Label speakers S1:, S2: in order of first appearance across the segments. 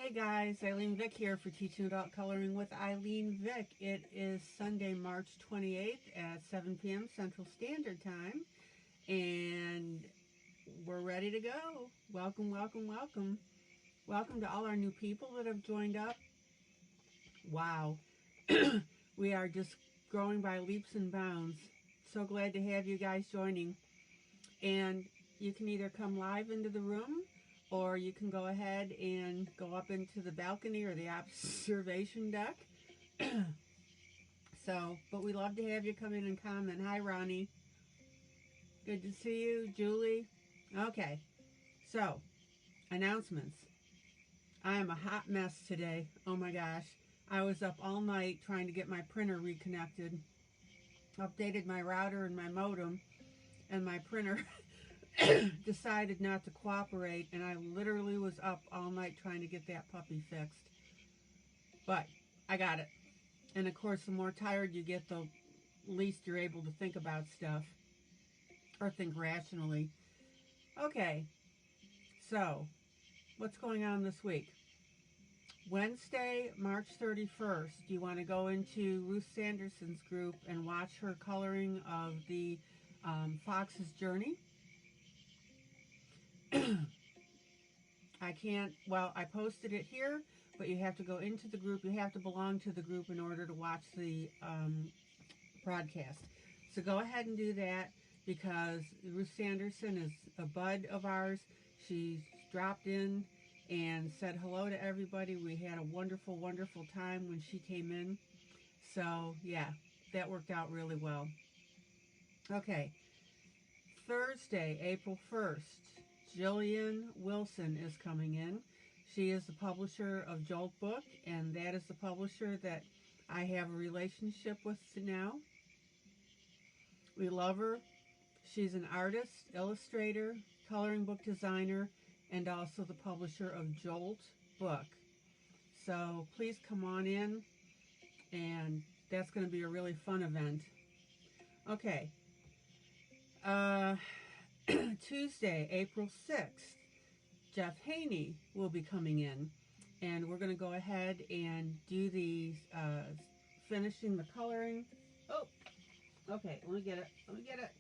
S1: Hey guys, ILene Vick here for Teaching Adult Coloring with ILene Vick. It is Sunday, March 28th at 7 p.m. Central Standard Time, and we're ready to go. Welcome, welcome, welcome. Welcome to all our new people that have joined up. Wow, we are just growing by leaps and bounds. So glad to have you guys joining. And you can either come live into the room, or you can go ahead and go up into the balcony or the observation deck. But we love to have you come in and comment. Hi, Ronnie. Good to see you. Julie. Okay, so announcements. I am a hot mess today. Oh my gosh. I was up all night trying to get my printer reconnected. Updated my router and my modem, and my printer decided not to cooperate, and I literally was up all night trying to get that puppy fixed. But I got it. And of course, the more tired you get, the least you're able to think about stuff or think rationally. Okay, so what's going on this week? Wednesday, March 31st, you want to go into Ruth Sanderson's group and watch her coloring of the Fox's Journey. I posted it here, but you have to go into the group. You have to belong to the group in order to watch the broadcast. So go ahead and do that, because Ruth Sanderson is a bud of ours. She's dropped in and said hello to everybody. We had a wonderful, wonderful time when she came in. So yeah, that worked out really well. Okay, Thursday, April 1st. Jillian Wilson is coming in. She is the publisher of Jolt Book, and that is the publisher that I have a relationship with now. We love her. She's an artist, illustrator, coloring book designer, and also the publisher of Jolt Book. So please come on in, and that's going to be a really fun event. Okay. Tuesday, April 6th, Jeff Haney will be coming in, and we're going to go ahead and do the finishing the coloring. Oh, okay, let me get it.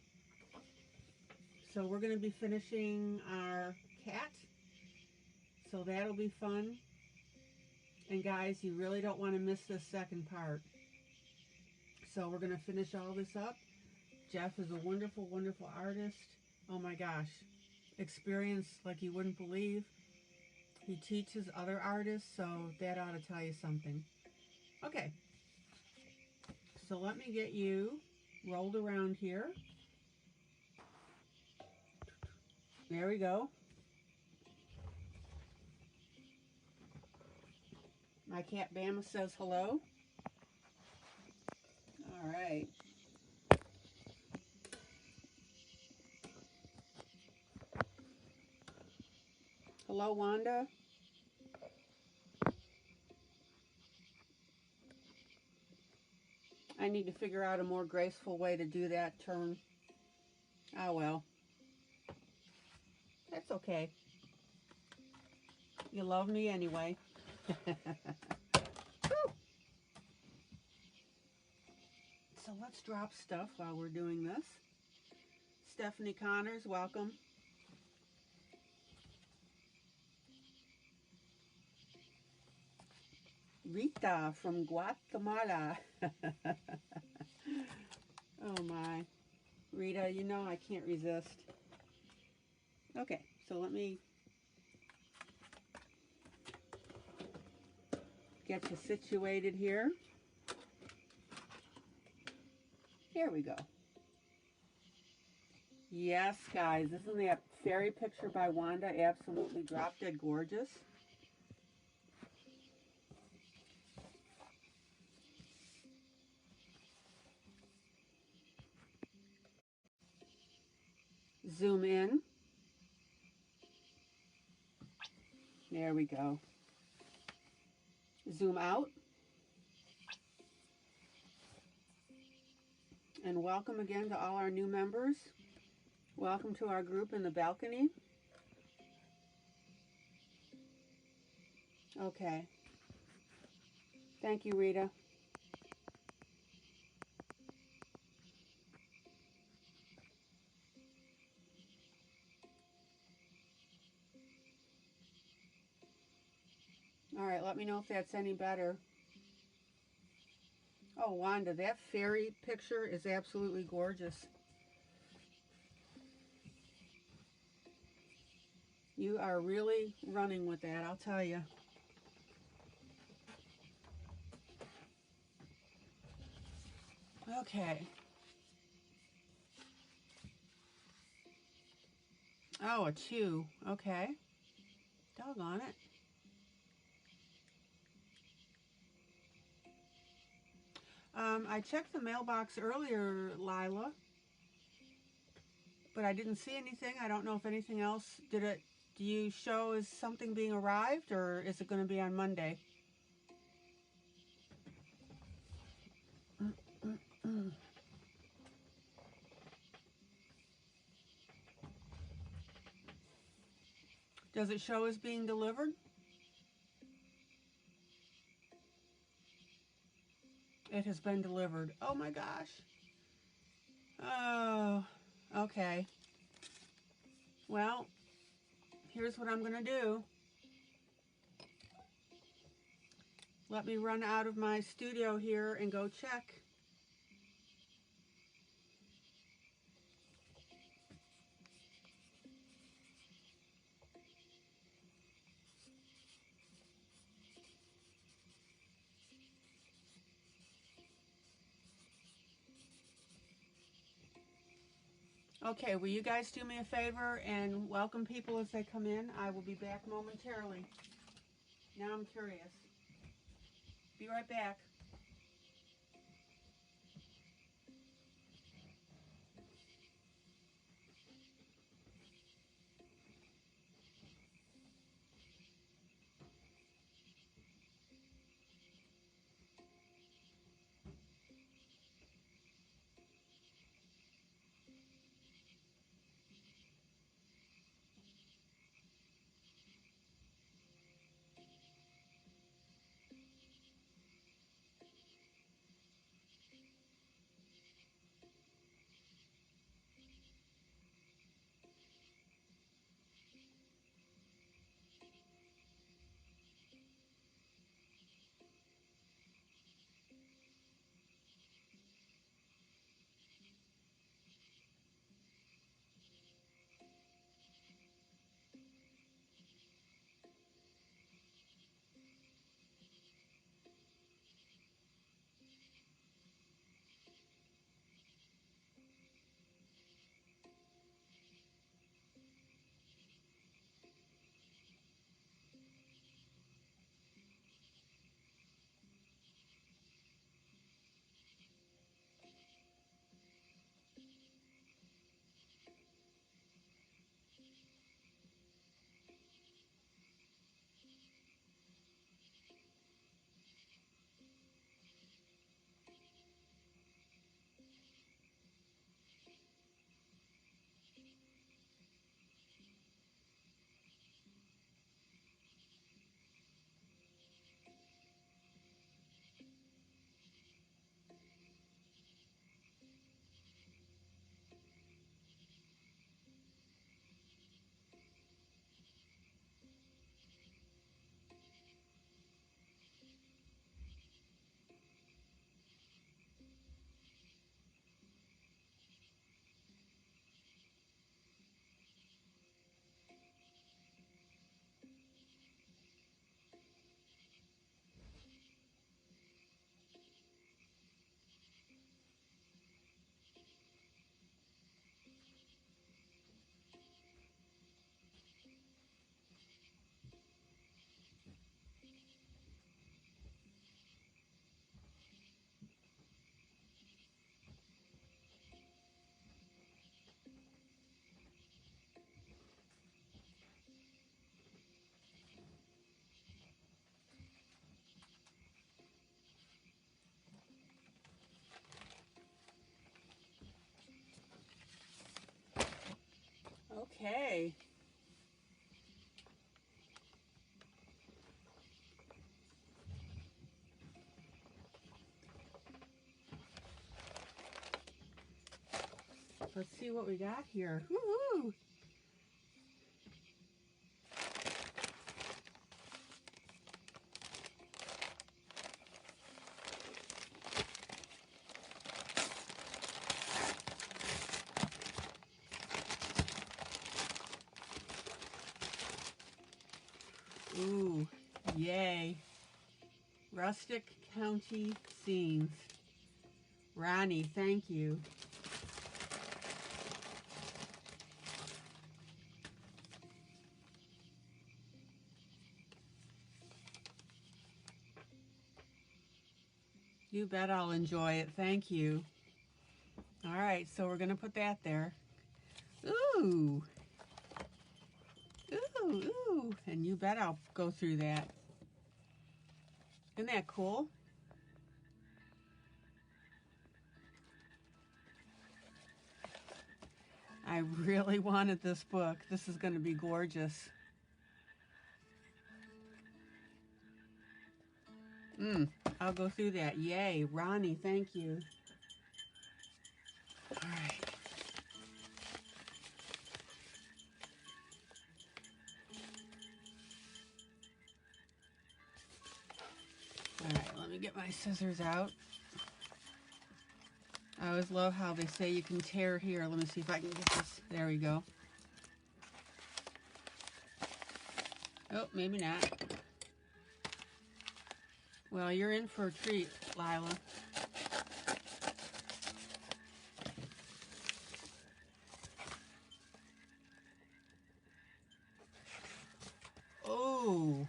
S1: So we're going to be finishing our cat, so that'll be fun. And guys, you really don't want to miss this second part. So we're going to finish all this up. Jeff is a wonderful, wonderful artist. Oh my gosh, experience like you wouldn't believe. He teaches other artists, so that ought to tell you something. Okay, so let me get you rolled around here. There we go. My cat Bama says hello. All right. Hello, Wanda. I need to figure out a more graceful way to do that turn. Oh well. That's okay. You love me anyway. So let's drop stuff while we're doing this. Stephanie Connors, welcome. Rita from Guatemala. Oh my. Rita, you know I can't resist. Okay, so let me get you situated here. Here we go. Yes, guys, isn't that fairy picture by Wanda absolutely drop dead gorgeous? Zoom in. There we go. Zoom out. And welcome again to all our new members. Welcome to our group in the balcony. Okay. Thank you, Rita. All right, let me know if that's any better. Oh, Wanda, that fairy picture is absolutely gorgeous. You are really running with that, I'll tell you. Okay. Oh, a 2. Okay. Doggone it. I checked the mailbox earlier, Lila, but I didn't see anything. I don't know if anything else did it. Do you show as something being arrived, or is it going to be on Monday? Does it show as being delivered? It has been delivered. Oh my gosh. Oh, okay. Well, here's what I'm going to do. Let me run out of my studio here and go check. Okay, will you guys do me a favor and welcome people as they come in? I will be back momentarily. Now I'm curious. Be right back. Okay. let's see what we got here. Woo-hoo! Ooh, yay. Rustic County Scenes. Ronnie, thank you. You bet I'll enjoy it. Thank you. All right, so we're going to put that there. Ooh. Ooh, ooh. And you bet I'll go through that. Isn't that cool? I really wanted this book. This is going to be gorgeous. I'll go through that. Yay. Ronnie, thank you. All right. All right, let me get my scissors out. I always love how they say you can tear here. Let me see if I can get this. There we go. Oh, maybe not. Well, you're in for a treat, Lila. Oh.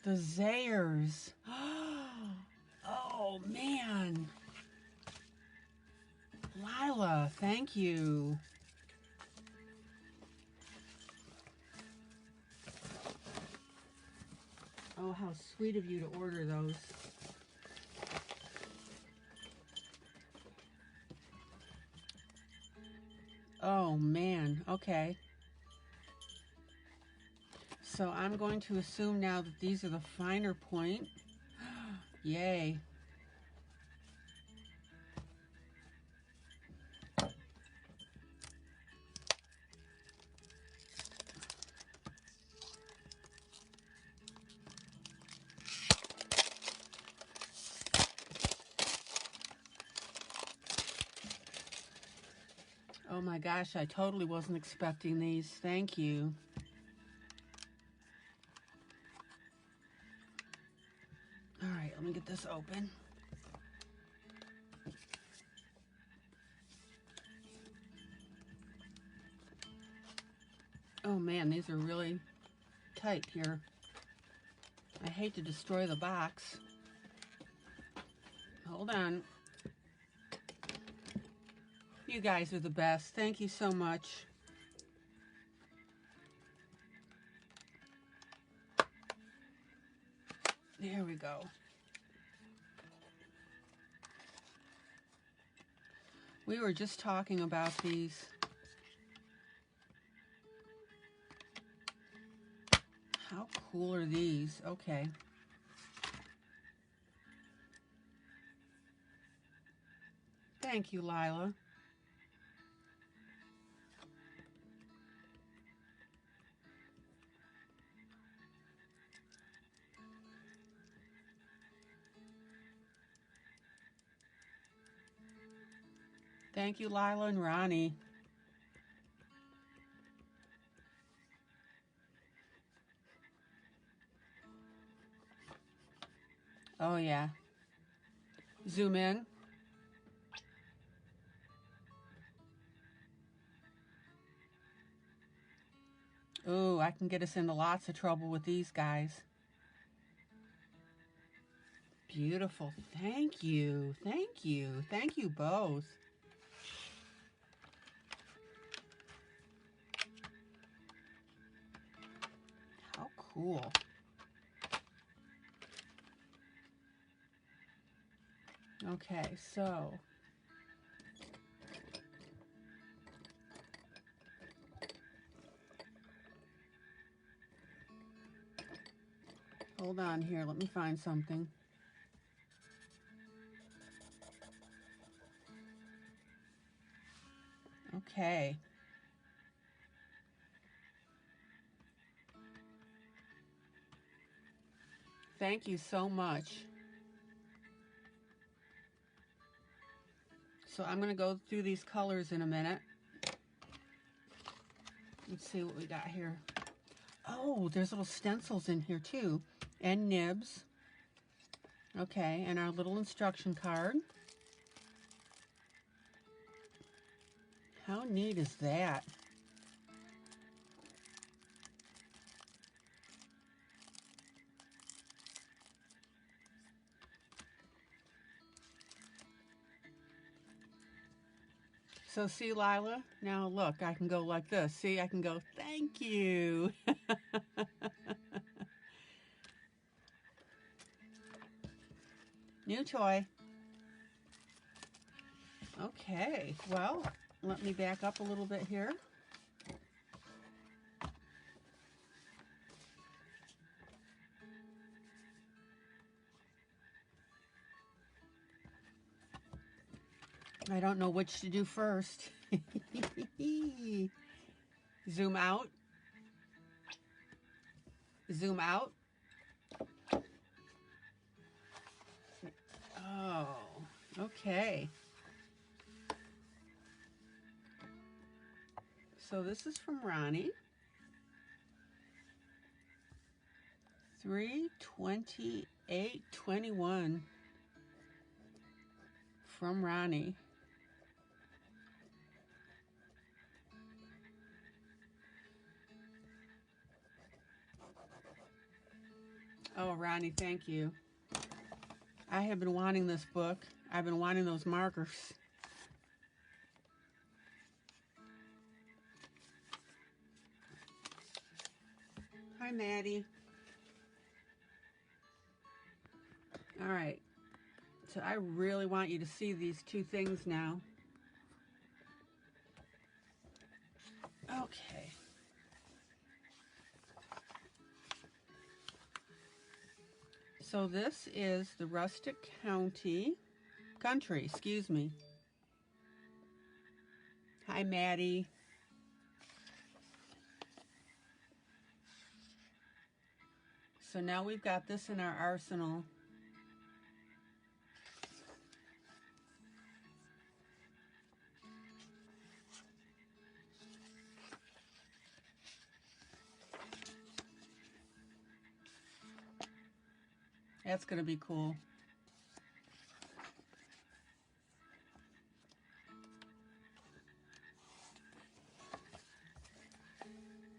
S1: The Zeyars. Oh, man. Lila, thank you. Oh, how sweet of you to order those. Oh, man. Okay. So I'm going to assume now that these are the finer point. Yay. Oh my gosh, I totally wasn't expecting these. Thank you. All right, let me get this open. Oh man, these are really tight here. I hate to destroy the box. Hold on. You guys are the best. Thank you so much. There we go. We were just talking about these. How cool are these? Okay. Thank you, Lila. Thank you, Lila and Ronnie. Oh, yeah. Zoom in. Ooh, I can get us into lots of trouble with these guys. Beautiful. Thank you. Thank you. Thank you both. How cool. Okay, so hold on here. Let me find something. Okay. Thank you so much. So I'm going to go through these colors in a minute. Let's see what we got here. Oh, there's little stencils in here too, and nibs. Okay, and our little instruction card. How neat is that? So see, Lila, now look, I can go like this. See, I can go, thank you. New toy. Okay, well, let me back up a little bit here. I don't know which to do first. Zoom out. Zoom out. Oh, okay. So this is from Ronnie. 3/28/21 from Ronnie. Oh, Ronnie, thank you. I have been wanting this book. I've been wanting those markers. Hi, Maddie. All right. So I really want you to see these two things now. Okay. So this is the Rustic Country, excuse me. Hi, Maddie. So now we've got this in our arsenal. That's going to be cool.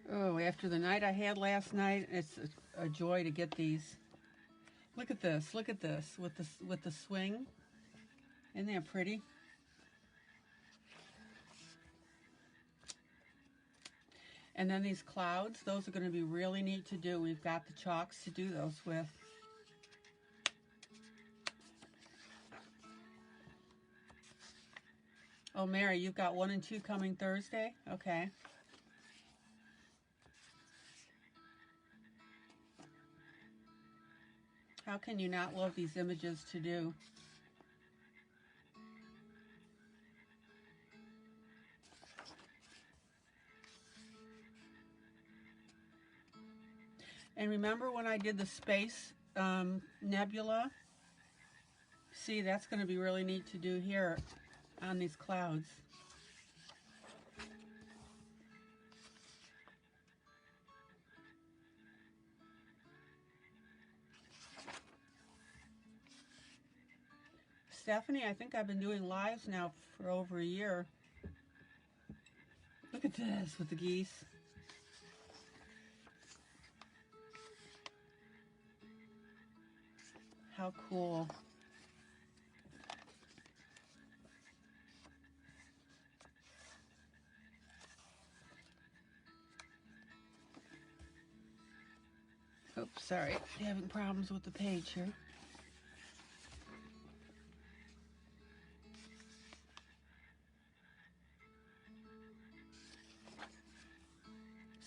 S1: Oh, after the night I had last night, it's a joy to get these. Look at this with the swing. Isn't that pretty? And then these clouds, those are going to be really neat to do. We've got the chalks to do those with. Oh, Mary, you've got 1 and 2 coming Thursday? Okay. How can you not love these images to do? And remember when I did the space nebula? See, that's going to be really neat to do here on these clouds. Stephanie, I think I've been doing lives now for over a year. Look at this with the geese. How cool. Oops, sorry. Having problems with the page here.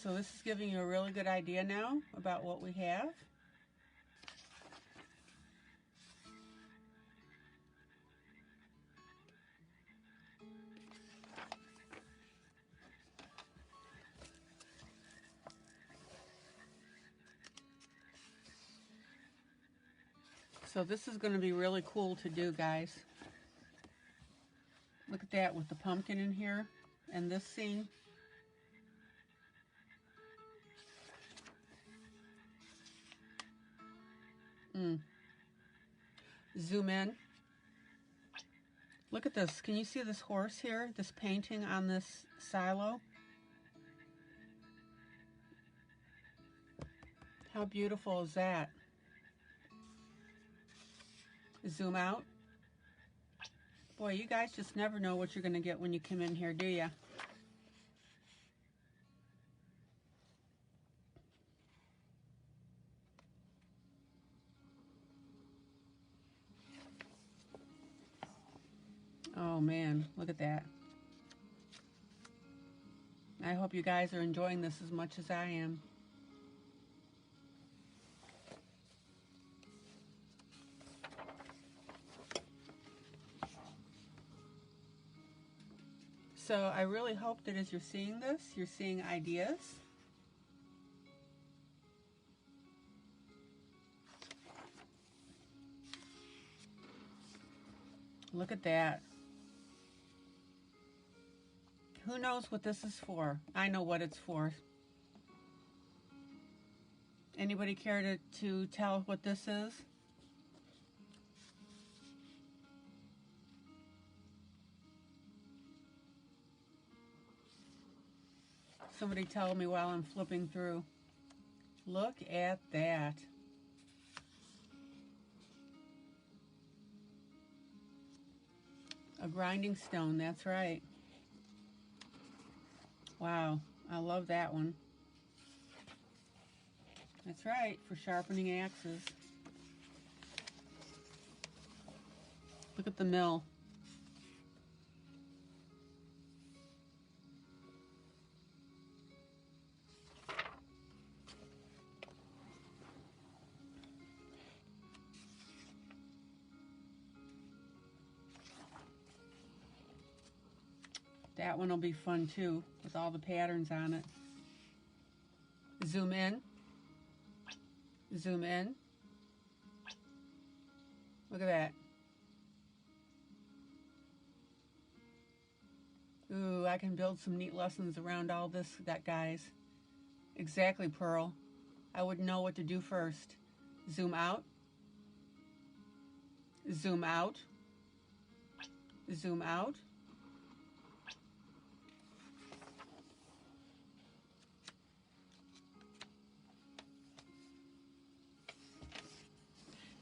S1: So this is giving you a really good idea now about what we have. So this is going to be really cool to do, guys. Look at that with the pumpkin in here and this scene. Zoom in. Look at this. Can you see this horse here? This painting on this silo? How beautiful is that? Zoom out. Boy, you guys just never know what you're going to get when you come in here, do you? Oh man, look at that. I hope you guys are enjoying this as much as I am. So I really hope that as you're seeing this, you're seeing ideas. Look at that. Who knows what this is for? I know what it's for. Anybody care to tell what this is? Somebody tell me while I'm flipping through. Look at that. A grinding stone, that's right. Wow, I love that one. That's right, for sharpening axes. Look at the mill. That one will be fun too, with all the patterns on it. Zoom in. Zoom in. Look at that. Ooh, I can build some neat lessons around all this, guys. Exactly, Pearl. I wouldn't know what to do first. Zoom out. Zoom out. Zoom out.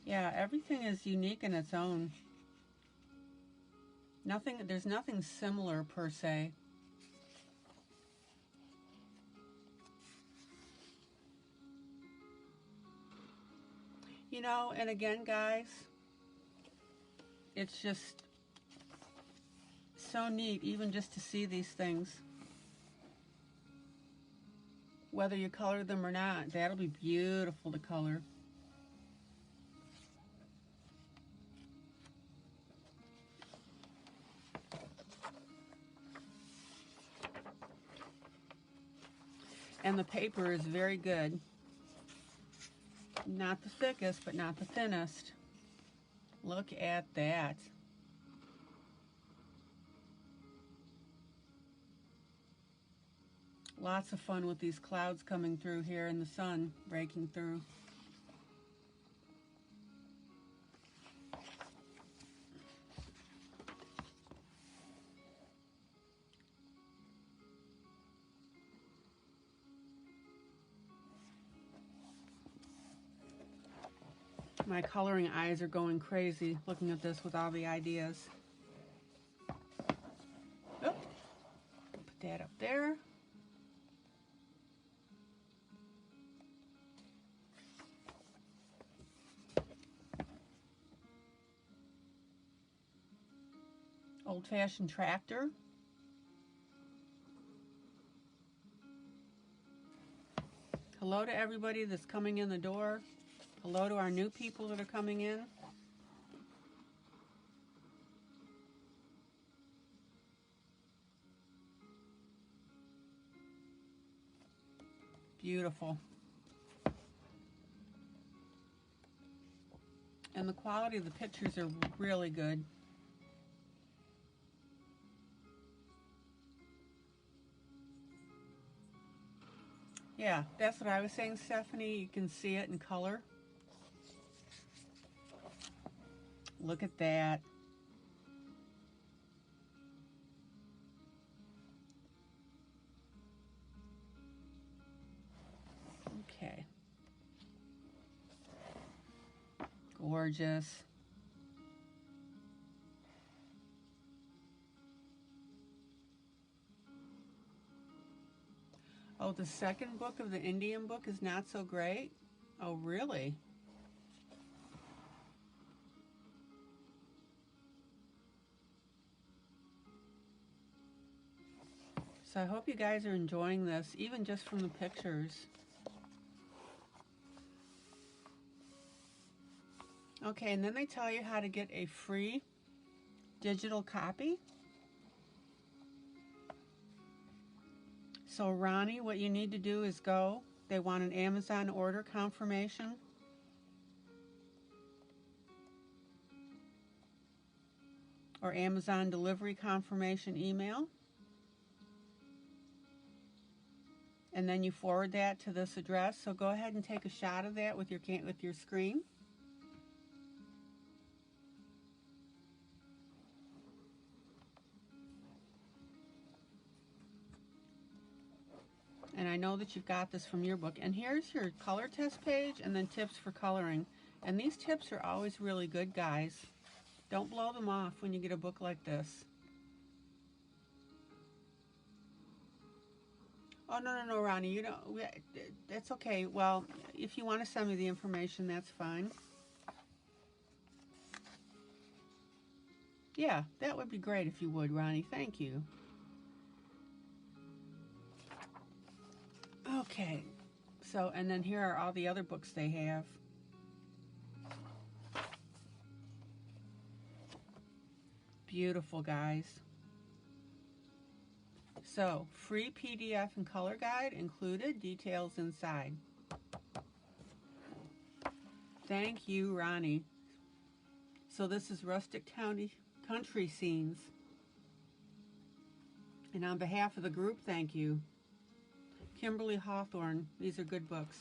S1: Yeah, everything is unique in its own. There's nothing similar per se. You know, and again, guys, it's just so neat even just to see these things. Whether you color them or not, that'll be beautiful to color. And the paper is very good. Not the thickest, but not the thinnest. Look at that. Lots of fun with these clouds coming through here and the sun breaking through. My coloring eyes are going crazy looking at this with all the ideas. Oh, put that up there. Old-fashioned tractor. Hello to everybody that's coming in the door. Hello to our new people that are coming in. Beautiful. And the quality of the pictures are really good. Yeah, that's what I was saying, Stephanie. You can see it in color. Look at that. Okay. Gorgeous. Oh, the second book of the Indian book is not so great? Oh, really? So I hope you guys are enjoying this, even just from the pictures. Okay, and then they tell you how to get a free digital copy. So Ronnie, what you need to do is go. They want an Amazon order confirmation. Or Amazon delivery confirmation email. And then you forward that to this address. So go ahead and take a shot of that with your screen. And I know that you've got this from your book. And here's your color test page and then tips for coloring. And these tips are always really good, guys. Don't blow them off when you get a book like this. Oh, no, Ronnie, you don't, that's okay. Well, if you want to send me the information, that's fine. Yeah, that would be great if you would, Ronnie. Thank you. Okay, so, and then here are all the other books they have. Beautiful, guys. So, free PDF and color guide included, details inside. Thank you, Ronnie. So this is Rustic Country Scenes. And on behalf of the group, thank you. Kimberly Hawthorne, these are good books.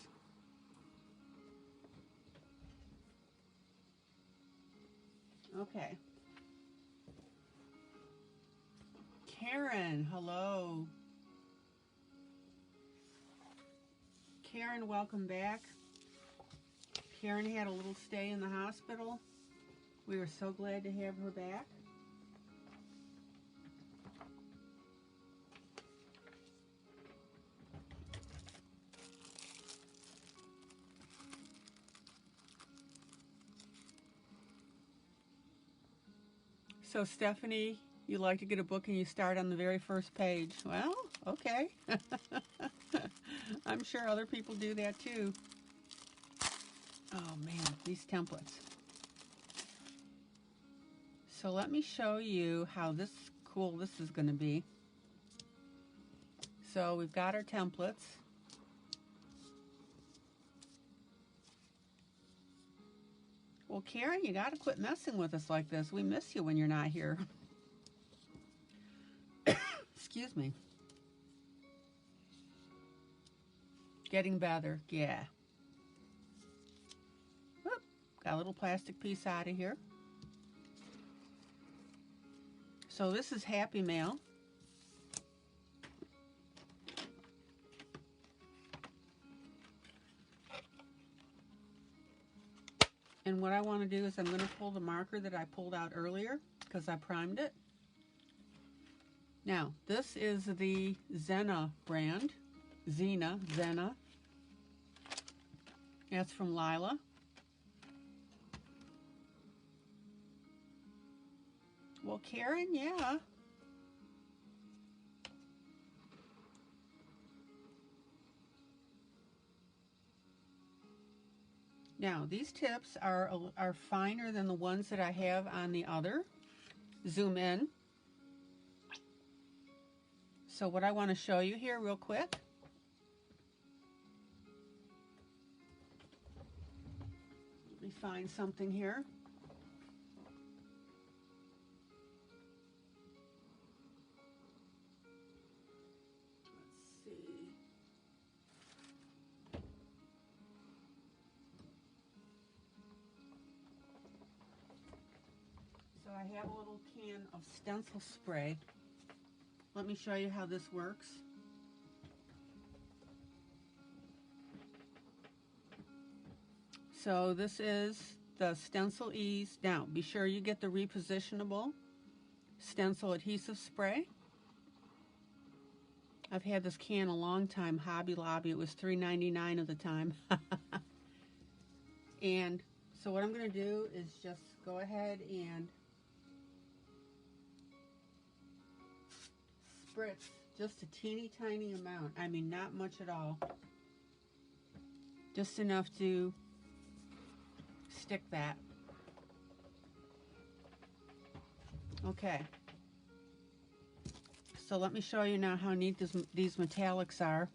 S1: Okay. Karen, hello. Karen, welcome back. Karen had a little stay in the hospital. We were so glad to have her back. So Stephanie, you like to get a book and you start on the very first page. Well, okay. I'm sure other people do that too. Oh man, these templates. So let me show you how cool this is going to be. So we've got our templates. Well, Karen, you got to quit messing with us like this. We miss you when you're not here. Excuse me. Getting better, yeah. Whoop, got a little plastic piece out of here. So this is Happy Mail. And what I want to do is I'm going to pull the marker that I pulled out earlier because I primed it. Now, this is the Zena brand. Zena. That's from Lila. Well, Karen, yeah. Now, these tips are finer than the ones that I have on the other. Zoom in. So what I want to show you here real quick. me find something here. Let's see. So I have a little can of stencil spray. Let me show you how this works. So this is the Stencil Ease. Now, be sure you get the Repositionable Stencil Adhesive Spray. I've had this can a long time, Hobby Lobby. It was $3.99 at the time. And so what I'm going to do is just go ahead and spritz just a teeny tiny amount. I mean, not much at all. Just enough to stick that. Okay. So let me show you now how neat these metallics are.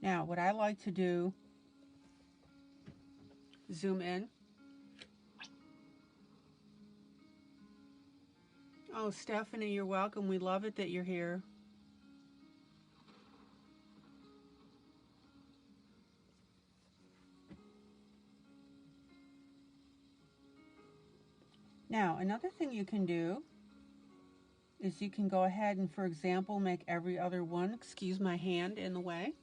S1: Now, what I like to do, zoom in. Oh, Stephanie, you're welcome. We love it that you're here. Now, another thing you can do is you can go ahead and, for example, make every other one, excuse my hand in the way.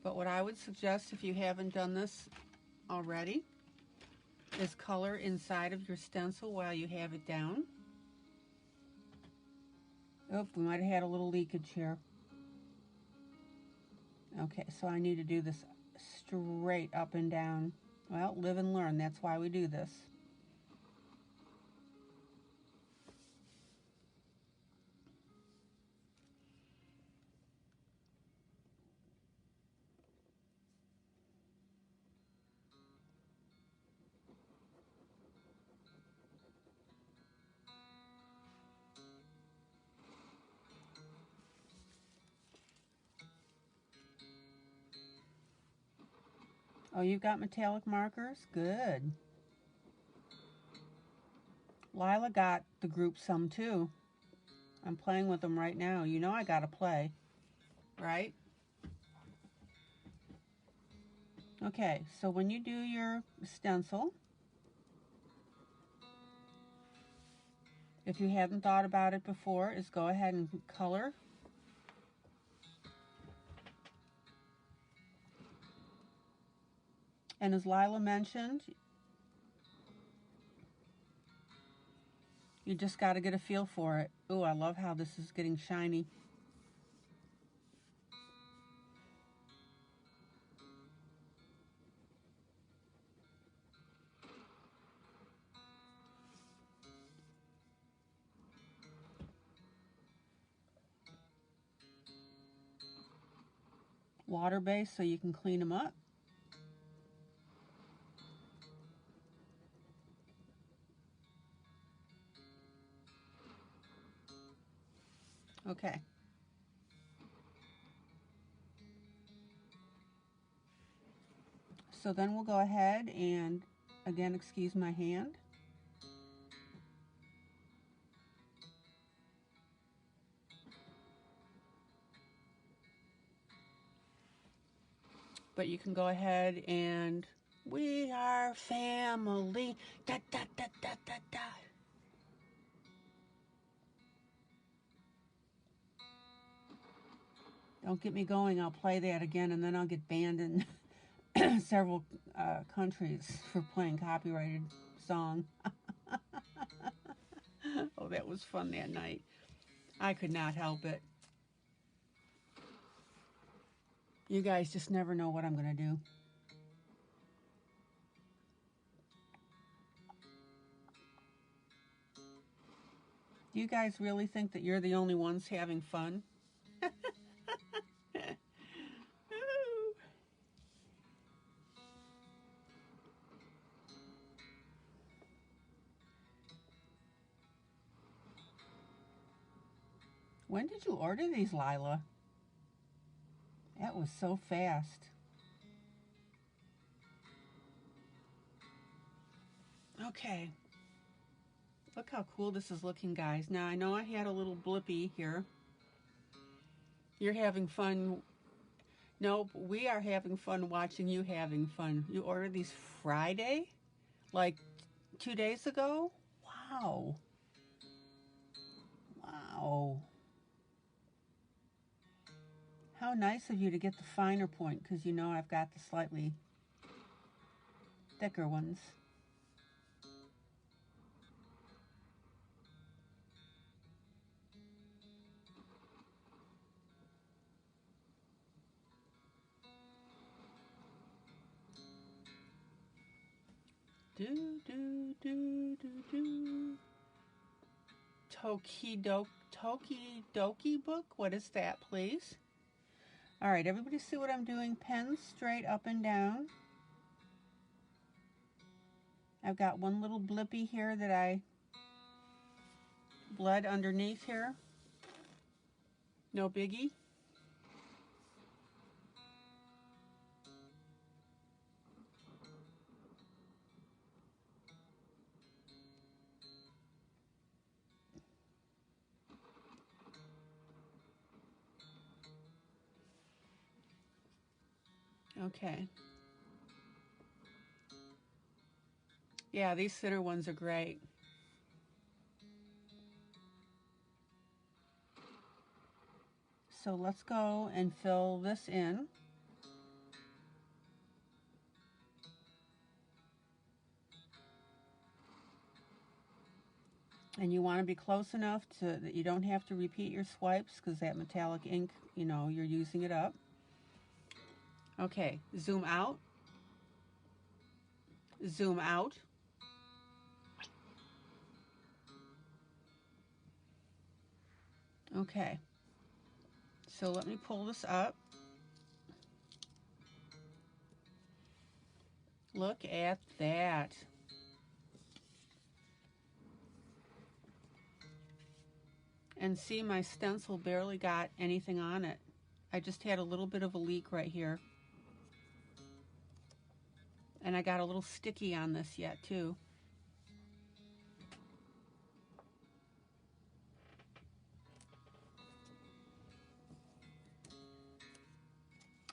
S1: But what I would suggest, if you haven't done this already, is color inside of your stencil while you have it down. Oh, we might have had a little leakage here. Okay, so I need to do this straight up and down. Well, live and learn. That's why we do this. Oh, you've got metallic markers? Good. Lila got the group some too. I'm playing with them right now. You know I gotta play, right? Okay, so when you do your stencil, if you haven't thought about it before, is go ahead and color. And as Lila mentioned, you just got to get a feel for it. Ooh, I love how this is getting shiny. Water-based so you can clean them up. Okay. So then we'll go ahead and, again, excuse my hand. But you can go ahead and, we are family, da da da da da da. Don't get me going, I'll play that again and then I'll get banned in several countries for playing copyrighted song. Oh, that was fun that night. I could not help it. You guys just never know what I'm going to do. Do you guys really think that you're the only ones having fun? When did you order these, Lila? That was so fast. Okay. Look how cool this is looking, guys. Now, I know I had a little blippy here. You're having fun. Nope, we are having fun watching you having fun. You ordered these Friday? Like 2 days ago? Wow. Wow. How nice of you to get the finer point, because you know I've got the slightly thicker ones. Do, do, do, do, do. Tokidoki book? What is that, please? All right, everybody see what I'm doing? Pens straight up and down. I've got one little blippy here that I bled underneath here. No biggie. Okay. Yeah, these thinner ones are great. So let's go and fill this in. And you want to be close enough to that you don't have to repeat your swipes, because that metallic ink, you know, you're using it up. Okay, zoom out. Zoom out. Okay. So let me pull this up. Look at that. And see, my stencil barely got anything on it. I just had a little bit of a leak right here. And I got a little sticky on this yet too.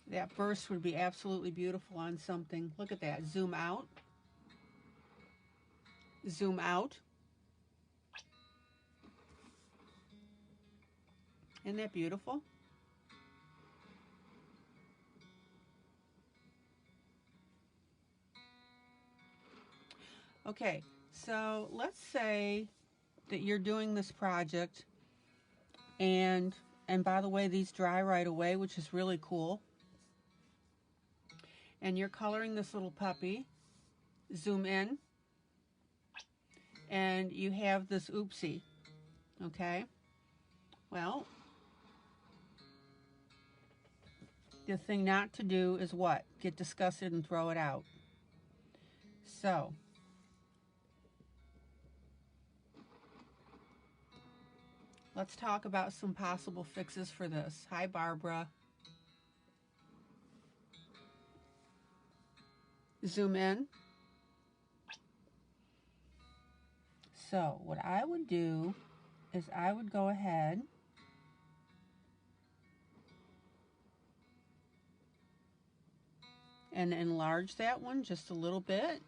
S1: That burst would be absolutely beautiful on something. Look at that. Zoom out. Zoom out. Isn't that beautiful? Okay, so let's say that you're doing this project, and by the way, these dry right away, which is really cool. And you're coloring this little puppy. Zoom in. And you have this oopsie. Okay? Well, the thing not to do is what? Get disgusted and throw it out. So, let's talk about some possible fixes for this. Hi, Barbara. Zoom in. So, what I would do is I would go ahead and enlarge that one just a little bit.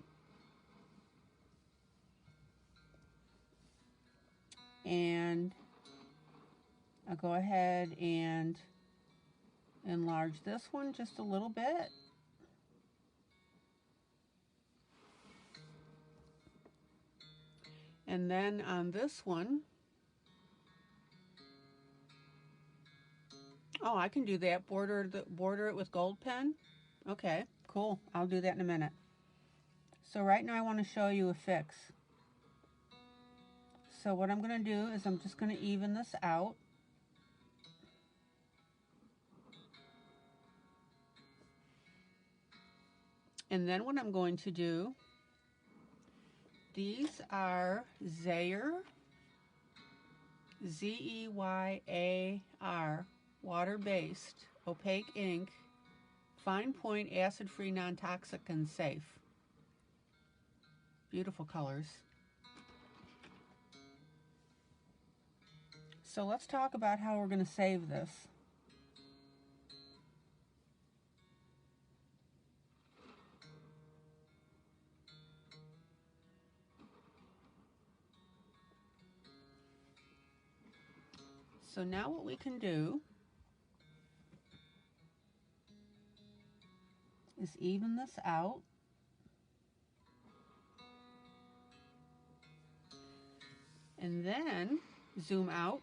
S1: And I'll go ahead and enlarge this one just a little bit. And then on this one, oh, I can do that. Border it with gold pen. Okay, cool. I'll do that in a minute. So right now I want to show you a fix. So what I'm going to do is I'm just going to even this out. And then what I'm going to do, these are Zeyar, Z-E-Y-A-R, water-based, opaque ink, fine point, acid-free, non-toxic, and safe. Beautiful colors. So let's talk about how we're going to save this. So now what we can do is even this out. And then zoom out,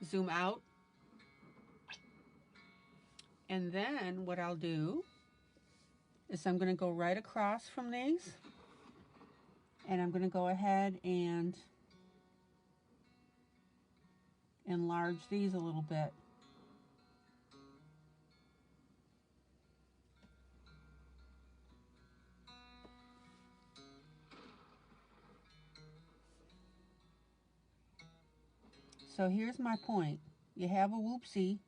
S1: zoom out. And then what I'll do is I'm going to go right across from these, and I'm going to go ahead and enlarge these a little bit. So here's my point. You have a whoopsie,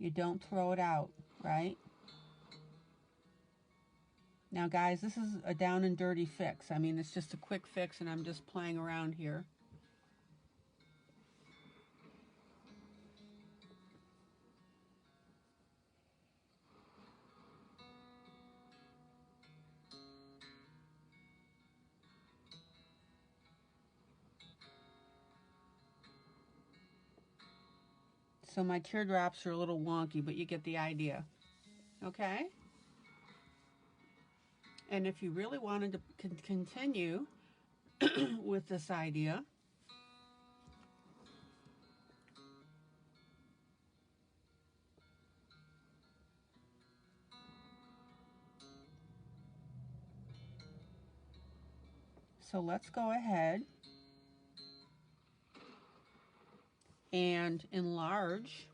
S1: you don't throw it out, right? Now guys, this is a down and dirty fix. I mean, it's just a quick fix and I'm just playing around here. So my teardrops are a little wonky, but you get the idea. Okay? And if you really wanted to continue with this idea, so let's go ahead and enlarge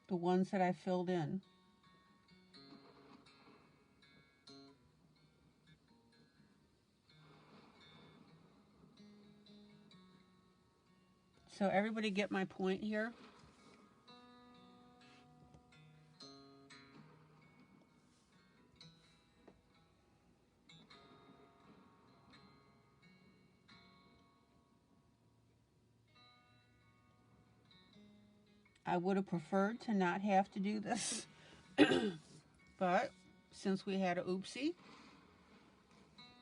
S1: the ones that I filled in. So everybody get my point here? I would have preferred to not have to do this, but since we had a oopsie,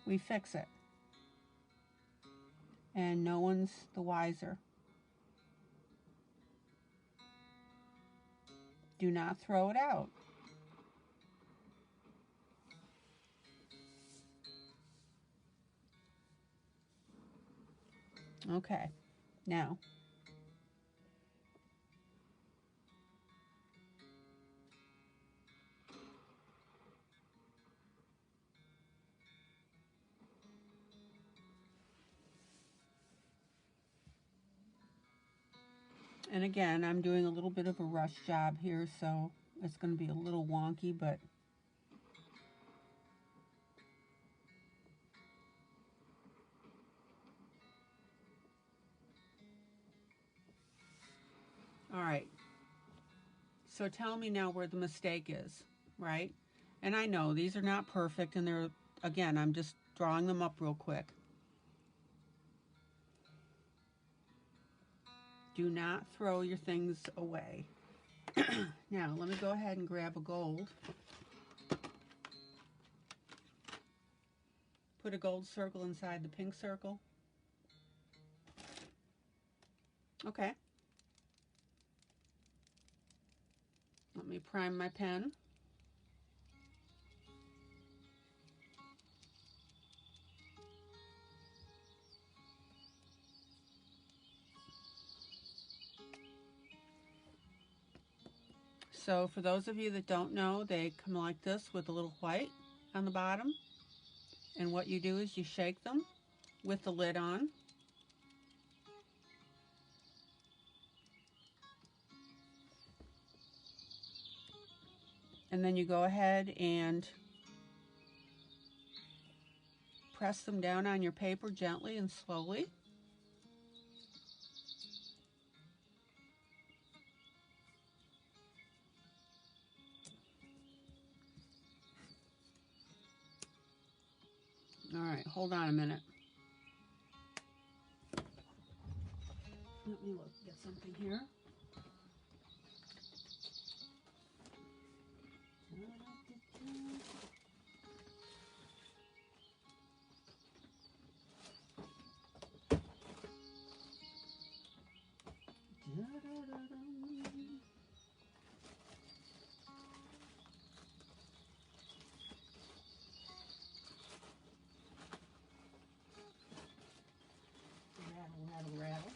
S1: we fix it. And no one's the wiser. Do not throw it out. Okay, now and again, I'm doing a little bit of a rush job here, so it's going to be a little wonky, but all right. So tell me now where the mistake is, right? And I know these are not perfect, and they're, again, I'm just drawing them up real quick. Do not throw your things away. Now, let me go ahead and grab a gold. Put a gold circle inside the pink circle. Okay. Let me prime my pen. So for those of you that don't know, they come like this with a little white on the bottom. And what you do is you shake them with the lid on. And then you go ahead and press them down on your paper gently and slowly. All right, hold on a minute. Let me look, get something here. Rattle, rattle, rattle.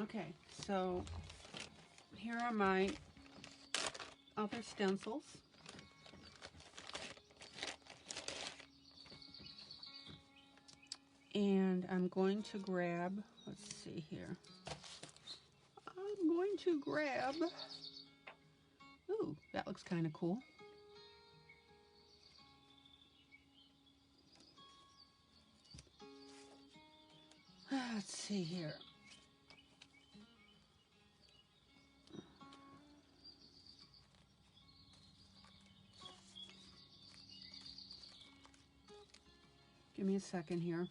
S1: Okay, so here are my other stencils. And I'm going to grab, let's see here. I'm going to grab, ooh, that looks kind of cool. Let's see here. Give me a second here.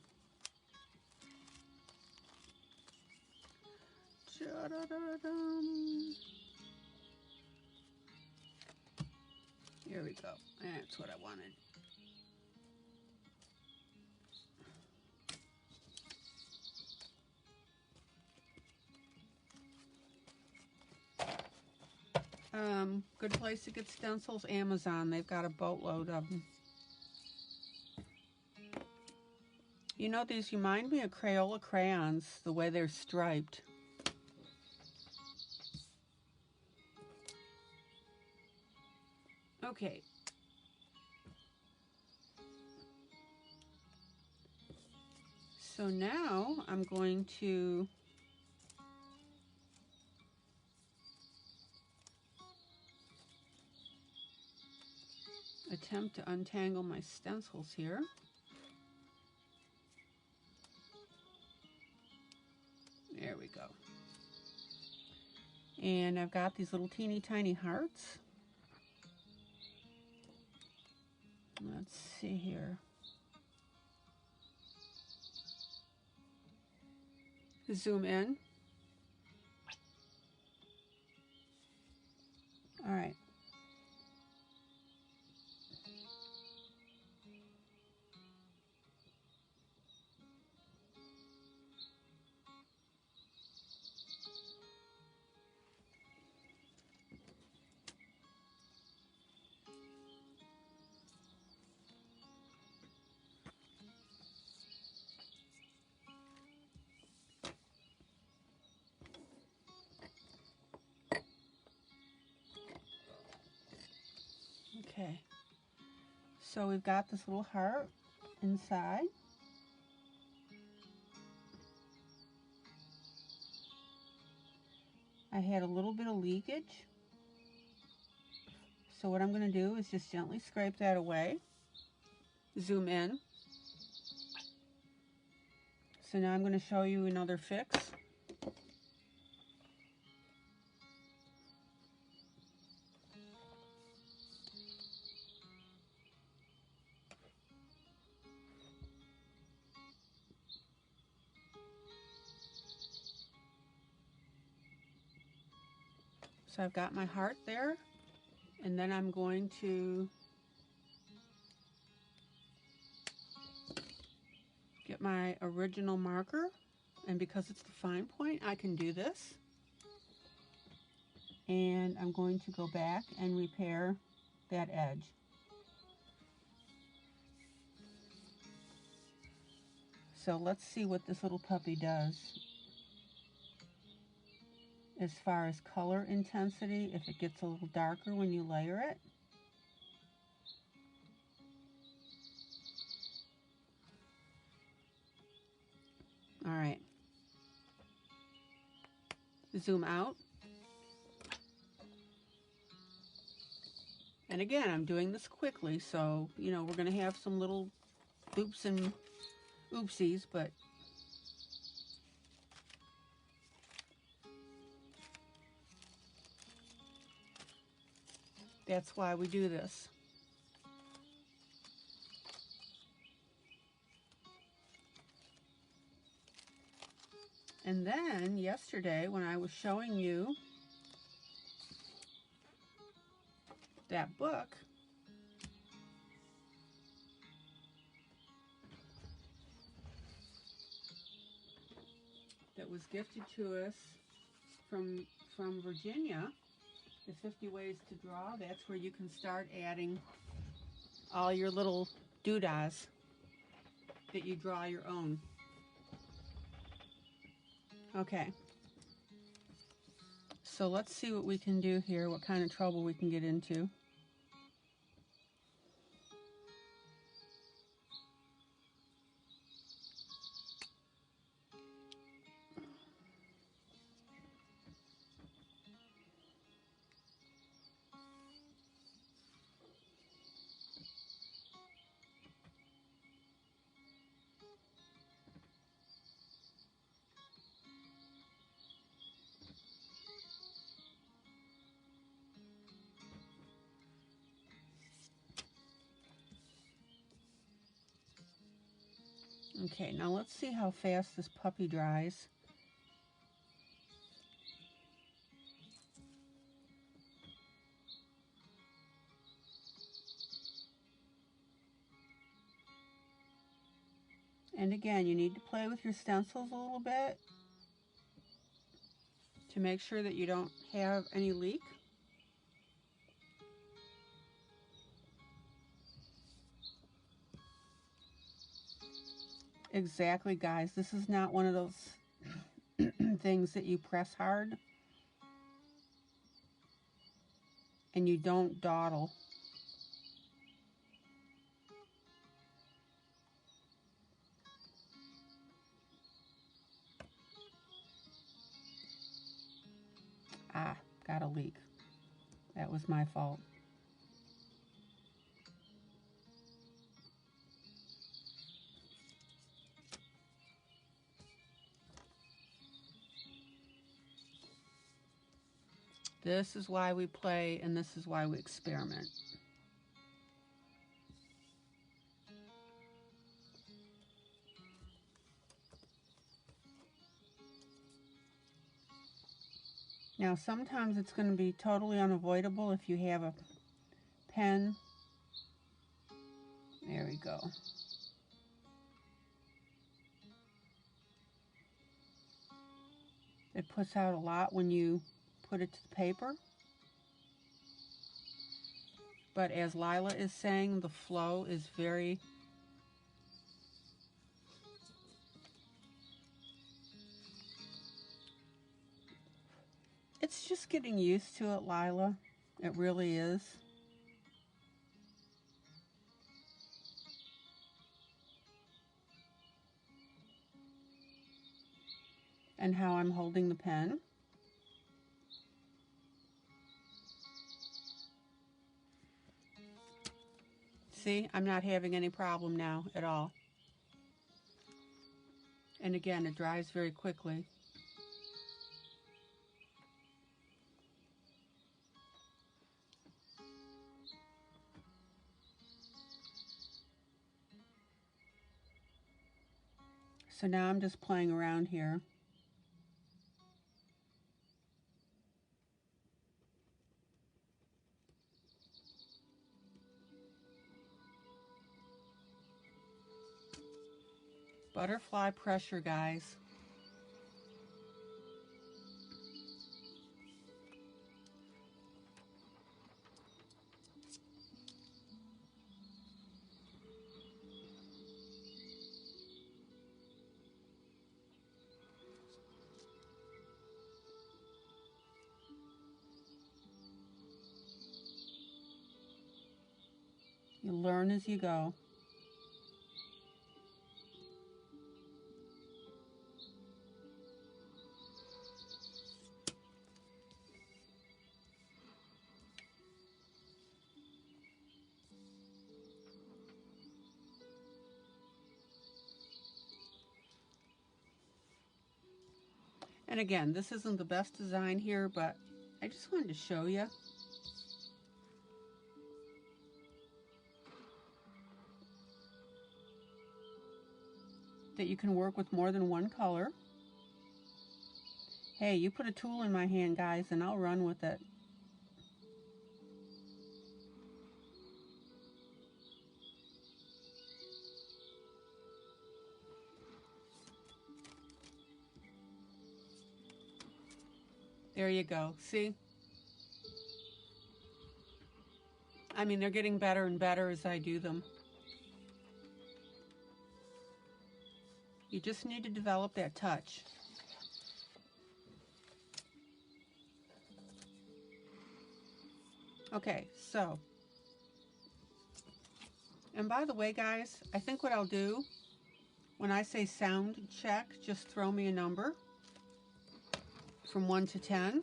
S1: Here we go. That's what I wanted. Good place to get stencils, Amazon. They've got a boatload of them. You know, these remind me of Crayola crayons, the way they're striped. Okay. So now I'm going to attempt to untangle my stencils here. There we go. And I've got these little teeny tiny hearts. Let's see here. Zoom in. All right. Okay, so we've got this little heart inside. I had a little bit of leakage. So what I'm going to do is just gently scrape that away. Zoom in. So now I'm going to show you another fix. So I've got my heart there, and then I'm going to get my original marker, and because it's the fine point, I can do this. And I'm going to go back and repair that edge. So let's see what this little puppy does as far as color intensity, if it gets a little darker when you layer it. All right. Zoom out. And again, I'm doing this quickly, so, you know, we're going to have some little oops and oopsies, but that's why we do this. And then yesterday, when I was showing you that book, that was gifted to us from Virginia, the 50 Ways to Draw, that's where you can start adding all your little doodahs that you draw your own. Okay, so let's see what we can do here, what kind of trouble we can get into. Okay, now let's see how fast this puppy dries. And again, you need to play with your stencils a little bit to make sure that you don't have any leak. Exactly, guys. This is not one of those things that you press hard and you don't dawdle. Ah, got a leak. That was my fault. This is why we play, and this is why we experiment. Now, sometimes it's going to be totally unavoidable if you have a pen. There we go. It puts out a lot when you put it to the paper. But as Lila is saying, the flow is very it's just getting used to it, Lila. It really is. And how I'm holding the pen. See, I'm not having any problem now at all. And again, it dries very quickly. So now I'm just playing around here. Butterfly pressure, guys. You learn as you go. And again, this isn't the best design here, but I just wanted to show you. That you can work with more than one color. Hey, you put a tool in my hand, guys, and I'll run with it. There you go. See? I mean, they're getting better and better as I do them. You just need to develop that touch. Okay, so. And by the way, guys, I think what I'll do, when I say sound check, just throw me a number from 1 to 10.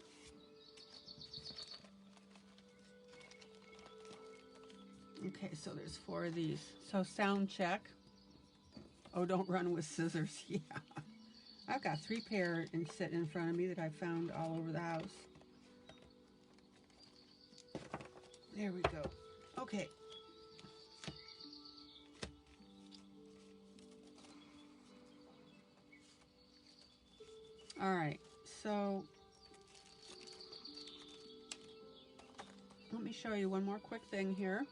S1: Okay, so there's 4 of these. So sound check. Oh, don't run with scissors. Yeah. I've got 3 pair sitting in front of me that I found all over the house. There we go. Okay. All right, so let me show you one more quick thing here,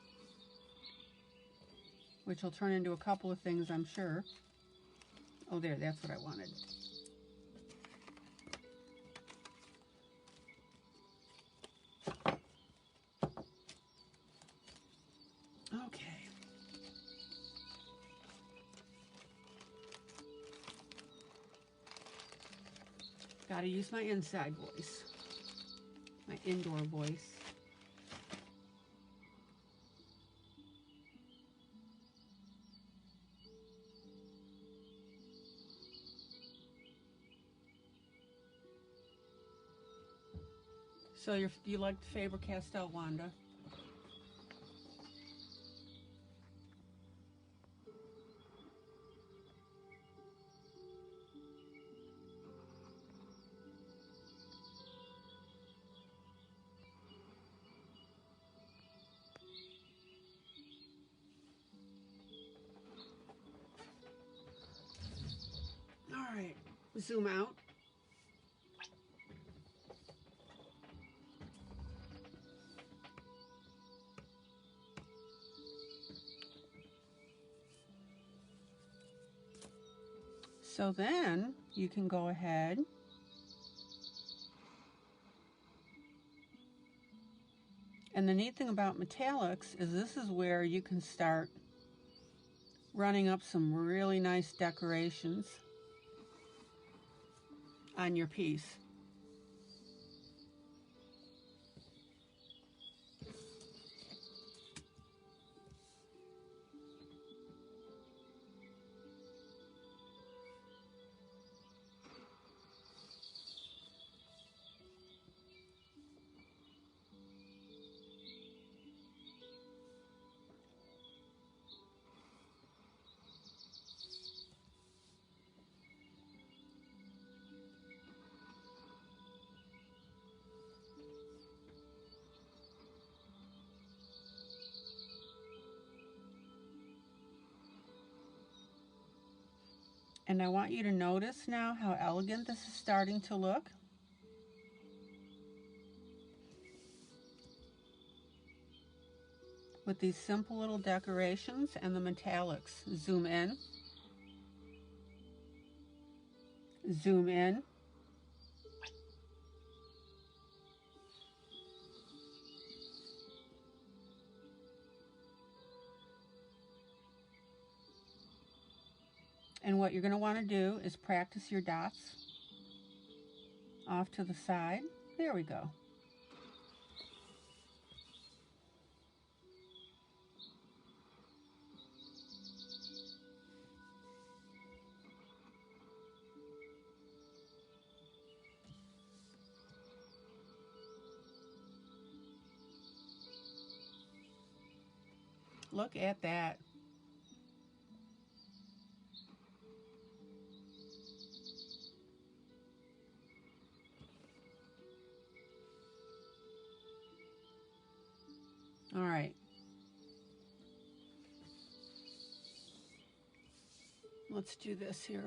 S1: which will turn into a couple of things, I'm sure. Oh, there, that's what I wanted. Okay. Gotta use my inside voice, my indoor voice. So you like the Faber-Castell, Wanda? All right, zoom out. So then you can go ahead and the neat thing about metallics is this is where you can start running up some really nice decorations on your piece. And I want you to notice now how elegant this is starting to look. With these simple little decorations and the metallics. Zoom in. Zoom in. And what you're going to want to do is practice your dots off to the side. There we go. Look at that. All right. Let's do this here.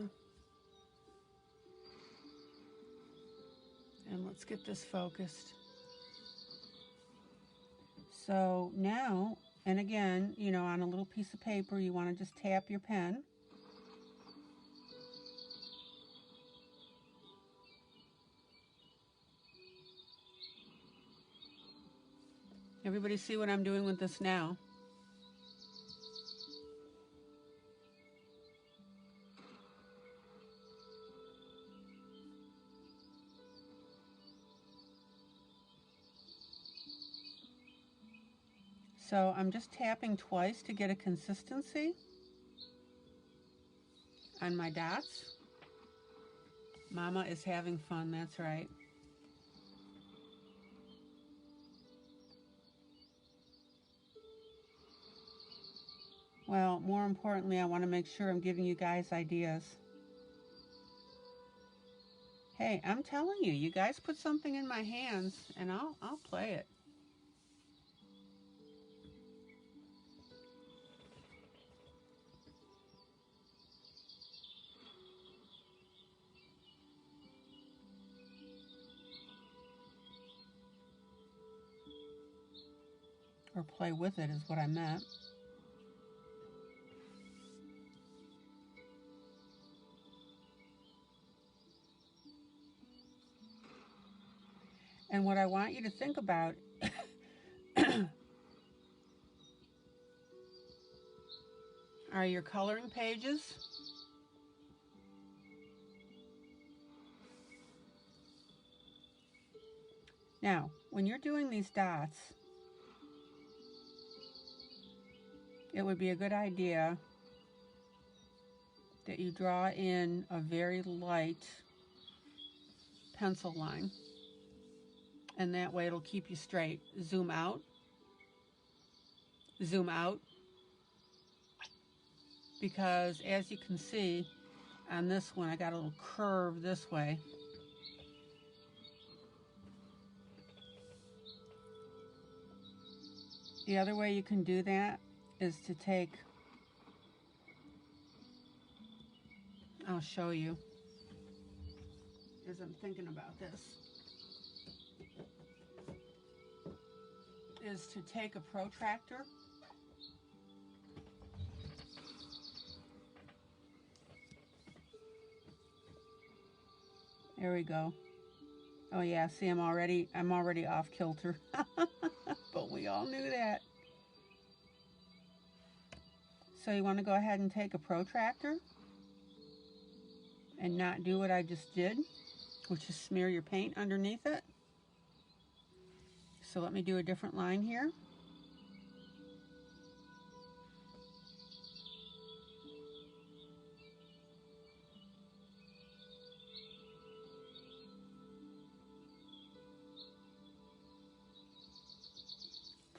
S1: And let's get this focused. So now, and again, you know, on a little piece of paper, you want to just tap your pen. Everybody see what I'm doing with this now? So I'm just tapping twice to get a consistency on my dots. Mama is having fun, that's right. Well, more importantly, I want to make sure I'm giving you guys ideas. Hey, I'm telling you, you guys put something in my hands and I'll play it. Or play with it is what I meant. And what I want you to think about are your coloring pages. Now, when you're doing these dots, it would be a good idea that you draw in a very light pencil line. And that way it'll keep you straight. Zoom out. Zoom out. Because as you can see on this one, I got a little curve this way. The other way you can do that is to take, I'll show you as I'm thinking about this, is to take a protractor there we go. Oh yeah, see, I'm already off kilter. But we all knew that. So you want to go ahead and take a protractor and not do what I just did, which is smear your paint underneath it. So let me do a different line here.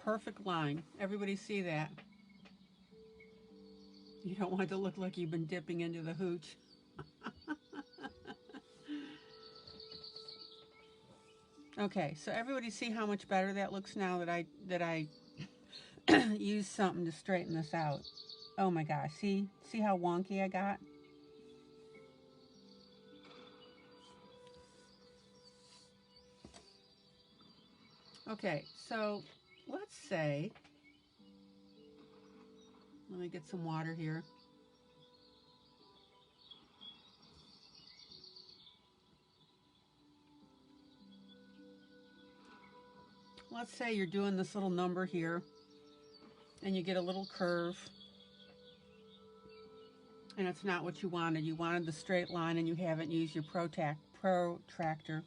S1: Perfect line. Everybody see that? You don't want it to look like you've been dipping into the hooch. Okay, so everybody see how much better that looks now that I used something to straighten this out. Oh my gosh, see how wonky I got? Okay, so let's say, let me get some water here. Let's say you're doing this little number here and you get a little curve and it's not what you wanted. You wanted the straight line and you haven't used your protractor.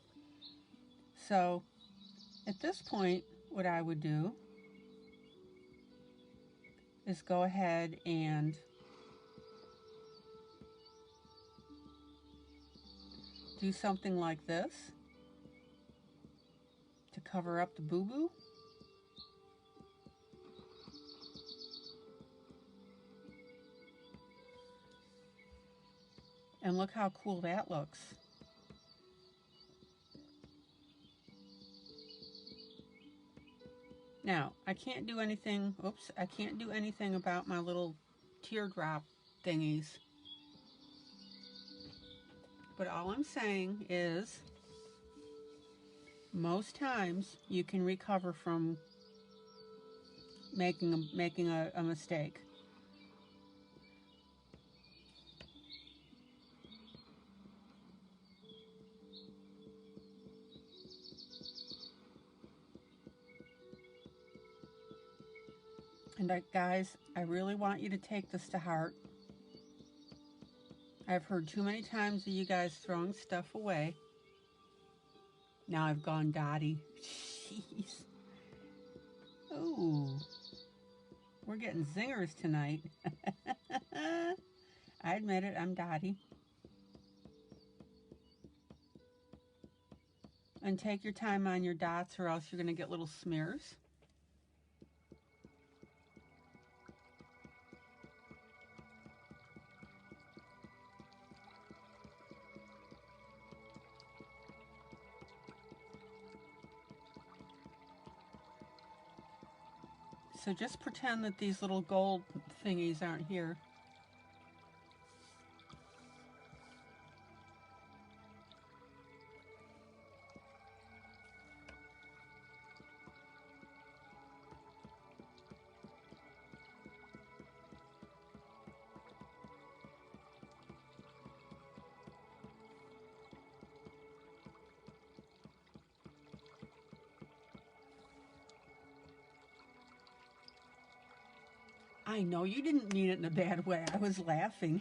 S1: So at this point, what I would do is go ahead and do something like this to cover up the boo-boo. And look how cool that looks. Now, I can't do anything, oops, I can't do anything about my little teardrop thingies. But all I'm saying is, most times you can recover from making a mistake. And guys, I really want you to take this to heart. I've heard too many times of you guys throwing stuff away. Now I've gone dotty. Jeez. Ooh. We're getting zingers tonight. I admit it, I'm dotty. And take your time on your dots or else you're going to get little smears. So just pretend that these little gold thingies aren't here. I know you didn't mean it in a bad way. I was laughing.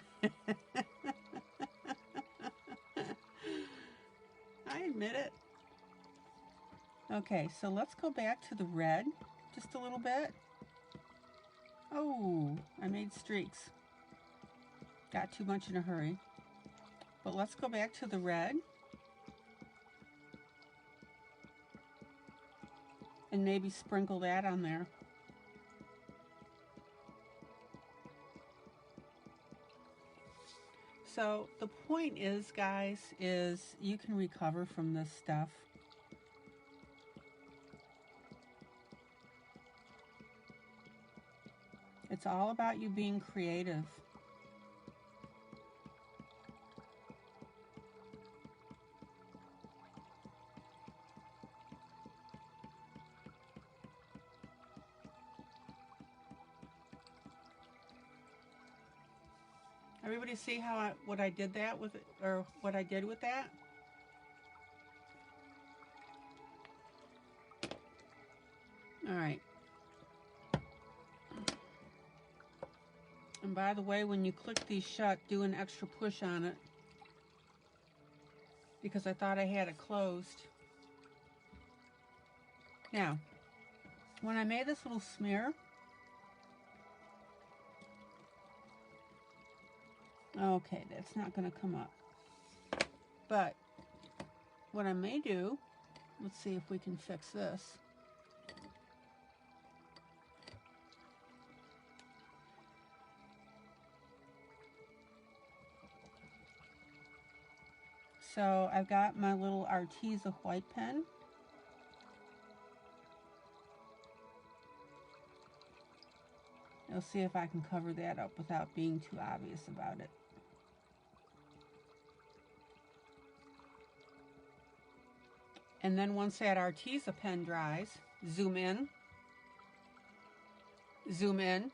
S1: I admit it. Okay, so let's go back to the red just a little bit. Oh, I made streaks. Got too much in a hurry. But let's go back to the red. And maybe sprinkle that on there. So the point is, guys, is you can recover from this stuff. It's all about you being creative. Everybody see how what I did that with it, or what I did with that? All right. And by the way, when you click these shut, do an extra push on it, because I thought I had it closed. Now, when I made this little smear, okay, that's not going to come up. But what I may do, let's see if we can fix this. So I've got my little Arteza white pen. I'll see if I can cover that up without being too obvious about it. And then once that Arteza pen dries, zoom in, zoom in.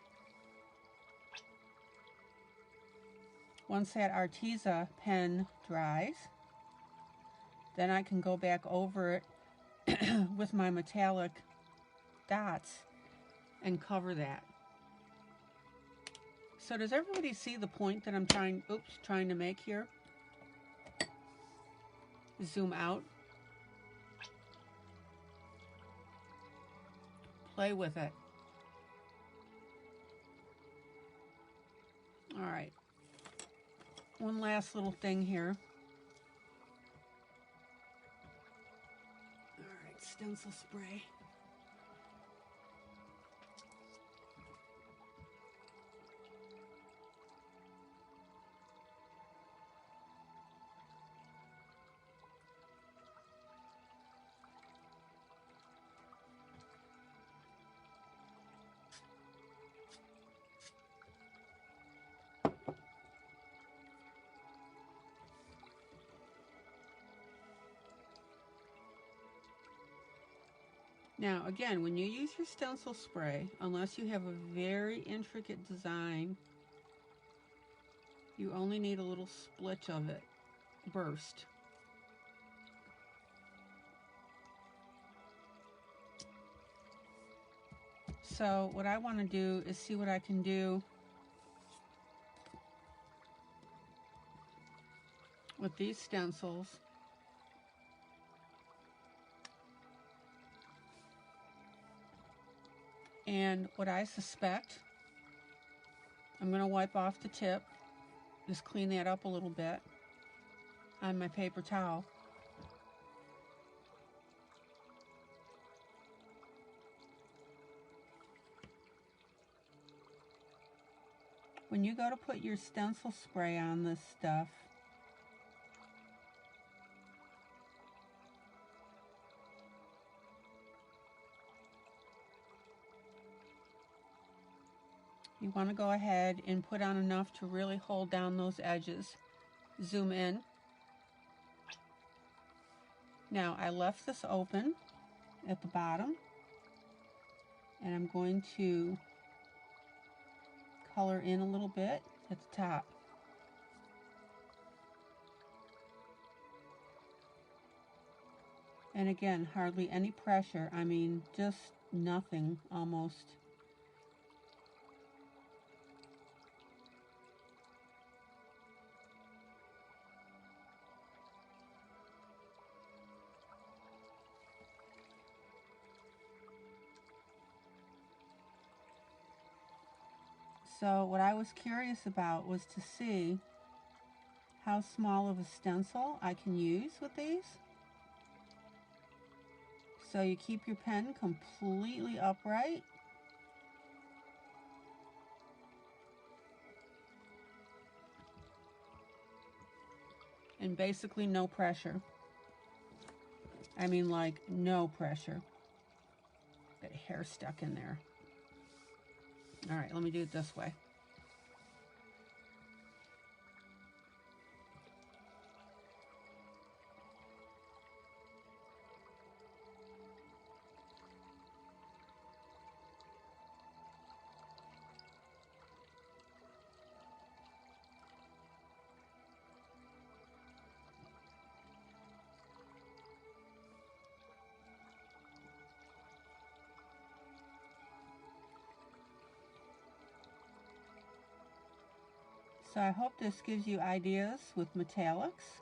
S1: Once that Arteza pen dries, then I can go back over it with my metallic dots and cover that. So does everybody see the point that I'm trying to make here? Zoom out. Play with it. All right. One last little thing here. All right, stencil spray. Now again, when you use your stencil spray, unless you have a very intricate design, you only need a little split of it, burst. So what I want to do is see what I can do with these stencils. And what I suspect, I'm going to wipe off the tip, just clean that up a little bit on my paper towel. When you go to put your stencil spray on this stuff, you want to go ahead and put on enough to really hold down those edges. Zoom in. Now I left this open at the bottom, and I'm going to color in a little bit at the top. And again, hardly any pressure. I mean, just nothing almost. So what I was curious about was to see how small of a stencil I can use with these. So you keep your pen completely upright. And basically no pressure. I mean, like, no pressure. Got hair stuck in there. All right, let me do it this way. So I hope this gives you ideas with metallics.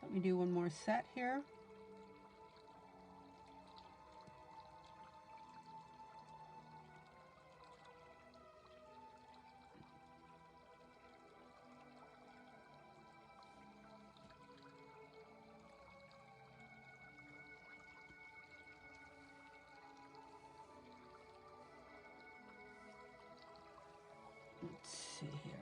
S1: Let me do one more set here. Let's see here.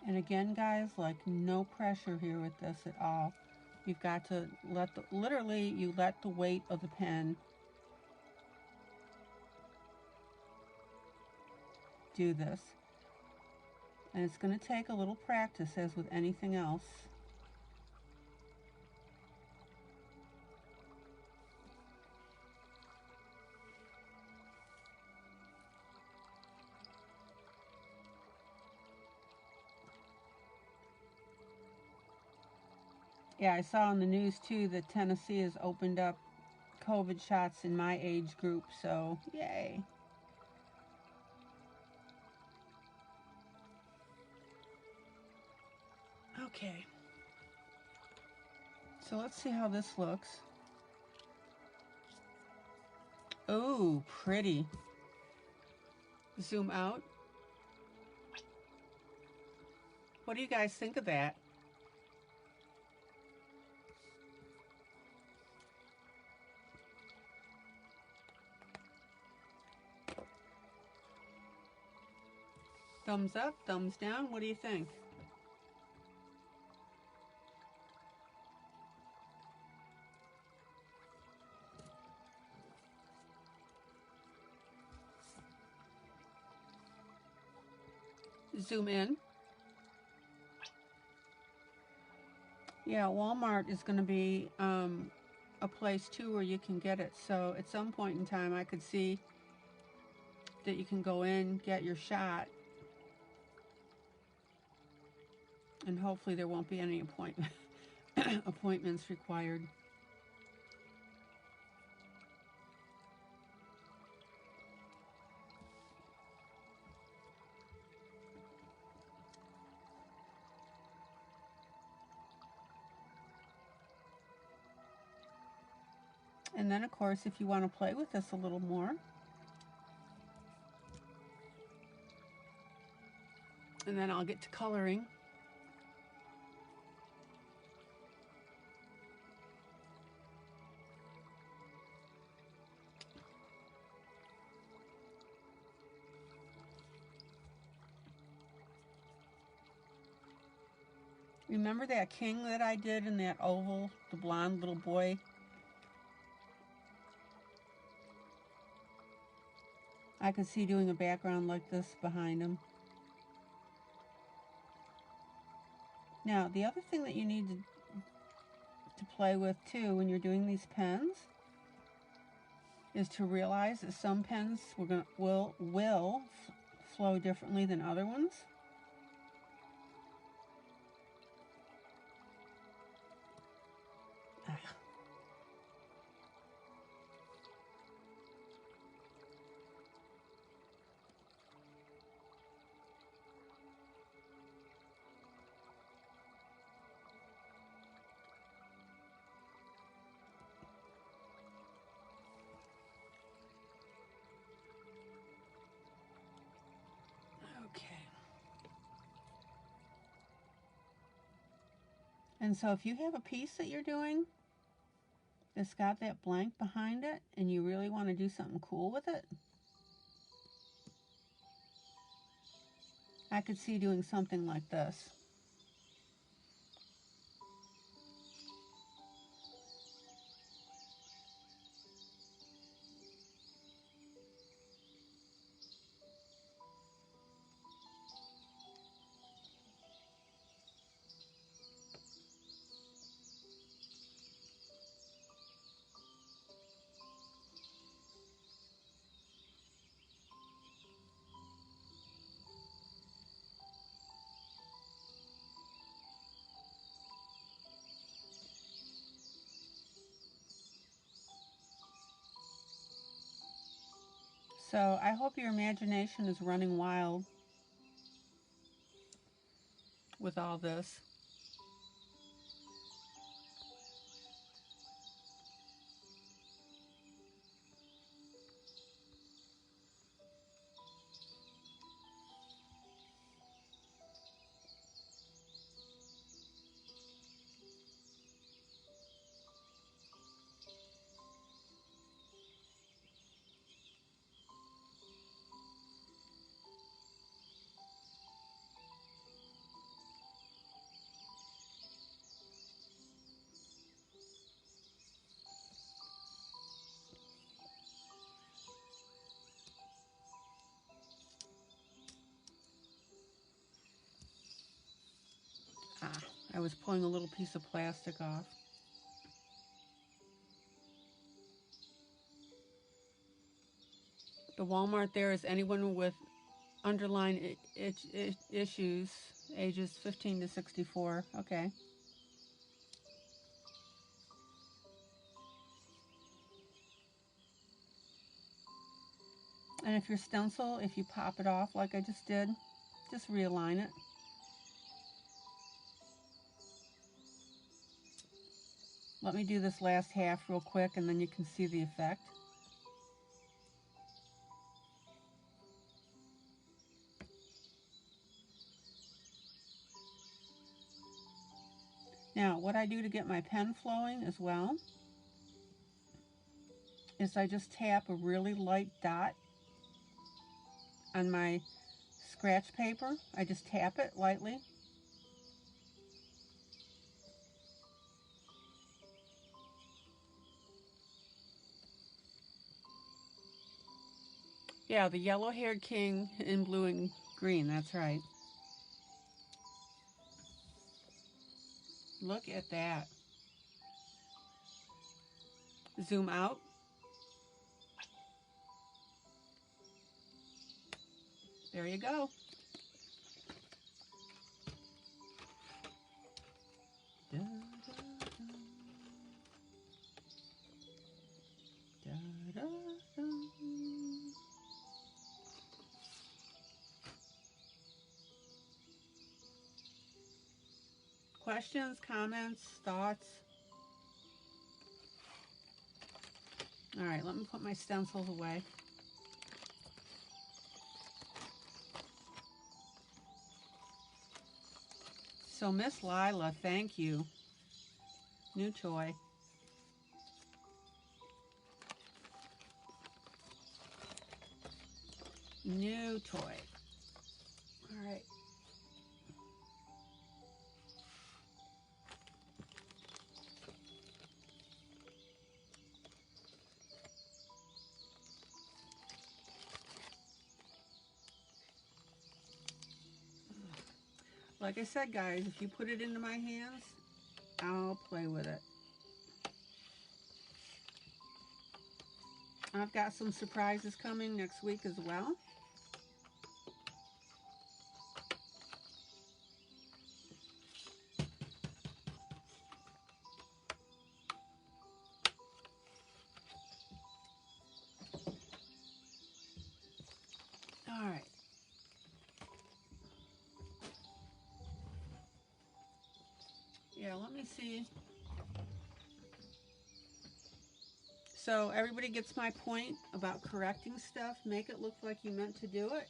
S1: And again, guys, like, no pressure here with this at all. You've got to let literally, you let the weight of the pen do this. And it's going to take a little practice, as with anything else. Yeah, I saw on the news too that Tennessee has opened up COVID shots in my age group, so yay. Okay. So let's see how this looks. Oh, pretty. Zoom out. What do you guys think of that? Thumbs up, thumbs down, what do you think? Zoom in. Yeah, Walmart is going to be a place too where you can get it. So at some point in time, I could see that you can go in, get your shot, and hopefully there won't be any appointments required. And then, of course, if you want to play with this a little more, and then I'll get to coloring. Remember that king that I did in that oval, the blonde little boy? I could see doing a background like this behind him. Now, the other thing that you need to play with too when you're doing these pens is to realize that some pens will flow differently than other ones. And so if you have a piece that you're doing that's got that blank behind it and you really want to do something cool with it, I could see doing something like this. So I hope your imagination is running wild with all this. I was pulling a little piece of plastic off. The Walmart there is anyone with underlying issues, ages 15 to 64. Okay. And if your stencil, if you pop it off like I just did, just realign it. Let me do this last half real quick and then you can see the effect. Now, what I do to get my pen flowing as well is I just tap a really light dot on my scratch paper. I just tap it lightly. Yeah, the yellow-haired king in blue and green, that's right. Look at that. Zoom out. There you go. Da, da, da. Da, da, da. Questions, comments, thoughts? All right, let me put my stencils away. So Miss Lila, thank you. New toy. New toy. All right. Like I said, guys, if you put it into my hands, I'll play with it. I've got some surprises coming next week as well. All right. Yeah, let me see. So everybody gets my point about correcting stuff. Make it look like you meant to do it,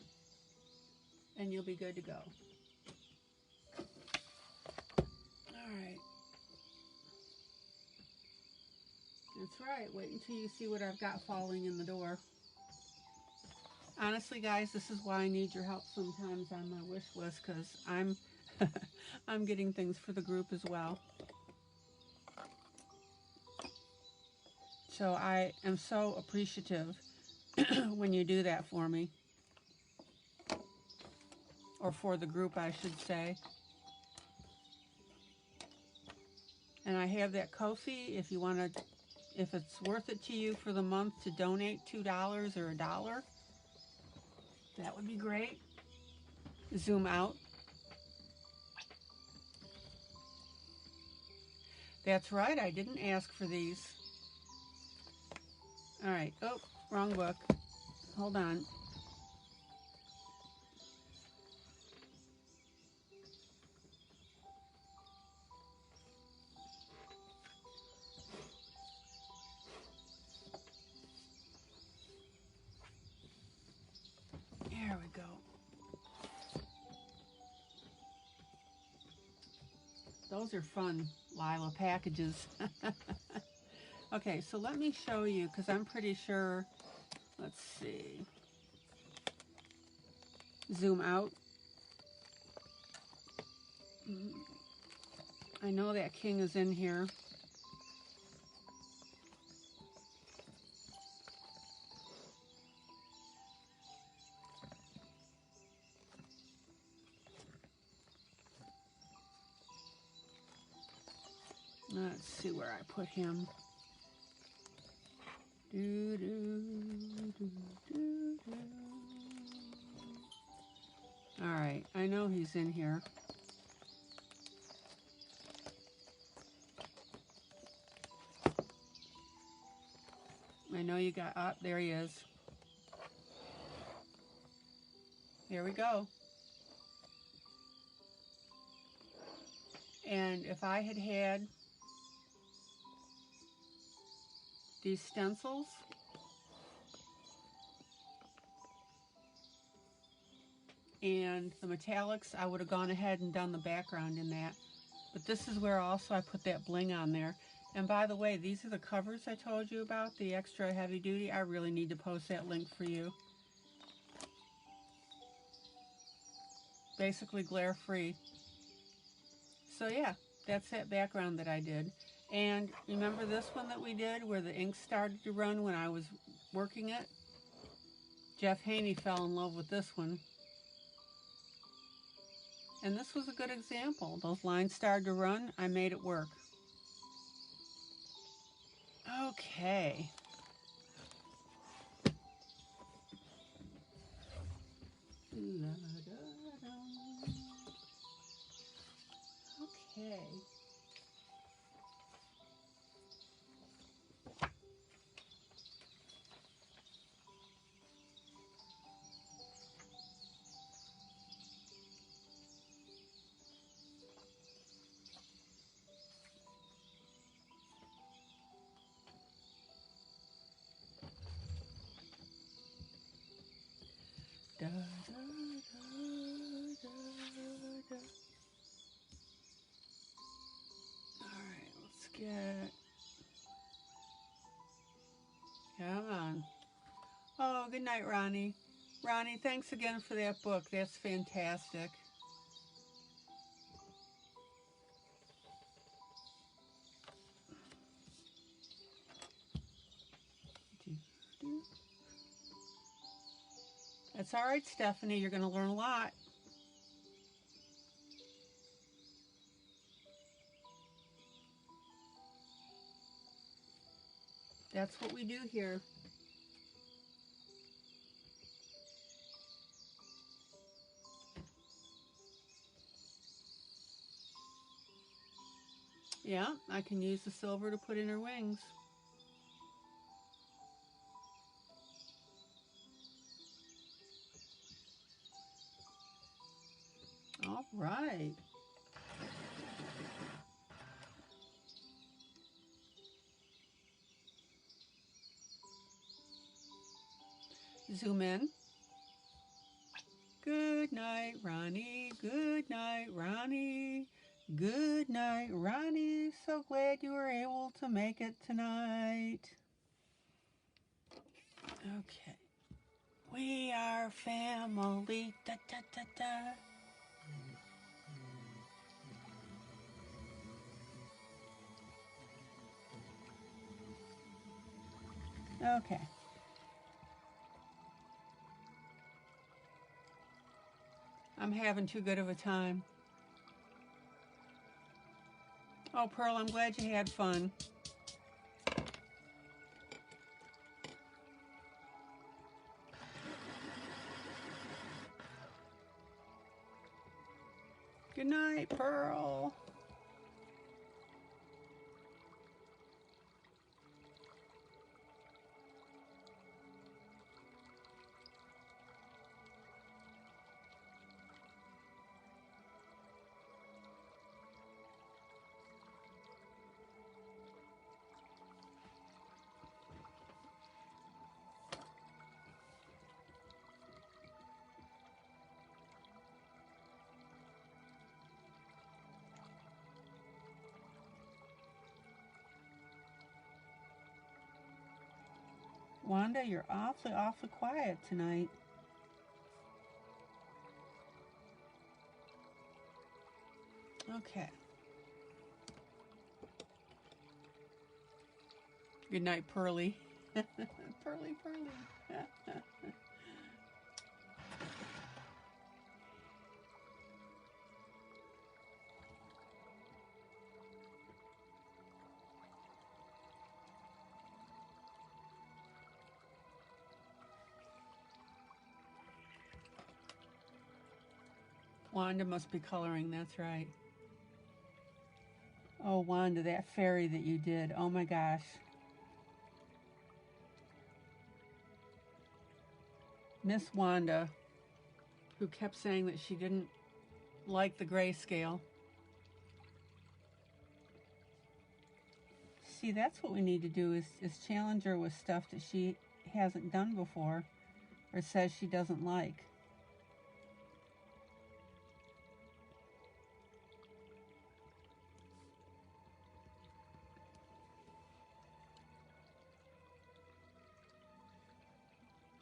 S1: and you'll be good to go. All right. That's right. Wait until you see what I've got falling in the door. Honestly, guys, this is why I need your help sometimes on my wish list, because I'm I'm getting things for the group as well. So I am so appreciative when you do that for me. Or for the group, I should say. And I have that Ko-fi if you want to, if it's worth it to you for the month to donate $2 or $1. That would be great. Zoom out. That's right, I didn't ask for these. All right, oh, wrong book. Hold on. There we go. Those are fun, Lila packages. Okay, so let me show you, because I'm pretty sure, let's see. Zoom out. I know that king is in here. Let's see where I put him. Do, do, do, do, do. All right, I know he's in here. I know you got, oh, there he is. Here we go. And if I had had these stencils, and the metallics, I would have gone ahead and done the background in that. But this is where also I put that bling on there. And by the way, these are the covers I told you about, the extra heavy duty. I really need to post that link for you. Basically glare free. So yeah, that's that background that I did. And remember this one that we did where the ink started to run when I was working it? Jeff Haney fell in love with this one. And this was a good example. Those lines started to run. I made it work. Okay. Okay. Da, da, da, da, da. All right, let's get... Come on. Oh, good night, Ronnie. Ronnie, thanks again for that book. That's fantastic. That's all right, Stephanie. You're going to learn a lot. That's what we do here. Yeah, I can use the silver to put in her wings. All right. Zoom in. Good night, Ronnie. Good night, Ronnie. Good night, Ronnie. So glad you were able to make it tonight. Okay. We are family. Da, da, da, da. Okay. I'm having too good of a time. Oh, Pearl, I'm glad you had fun. Good night, Pearl. Wanda, you're awfully quiet tonight. Okay. Good night, Pearly. Pearly, Pearly. Wanda must be coloring, that's right. Oh, Wanda, that fairy that you did. Oh my gosh. Miss Wanda, who kept saying that she didn't like the grayscale. See, that's what we need to do is challenge her with stuff that she hasn't done before or says she doesn't like.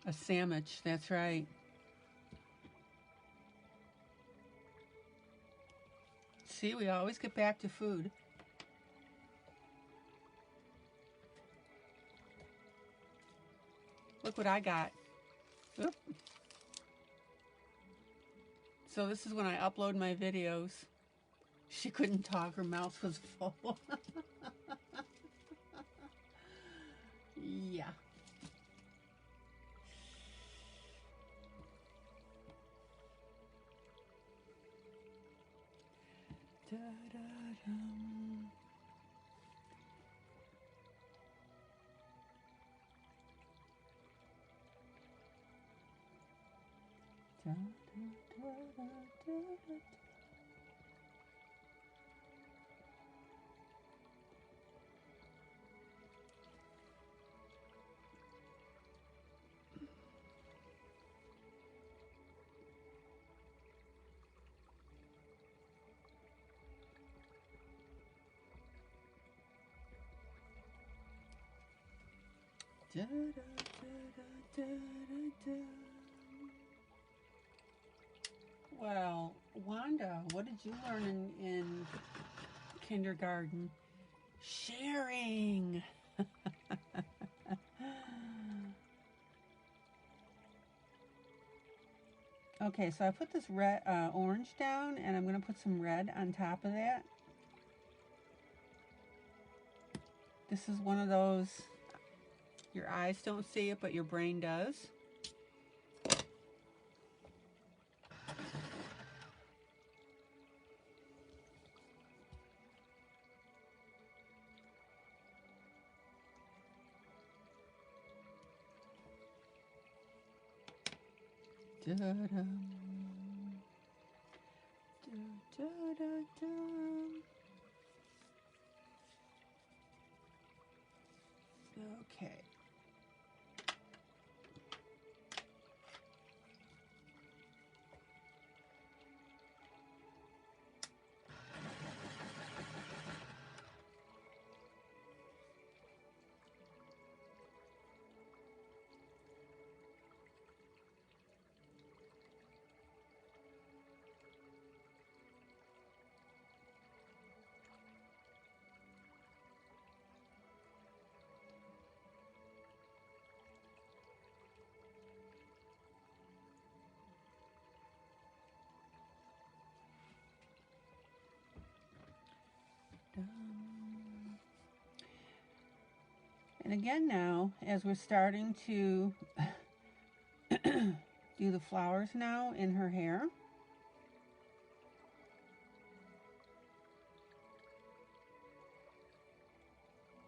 S1: A sandwich, that's right. See, we always get back to food. Look what I got. Oop. So this is when I upload my videos. She couldn't talk, her mouth was full. Yeah. Da-da-dum. Da-da-da-da-da-da. Da-da-da-da-da-da-da. Well, Wanda, what did you learn in kindergarten? Sharing. Okay, so I put this red, orange down, and I'm going to put some red on top of that. This is one of those, your eyes don't see it, but your brain does. Da-dum. Da-da-da-dum. Okay. And again now, as we're starting to do the flowers now in her hair,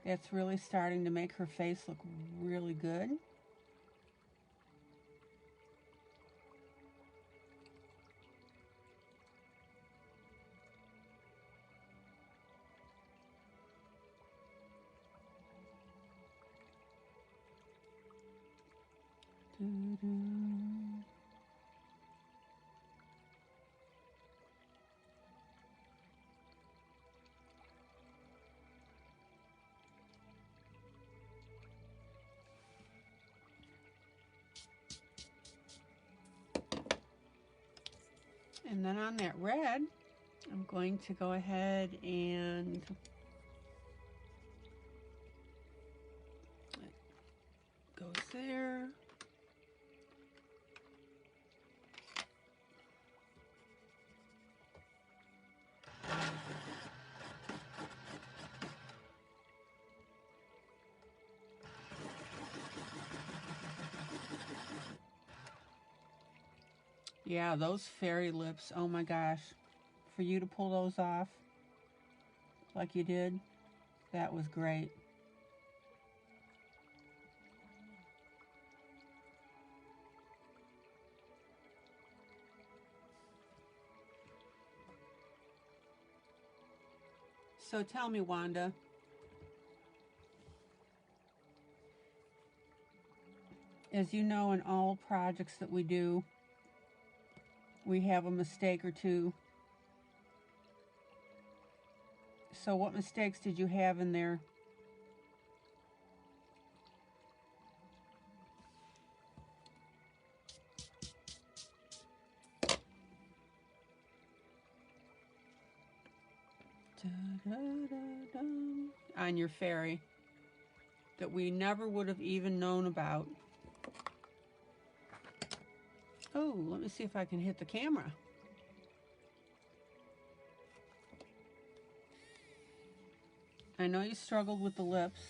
S1: it's really starting to make her face look really good. And then on that red, I'm going to go ahead and it goes there. Yeah, those fairy lips, oh my gosh. For you to pull those off like you did, that was great. So tell me, Wanda, as you know, in all projects that we do, we have a mistake or two. So what mistakes did you have in there? on your fairy that we never would have even known about. Oh, let me see if I can hit the camera. I know you struggled with the lips.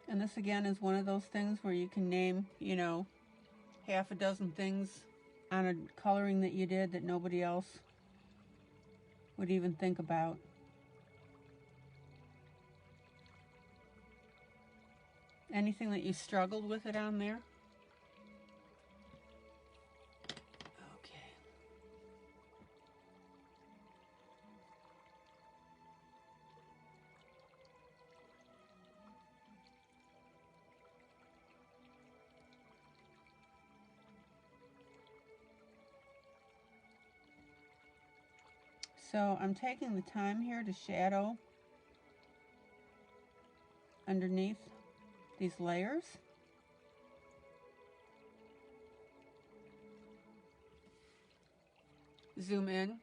S1: And this again is one of those things where you can name, you know, half a dozen things on a coloring that you did that nobody else would even think about. Anything that you struggled with it on there? Okay. So I'm taking the time here to shadow underneath these layers. Zoom in.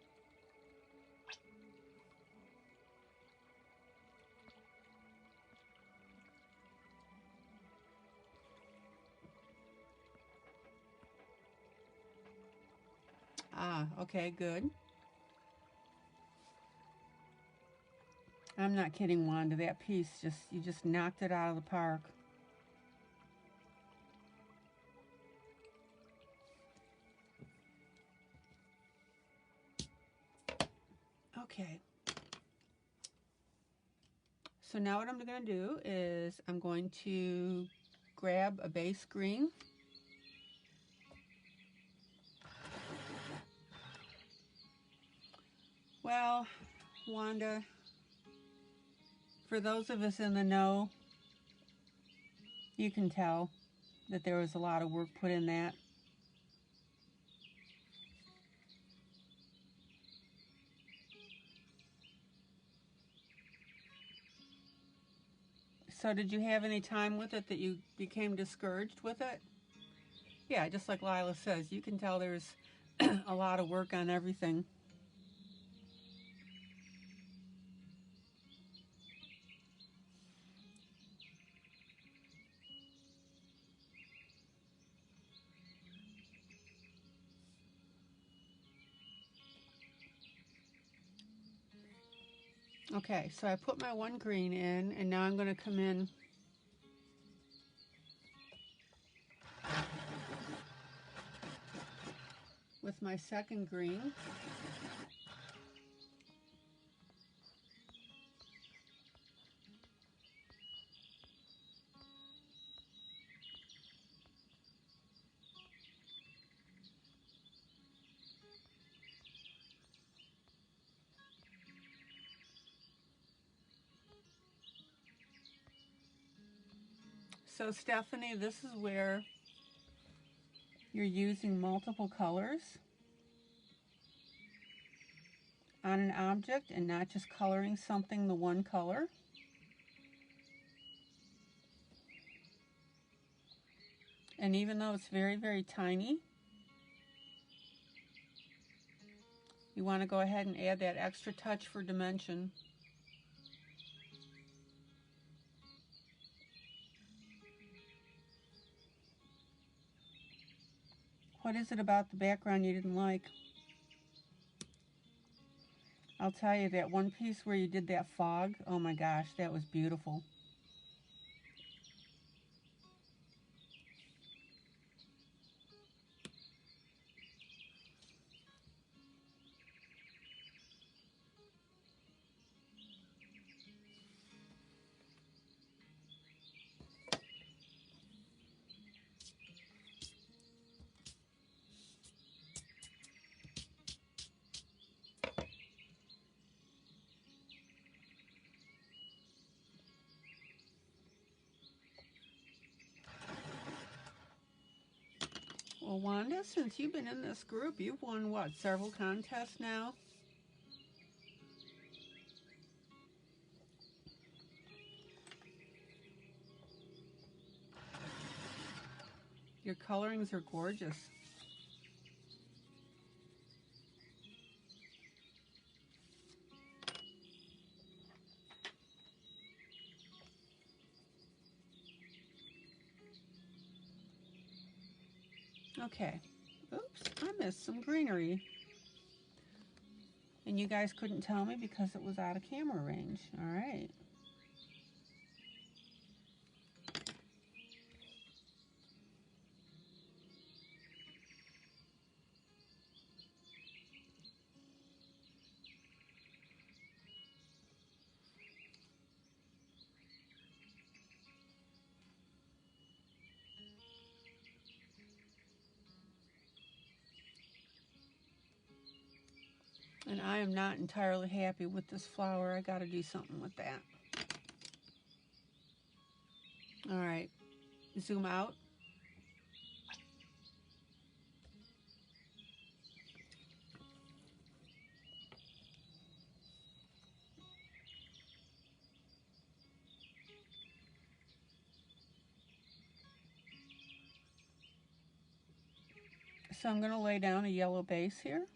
S1: Ah, okay, good. I'm not kidding, Wanda. That piece you just knocked it out of the park. Okay. So now what I'm going to do is I'm going to grab a base green. Well, Wanda, for those of us in the know, you can tell that there was a lot of work put in that. So did you have any time with it that you became discouraged with it? Yeah, just like Lila says, you can tell there's a lot of work on everything. Okay, so I put my one green in, and now I'm going to come in with my second green. So Stephanie, this is where you're using multiple colors on an object and not just coloring something the one color. And even though it's very, very tiny, you want to go ahead and add that extra touch for dimension. What is it about the background you didn't like? I'll tell you, that one piece where you did that fog, oh my gosh, that was beautiful. Well, Wanda, since you've been in this group, you've won, what, several contests now? Your colorings are gorgeous. Okay. Oops, I missed some greenery. And you guys couldn't tell me because it was out of camera range. All right. And I am not entirely happy with this flower. I got to do something with that. All right, zoom out. So I'm going to lay down a yellow base here.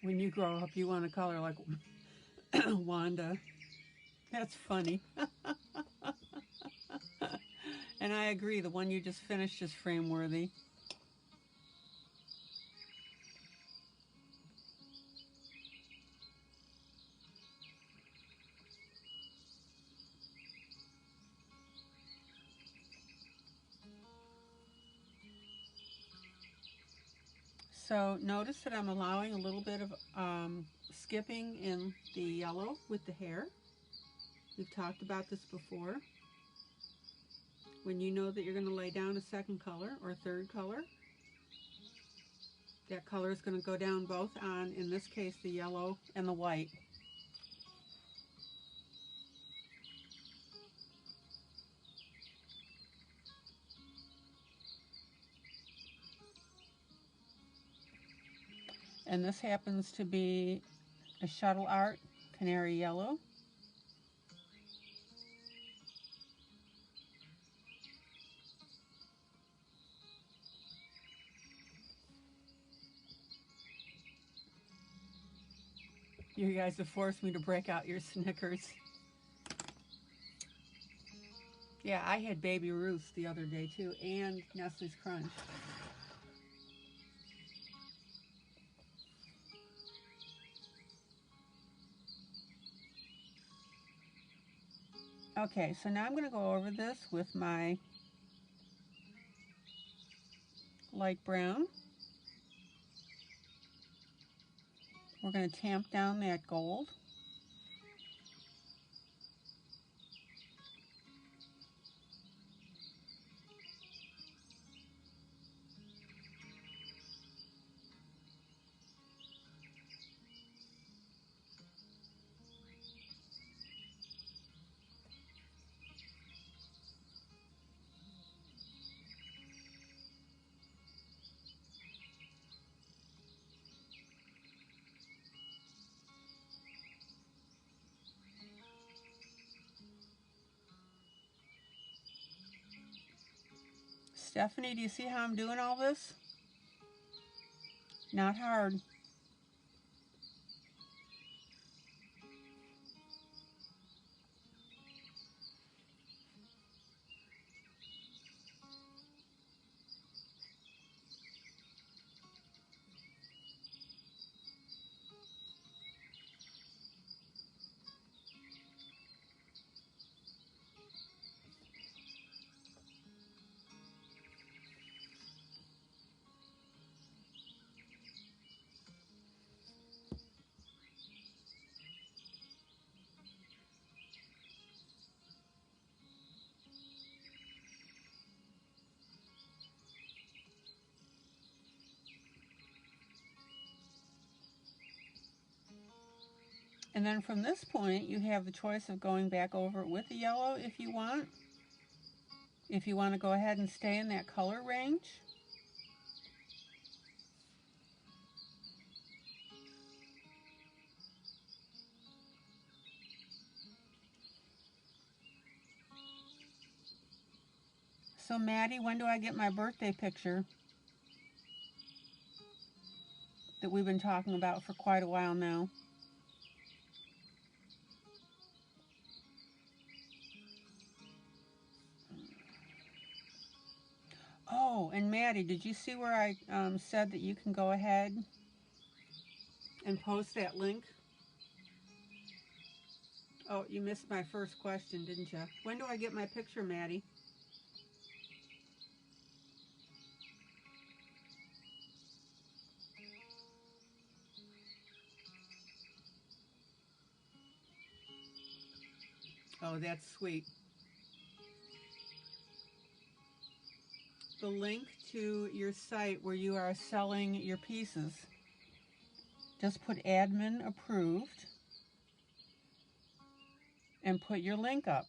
S1: When you grow up, you want to color like Wanda. That's funny. And I agree, the one you just finished is frame-worthy. So notice that I'm allowing a little bit of skipping in the yellow with the hair. We've talked about this before. When you know that you're going to lay down a second color or third color, that color is going to go down both on, in this case, the yellow and the white. And this happens to be a Shuttle Art Canary Yellow. You guys have forced me to break out your Snickers. Yeah, I had Baby Ruth's the other day too, and Nestle's Crunch. Okay, so now I'm going to go over this with my light brown. We're going to tamp down that gold. Stephanie, do you see how I'm doing all this? Not hard. And then from this point, you have the choice of going back over it with the yellow if you want. If you want to go ahead and stay in that color range. So Maddie, when do I get my birthday picture that we've been talking about for quite a while now? Oh, and Maddie, did you see where I said that you can go ahead and post that link? Oh, you missed my first question, didn't you? When do I get my picture, Maddie? Oh, that's sweet. The link to your site where you are selling your pieces, just put admin approved and put your link up.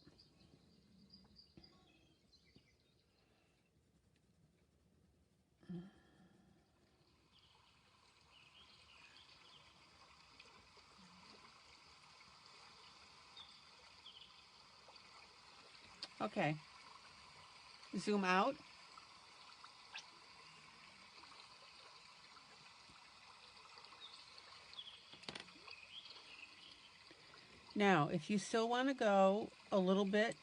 S1: Okay, zoom out. Now, if you still want to go a little bit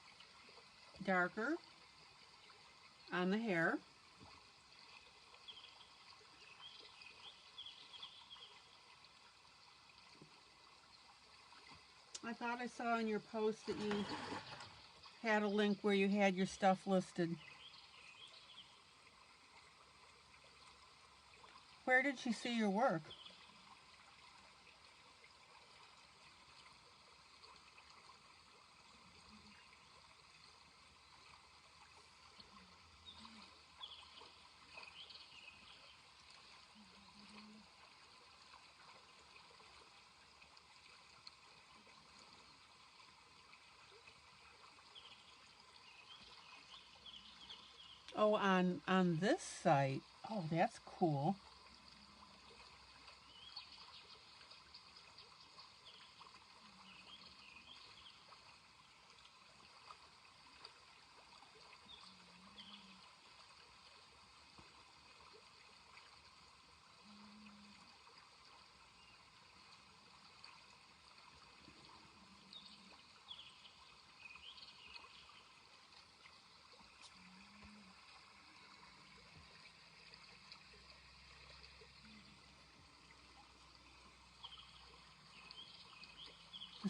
S1: darker on the hair, I thought I saw in your post that you had a link where you had your stuff listed. Where did she see your work? Oh, on this site. Oh, that's cool.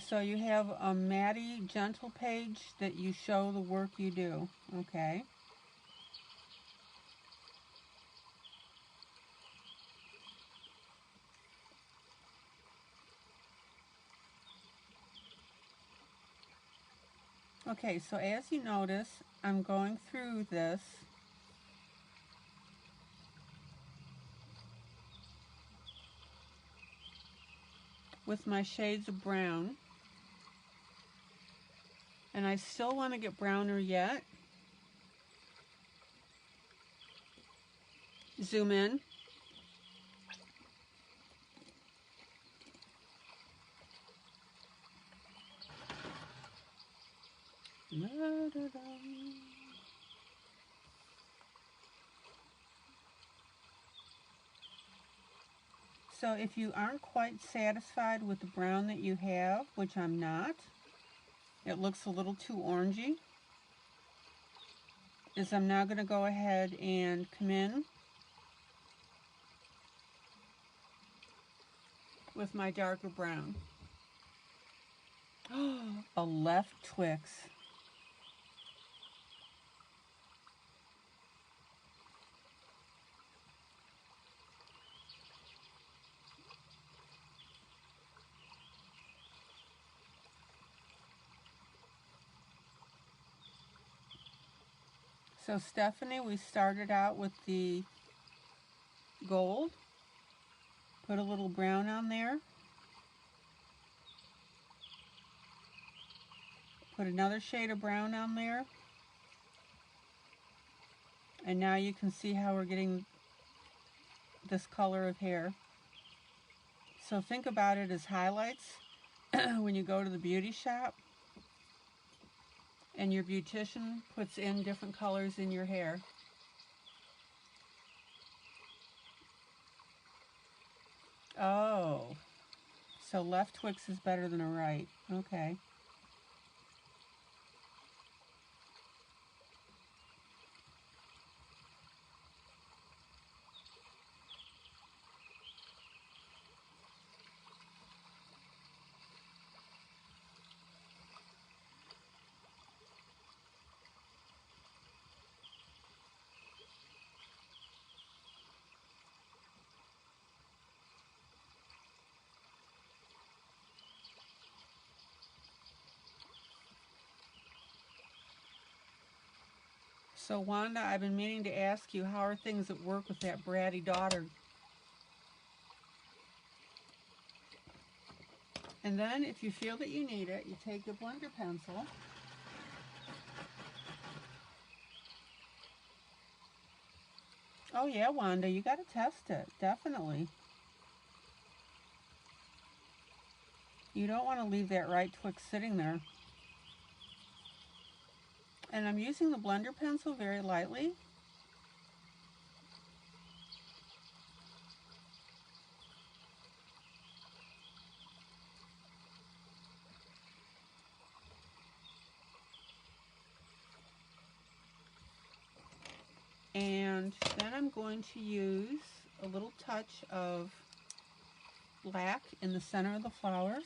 S1: So you have a Maddie Gentle page that you show the work you do, okay? Okay, so as you notice, I'm going through this with my shades of brown. And I still want to get browner yet. Zoom in. So if you aren't quite satisfied with the brown that you have, which I'm not, it looks a little too orangey, is I'm now going to go ahead and come in with my darker brown. A left Twix. So Stephanie, we started out with the gold. Put a little brown on there. Put another shade of brown on there. And now you can see how we're getting this color of hair. So think about it as highlights when you go to the beauty shop and your beautician puts in different colors in your hair. Oh, so left Twix is better than a right. Okay. So Wanda, I've been meaning to ask you, how are things at work with that bratty daughter? And then if you feel that you need it, you take your blender pencil. Oh yeah, Wanda, you got to test it, definitely. You don't want to leave that right Twix sitting there. And I'm using the blender pencil very lightly. And then I'm going to use a little touch of black in the center of the flowers.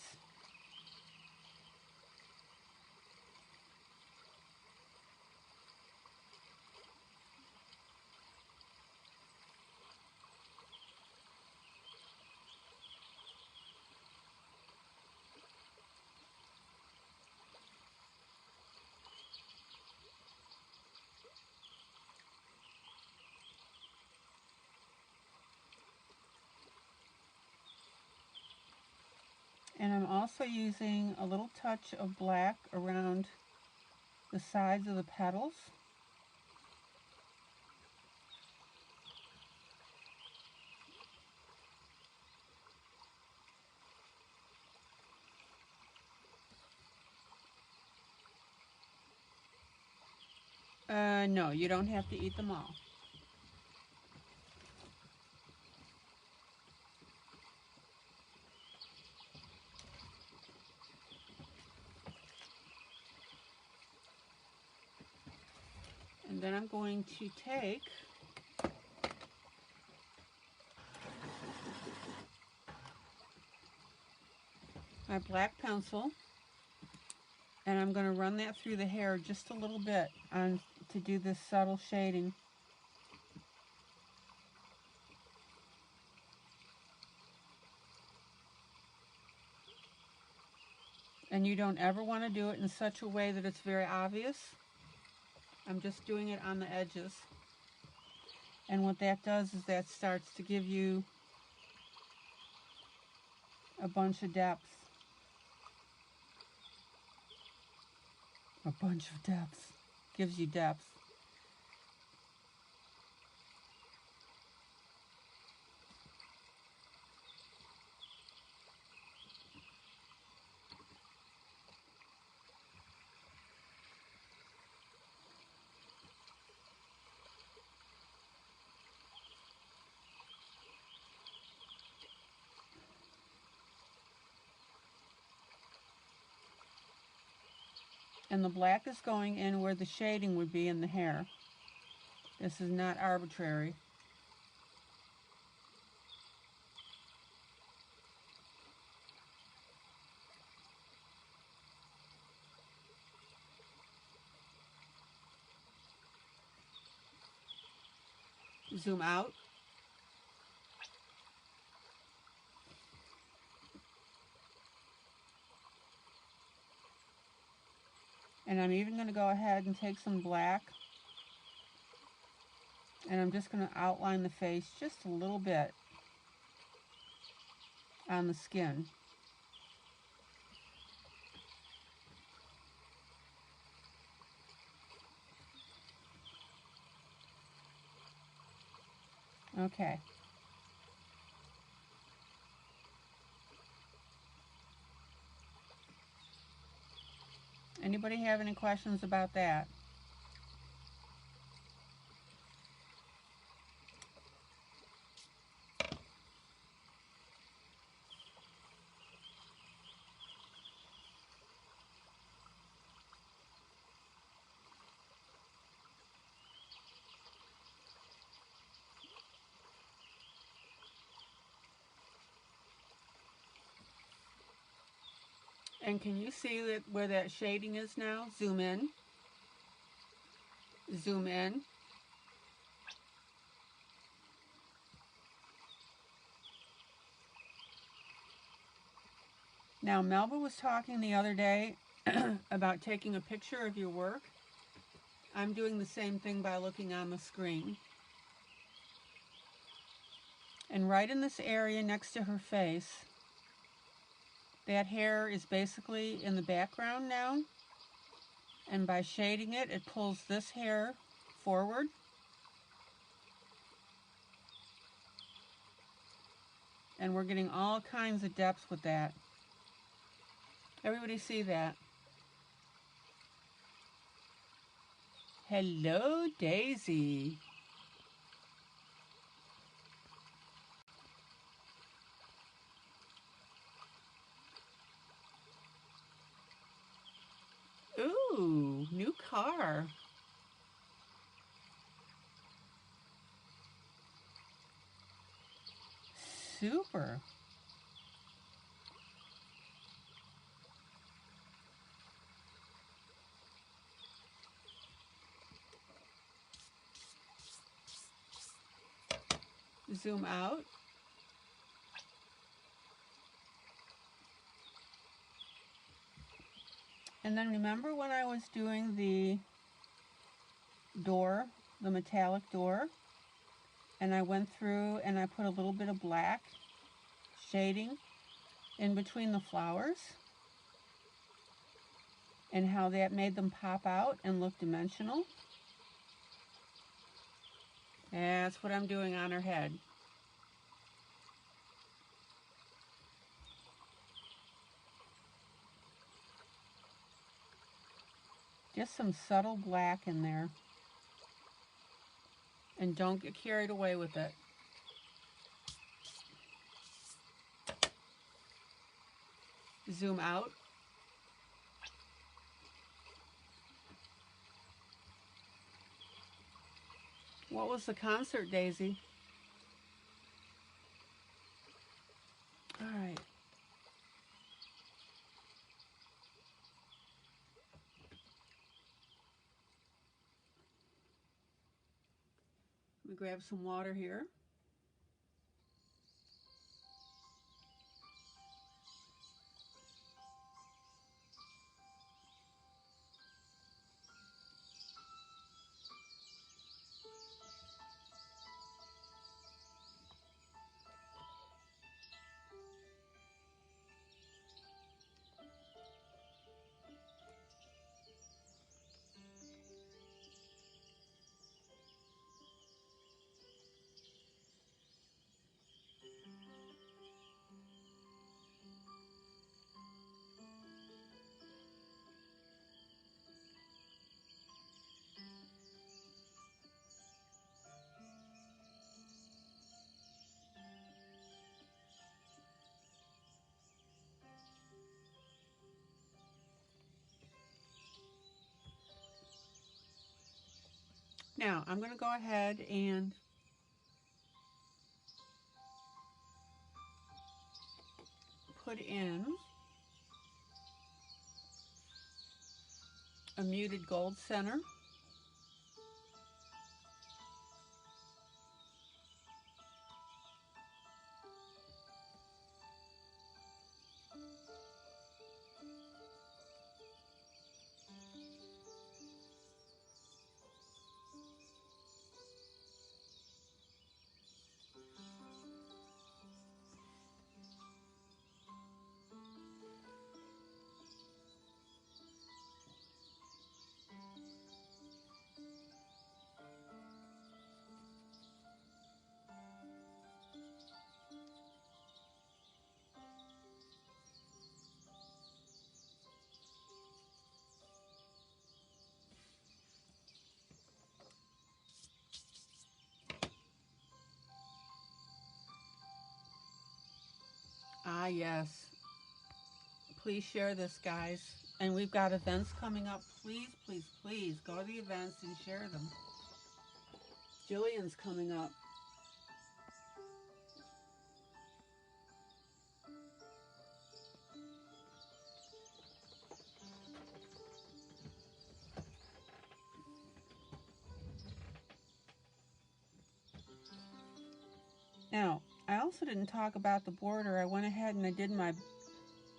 S1: And I'm also using a little touch of black around the sides of the petals. No, you don't have to eat them all. And then I'm going to take my black pencil and I'm going to run that through the hair just a little bit to do this subtle shading. And you don't ever want to do it in such a way that it's very obvious. I'm just doing it on the edges. And what that does is that starts to give you a bunch of depth. A bunch of depth. Gives you depth. And the black is going in where the shading would be in the hair. This is not arbitrary. Zoom out. And I'm even going to go ahead and take some black. And I'm just going to outline the face just a little bit on the skin. Okay. Anybody have any questions about that? And can you see that where that shading is now? Zoom in. Zoom in. Now, Melba was talking the other day about taking a picture of your work. I'm doing the same thing by looking on the screen. And right in this area next to her face, that hair is basically in the background now. And by shading it, it pulls this hair forward. And we're getting all kinds of depths with that. Everybody see that? Hello, Daisy. Ooh, new car. Super. Zoom out. And then remember when I was doing the door, the metallic door, and I went through and I put a little bit of black shading in between the flowers, and how that made them pop out and look dimensional? That's what I'm doing on her head. Just some subtle black in there. And don't get carried away with it. Zoom out. What was the concert, Daisy? All right. Let me grab some water here. Now, I'm going to go ahead and put in a muted gold center. Ah, yes. Please share this, guys. And we've got events coming up. Please, please, please go to the events and share them. Jillian's coming up. Now, I also didn't talk about the border. I went ahead and I did my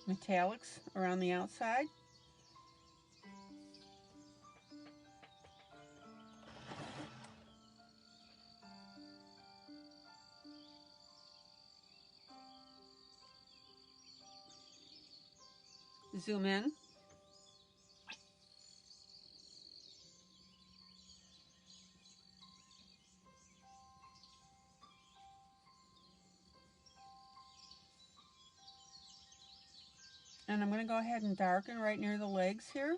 S1: metallics around the outside. Zoom in. And I'm going to go ahead and darken right near the legs here.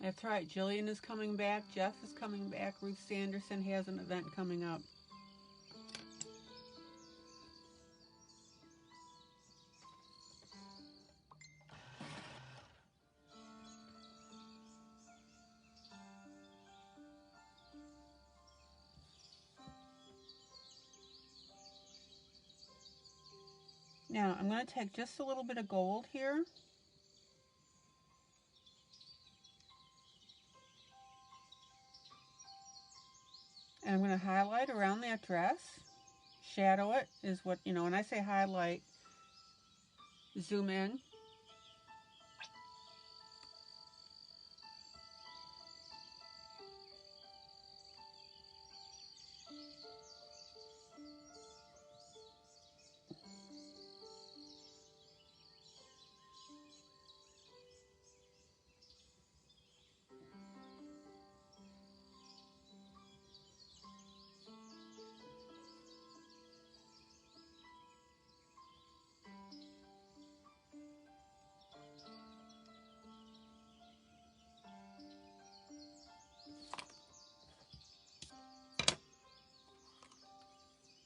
S1: That's right, Jillian is coming back, Jeff is coming back, Ruth Sanderson has an event coming up. Now, I'm going to take just a little bit of gold here. And I'm going to highlight around that dress. Shadow it is what, you know, when I say highlight, zoom in.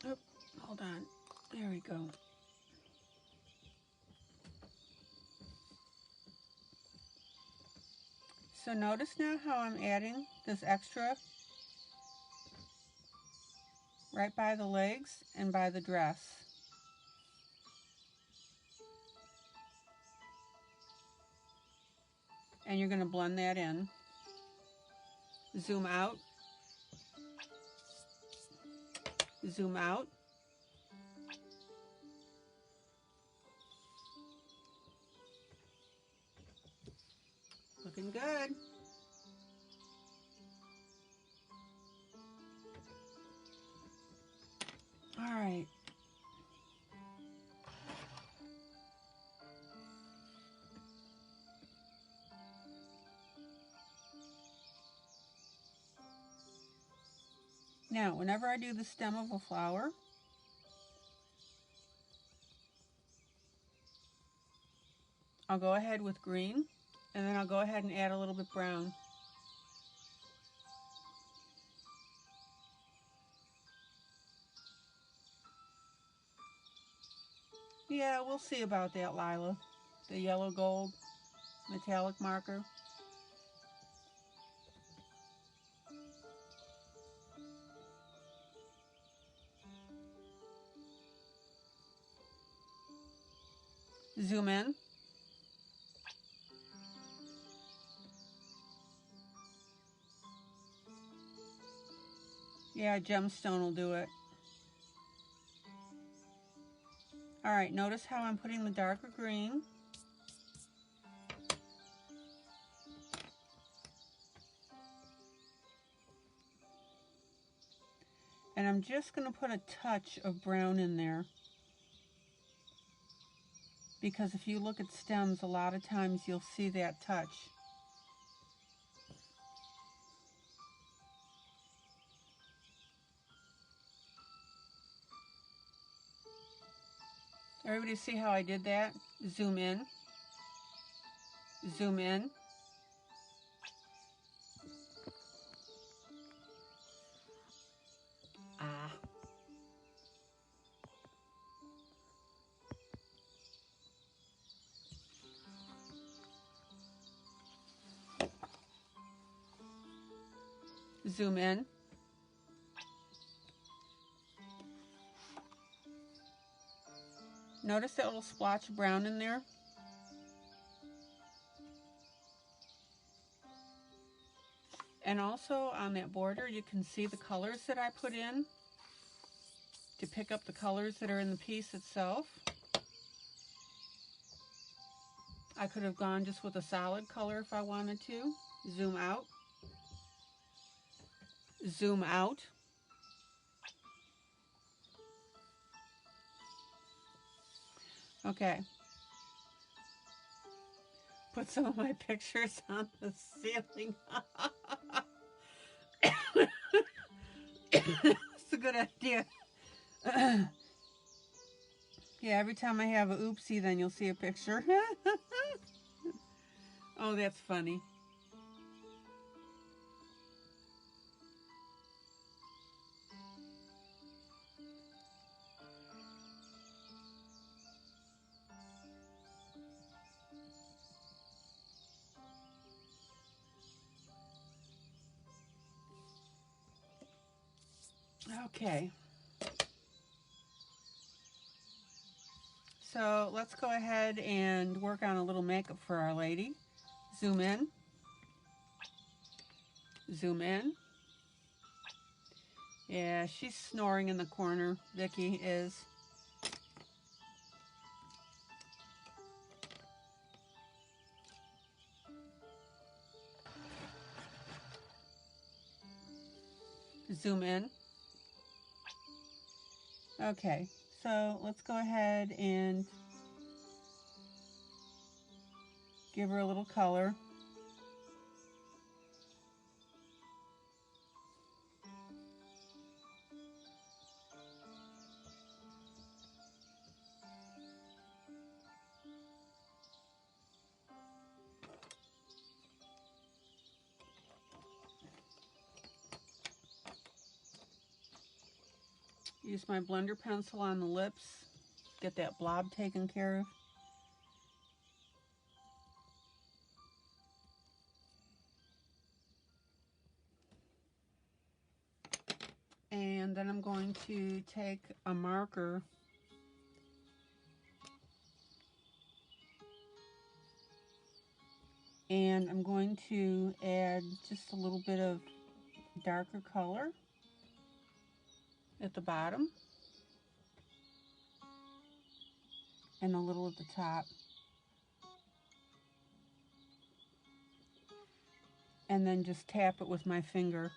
S1: Oh, hold on. There we go. So notice now how I'm adding this extra right by the legs and by the dress. And you're going to blend that in. Zoom out. Zoom out. Looking good. All right. Now, whenever I do the stem of a flower, I'll go ahead with green, and then I'll go ahead and add a little bit brown. Yeah, we'll see about that, Lila. The yellow gold metallic marker. Zoom in. Yeah, gemstone will do it. All right, notice how I'm putting the darker green. And I'm just going to put a touch of brown in there. Because if you look at stems, a lot of times you'll see that touch. Everybody see how I did that? Zoom in. Zoom in. Ah. Zoom in. Notice that little splotch of brown in there? And also on that border, you can see the colors that I put in to pick up the colors that are in the piece itself. I could have gone just with a solid color if I wanted to. Zoom out. Zoom out. Okay. Put some of my pictures on the ceiling. That's a good idea. Yeah, every time I have a oopsie, then you'll see a picture. Oh, that's funny. Okay. So let's go ahead and work on a little makeup for our lady. Zoom in. Zoom in. Yeah, she's snoring in the corner. Vicky is. Zoom in. Okay, so let's go ahead and give her a little color. Use my blender pencil on the lips. Get that blob taken care of. And then I'm going to take a marker and I'm going to add just a little bit of darker color at the bottom and a little at the top. And then just tap it with my finger.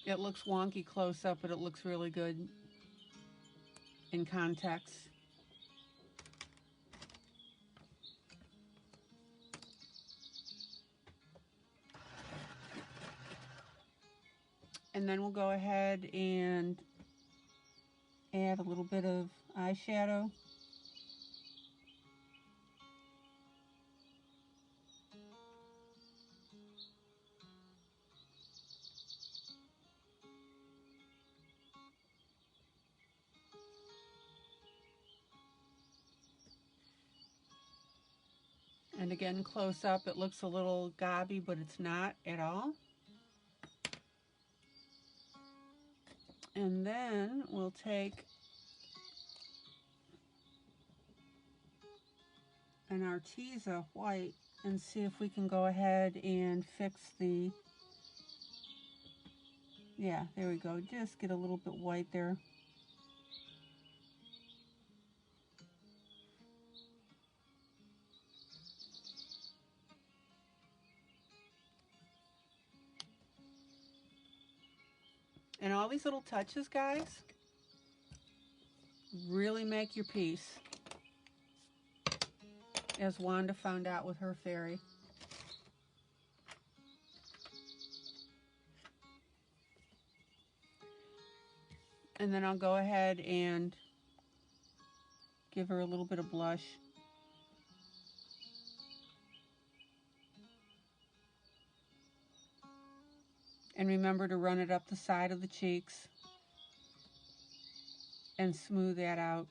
S1: It looks wonky close up, but it looks really good in context. And then we'll go ahead and add a little bit of eyeshadow. And again, close up, it looks a little gobby, but it's not at all. And then we'll take an Arteza white and see if we can go ahead and fix the, yeah, there we go. Just get a little bit white there. And all these little touches, guys, really make your piece, as Wanda found out with her fairy. And then I'll go ahead and Give her a little bit of blush. And remember to run it up the side of the cheeks and smooth that out.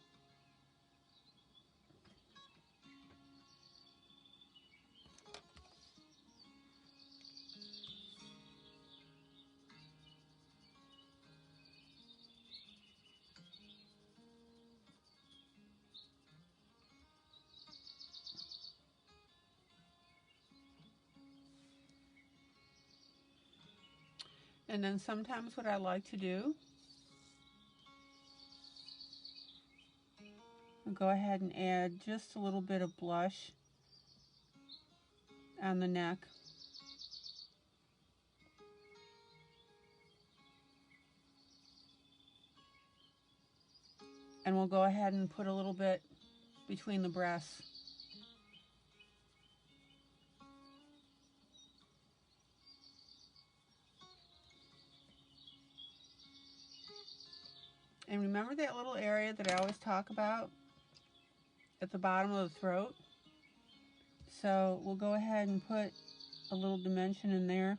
S1: And then sometimes what I like to do, I'll go ahead and add just a little bit of blush on the neck. And we'll go ahead and put a little bit between the breasts. And remember that little area that I always talk about at the bottom of the throat? So we'll go ahead and put a little dimension in there.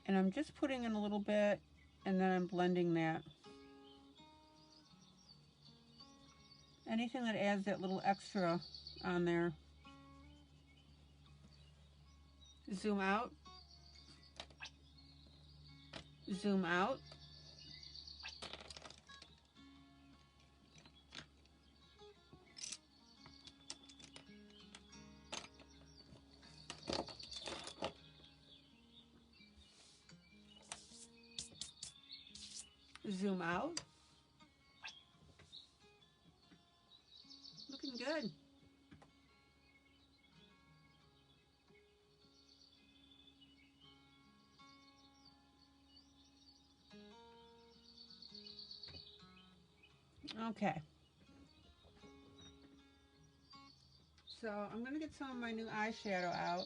S1: And I'm just putting in a little bit, and then I'm blending that. Anything that adds that little extra on there. Zoom out. Zoom out. Zoom out. Looking good. Okay. So I'm going to get some of my new eyeshadow out.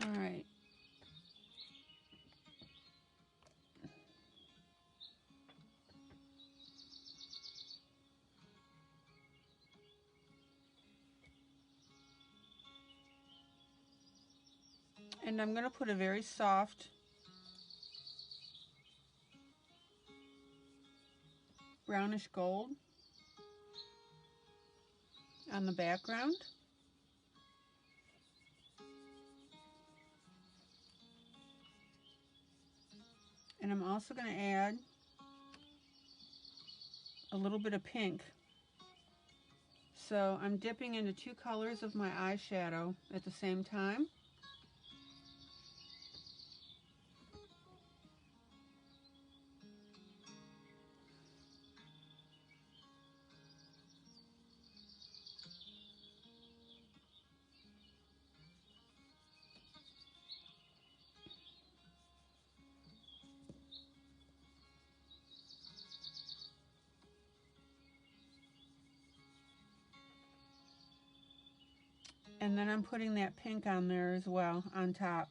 S1: All right. And I'm going to put a very soft brownish gold on the background. And I'm also going to add a little bit of pink. So I'm dipping into two colors of my eyeshadow at the same time. And then I'm putting that pink on there as well, on top.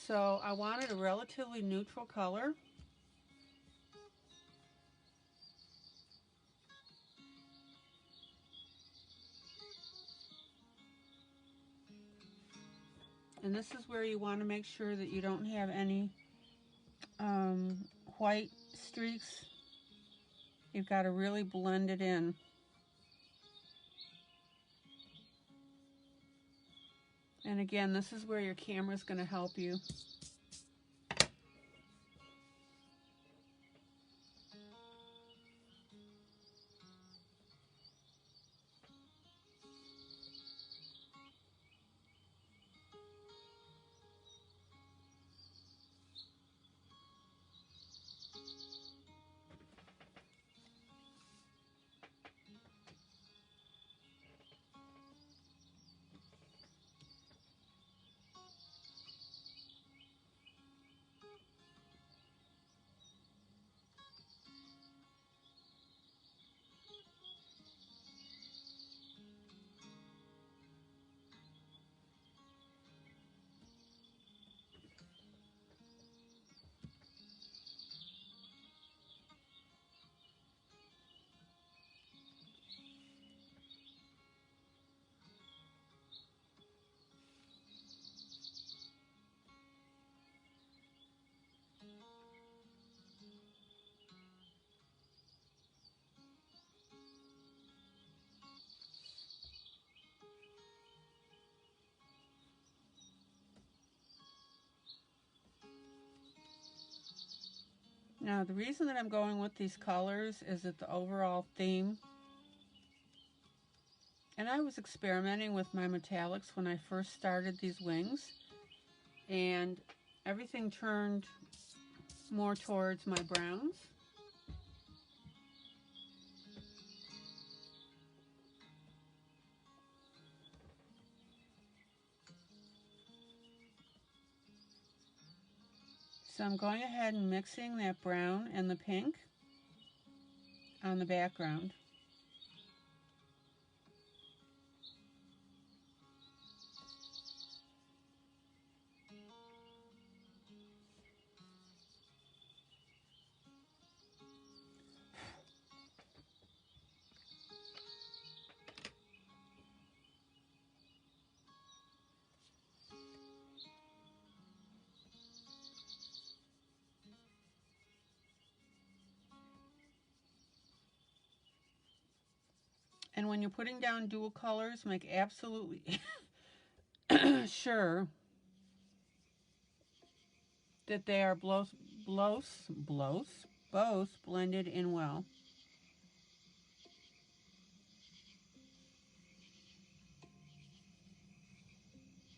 S1: So I wanted a relatively neutral color. And this is where you want to make sure that you don't have any white streaks. You've got to really blend it in. And again, this is where your camera is going to help you. Now, the reason that I'm going with these colors is that the overall theme, and I was experimenting with my metallics when I first started these wings, and everything turned more towards my browns. So I'm going ahead and mixing that brown and the pink on the background. And when you're putting down dual colors, make absolutely sure that they are both blended in well.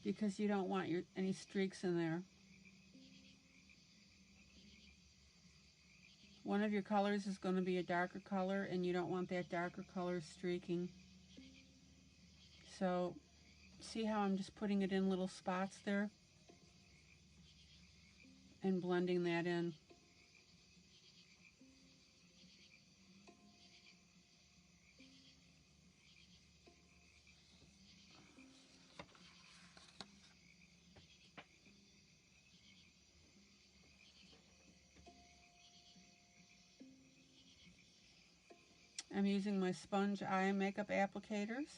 S1: Because you don't want any streaks in there. One of your colors is going to be a darker color, and you don't want that darker color streaking. So, see how I'm just putting it in little spots there? And blending that in. I'm using my sponge eye makeup applicators.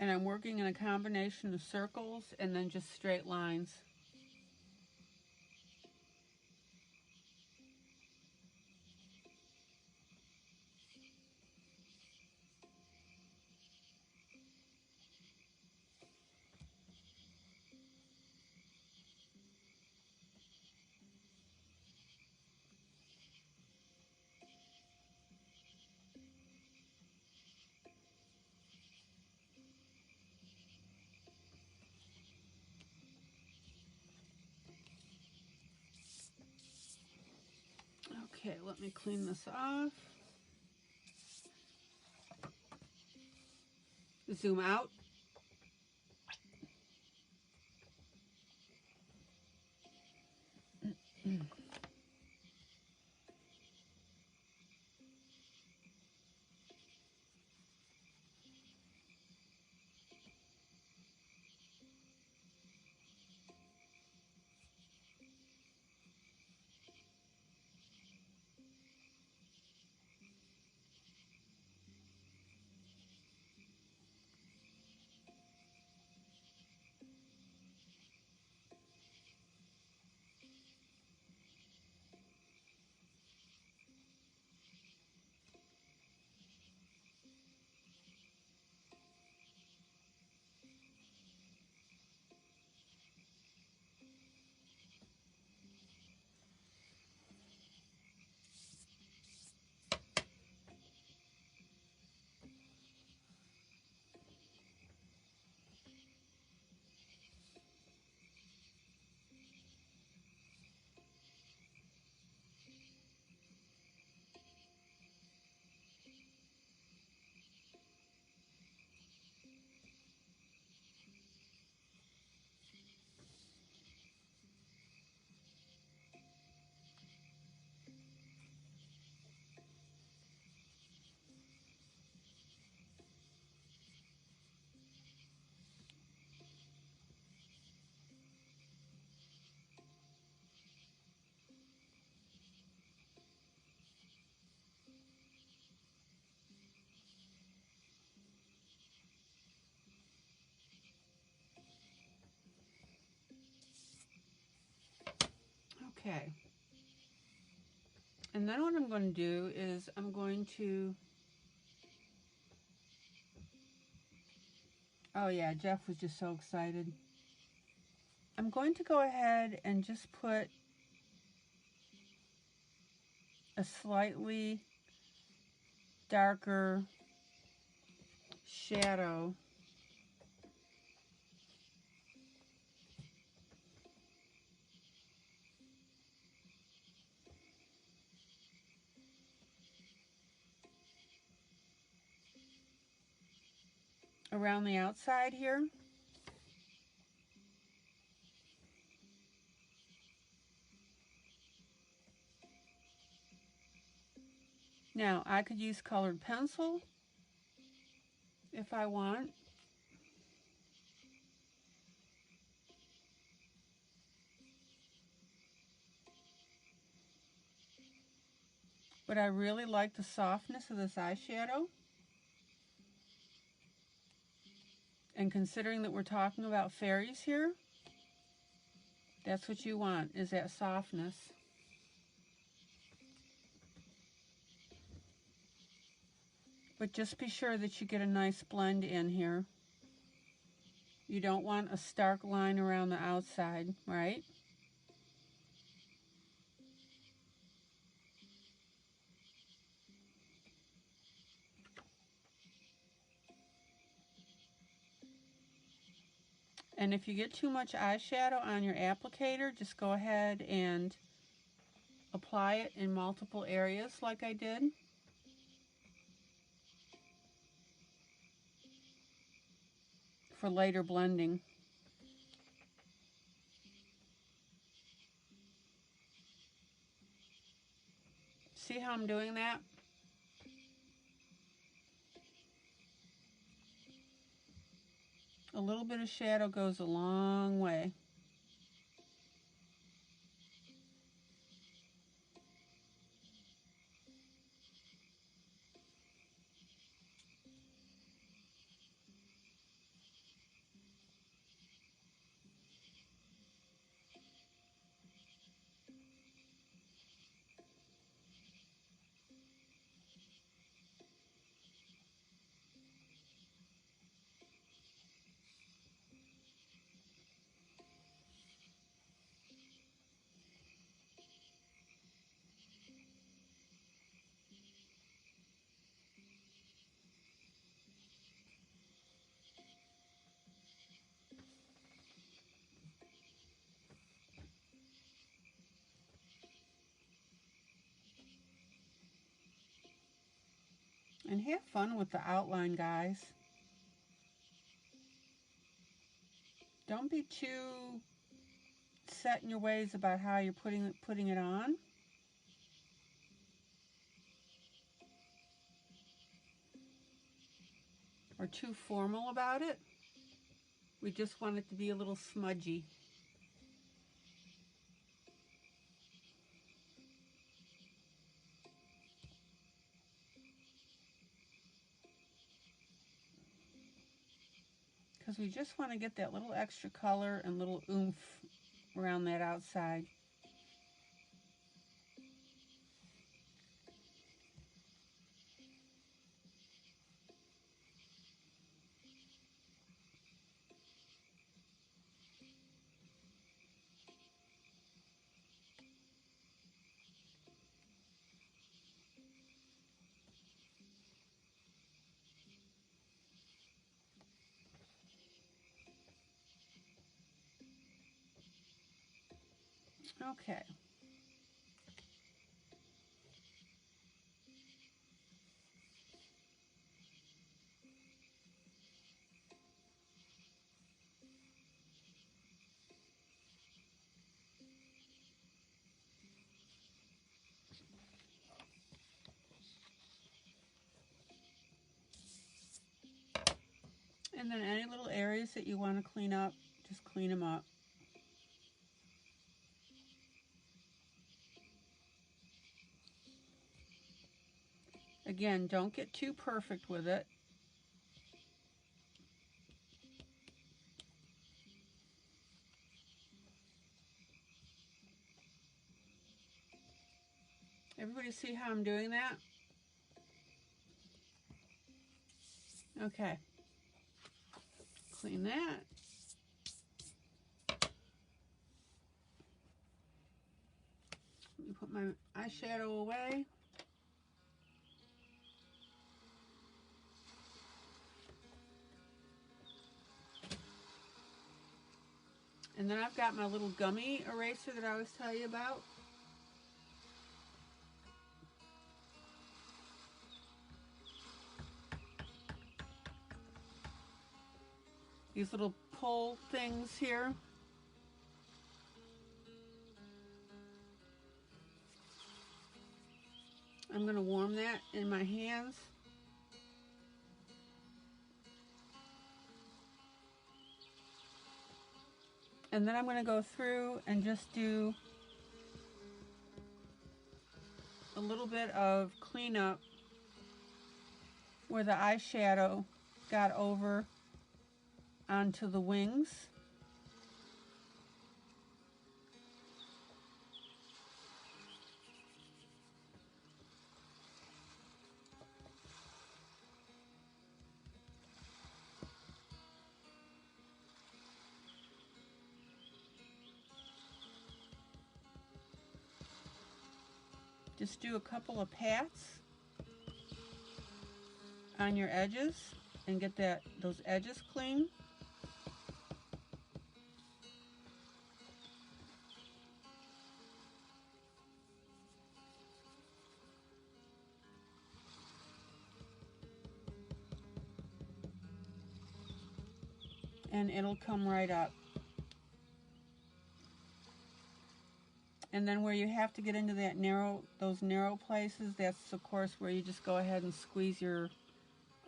S1: And I'm working in a combination of circles and then just straight lines. Okay, let me clean this off. Zoom out. Okay. And then what I'm going to do is I'm going to, oh yeah, Jeff was just so excited. I'm going to go ahead and just put a slightly darker shadow around the outside here. Now, I could use colored pencil if I want. But I really like the softness of this eyeshadow. And considering that we're talking about fairies here, that's what you want, is that softness. But just be sure that you get a nice blend in here. You don't want a stark line around the outside, right? And if you get too much eyeshadow on your applicator, just go ahead and apply it in multiple areas like I did. For later blending. See how I'm doing that? A little bit of shadow goes a long way. And have fun with the outline, guys. Don't be too set in your ways about how you're putting it on. Or too formal about it. We just want it to be a little smudgy. Because we just want to get that little extra color and little oomph around that outside. Okay. And then any little areas that you want to clean up, just clean them up. Again, don't get too perfect with it. Everybody see how I'm doing that? Okay. Clean that. Let me put my eyeshadow away. And then I've got my little gummy eraser that I always tell you about. These little pull things here. I'm going to warm that in my hands. And then I'm going to go through and just do a little bit of cleanup where the eyeshadow got over onto the wings. Just do a couple of pats on your edges and get those edges clean. And it'll come right up. And then where you have to get into those narrow places, that's of course where you just go ahead and squeeze your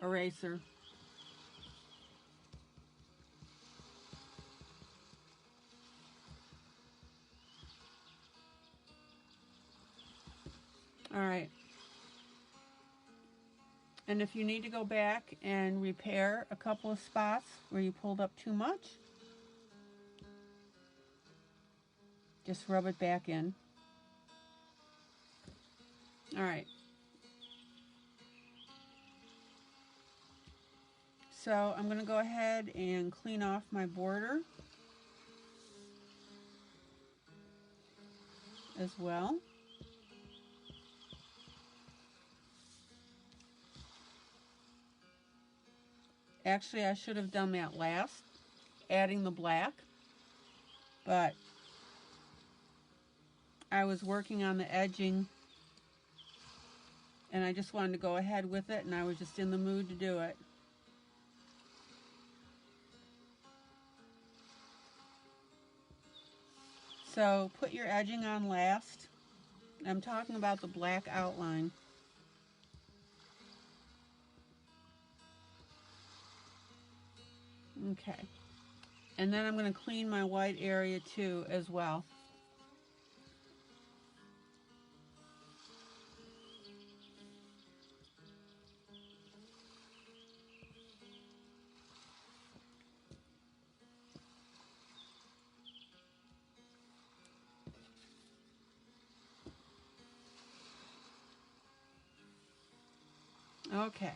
S1: eraser. All right. And if you need to go back and repair a couple of spots where you pulled up too much, just rub it back in. All right. So I'm going to go ahead and clean off my border as well. Actually, I should have done that last, adding the black, but I was working on the edging and I just wanted to go ahead with it, and I was just in the mood to do it. So put your edging on last. I'm talking about the black outline. Okay. And then I'm going to clean my white area too as well. Okay.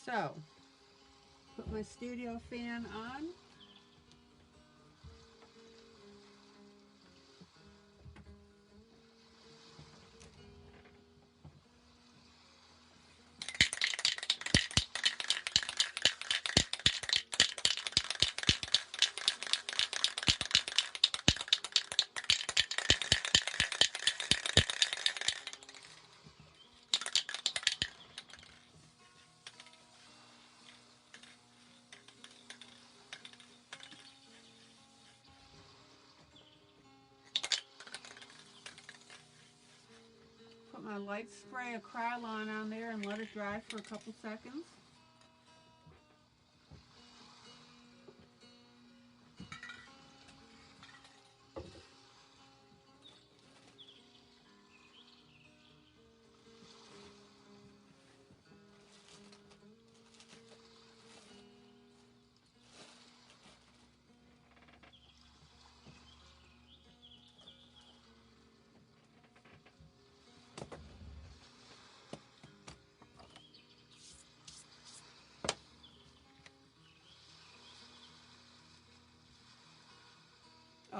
S1: So, put my studio fan on. Put my light spray of Krylon on there and let it dry for a couple seconds.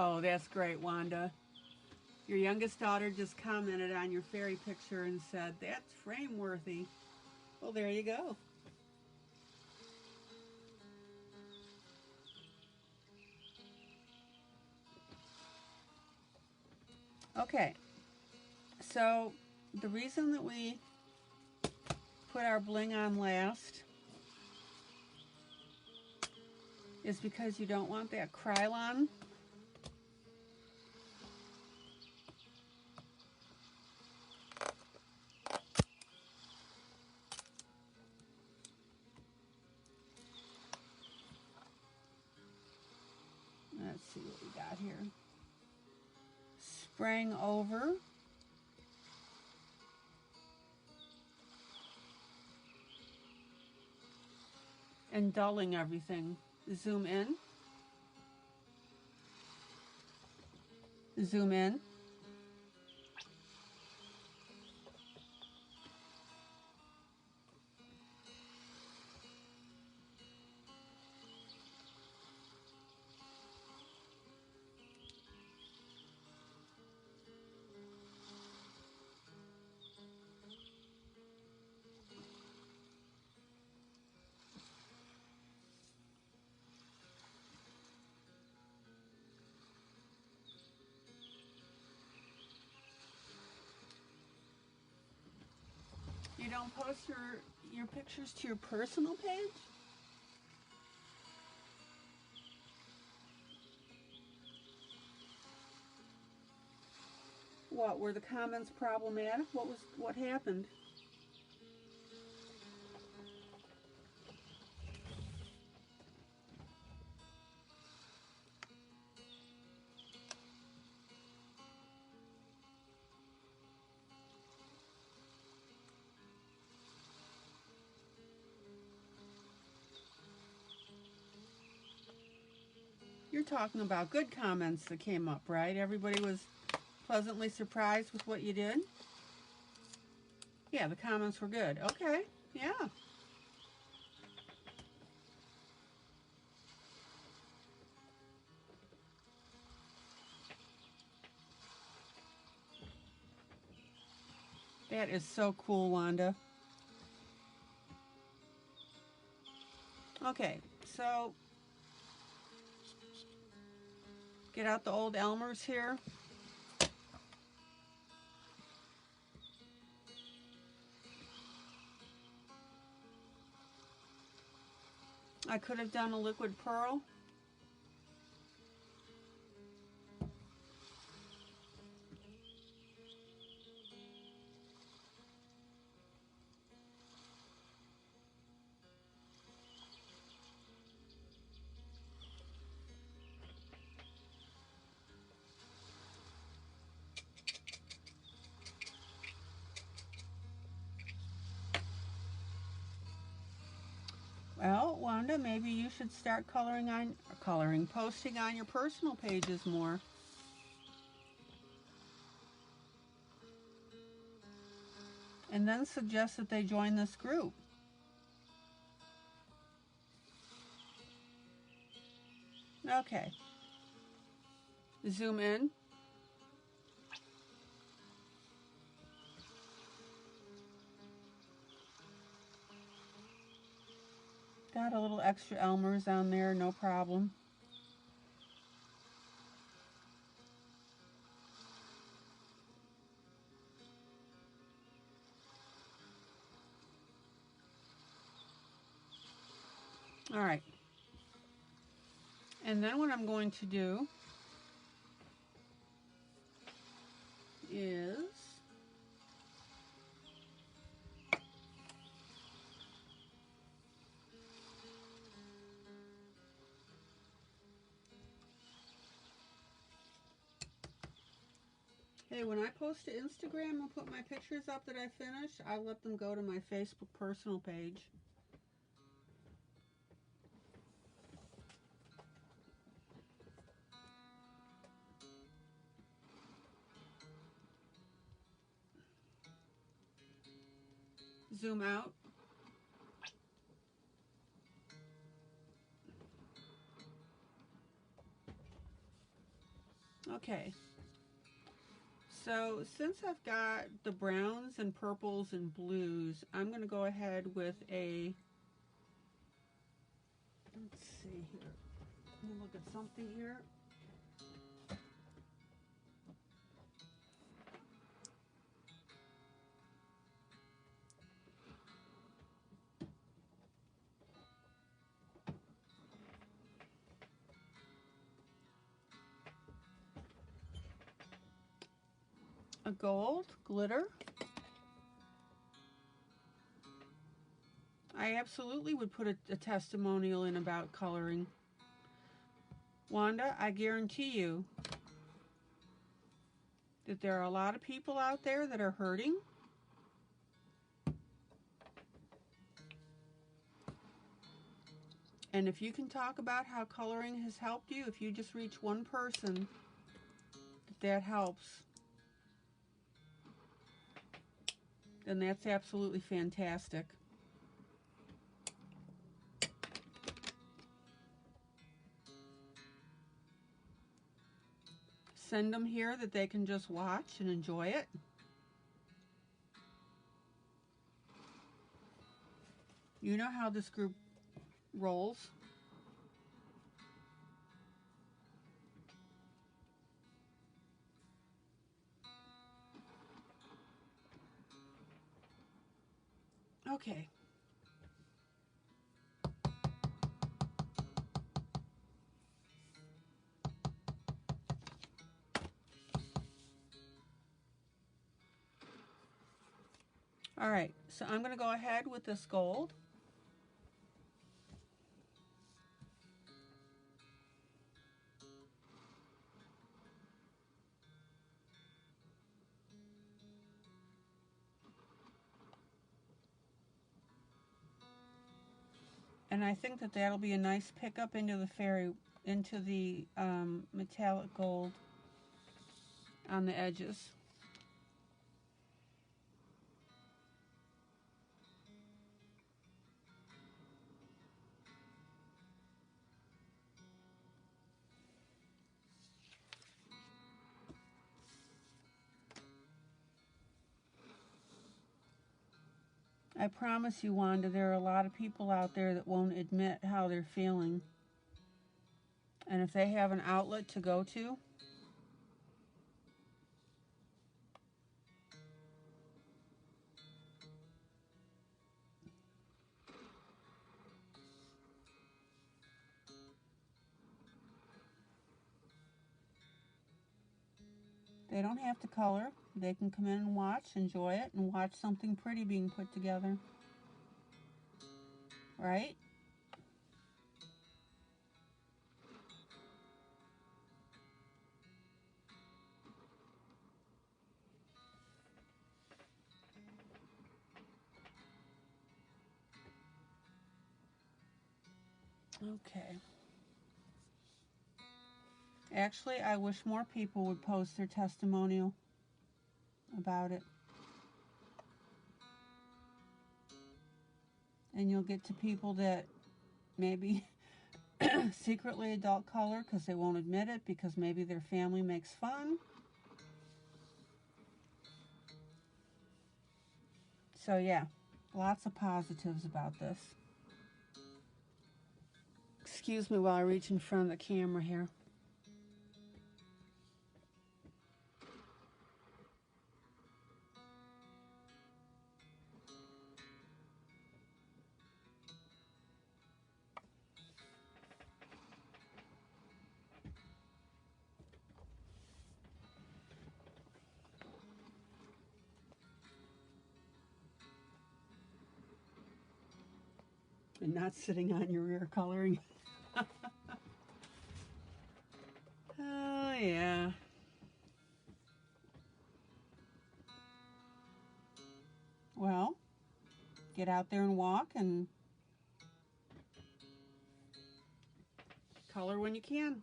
S1: Oh, that's great, Wanda. Your youngest daughter just commented on your fairy picture and said, that's frame worthy. Well, there you go. Okay, so the reason that we put our bling on last is because you don't want that Krylon let's see what we got here. Spraying over. And dulling everything. Zoom in. Zoom in. You don't post your pictures to your personal page? What, were the comments problematic? What happened? You're talking about good comments that came up, right? Everybody was pleasantly surprised with what you did? Yeah, the comments were good. Okay, yeah. That is so cool, Wanda. Okay, so get out the old Elmers here. I could have done a liquid pearl. Well, Wanda, maybe you should start posting on your personal pages more. And then suggest that they join this group. Okay. Zoom in. Got a little extra Elmers on there, no problem. All right. And then what I'm going to do is hey, when I post to Instagram and put my pictures up that I finish, I let them go to my Facebook personal page. Zoom out. Okay. So since I've got the browns and purples and blues, I'm going to go ahead with a, let's see here. Let me look at something here. A gold glitter. I absolutely would put a testimonial in about coloring. Wanda, I guarantee you that there are a lot of people out there that are hurting. And if you can talk about how coloring has helped you, if you just reach one person, that helps, then that's absolutely fantastic. Send them here that they can just watch and enjoy it. You know how this group rolls. Okay. All right, so I'm going to go ahead with this gold. And I think that that'll be a nice pickup into the metallic gold on the edges. I promise you, Wanda, there are a lot of people out there that won't admit how they're feeling. And if they have an outlet to go to, they don't have to color. They can come in and watch, enjoy it, and watch something pretty being put together. Right? Okay. Actually, I wish more people would post their testimonial about it. And you'll get to people that maybe secretly adult color because they won't admit it, because maybe their family makes fun. So yeah, lots of positives about this. Excuse me while I reach in front of the camera here. And not sitting on your rear coloring. Oh, yeah. Well, get out there and walk and color when you can.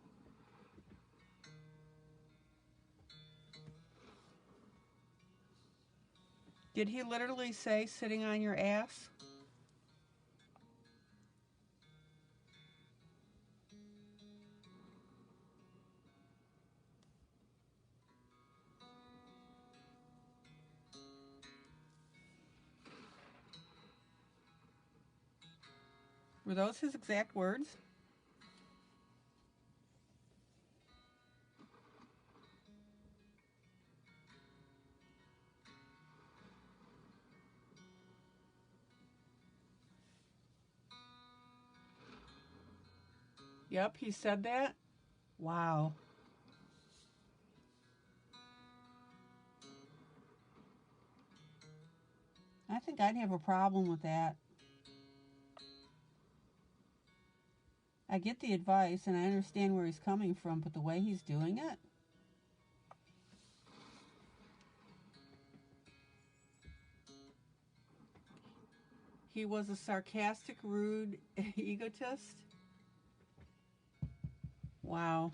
S1: Did he literally say sitting on your ass? Were those his exact words? Yep, he said that? Wow. I think I'd have a problem with that. I get the advice and I understand where he's coming from, but the way he's doing it? He was a sarcastic, rude egotist? Wow.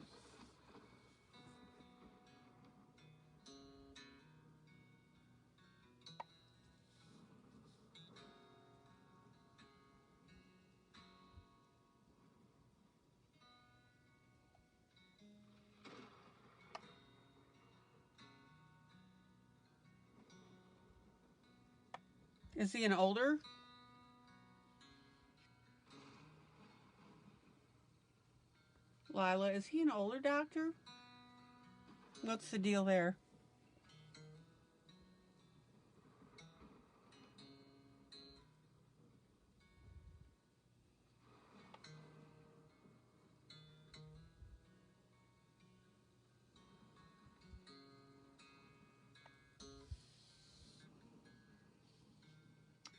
S1: Is he an older? Lila, is he an older doctor? What's the deal there?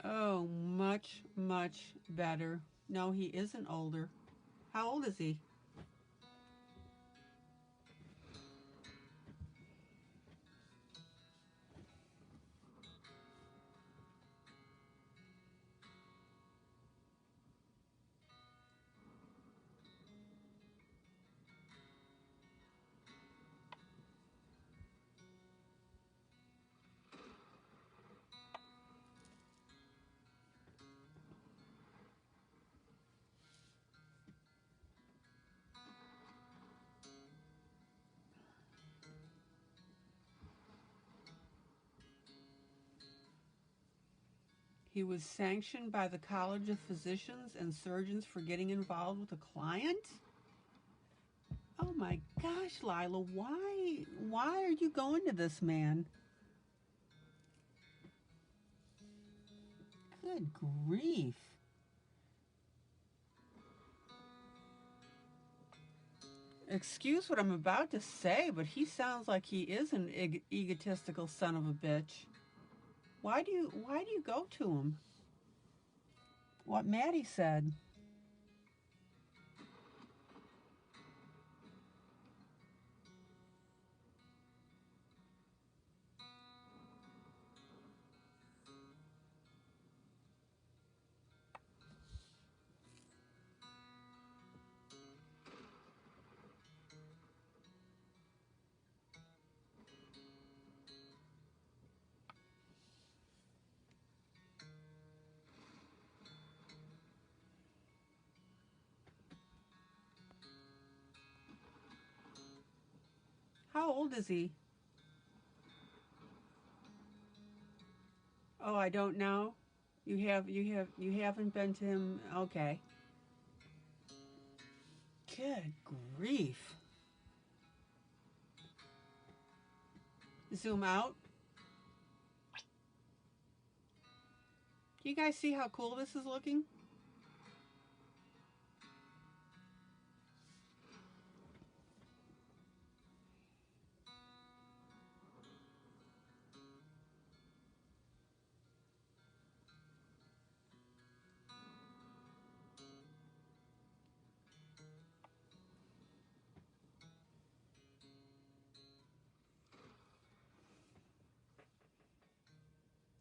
S1: Oh, much, much better. No, he isn't older. How old is he? He was sanctioned by the College of Physicians and Surgeons for getting involved with a client? Oh my gosh, Lila, why are you going to this man? Good grief. Excuse what I'm about to say, but he sounds like he is an egotistical son of a bitch. Why do you go to him? What Maddie said. How old is he? Oh, I don't know. You haven't been to him. Okay. Good grief. Zoom out. Do you guys see how cool this is looking?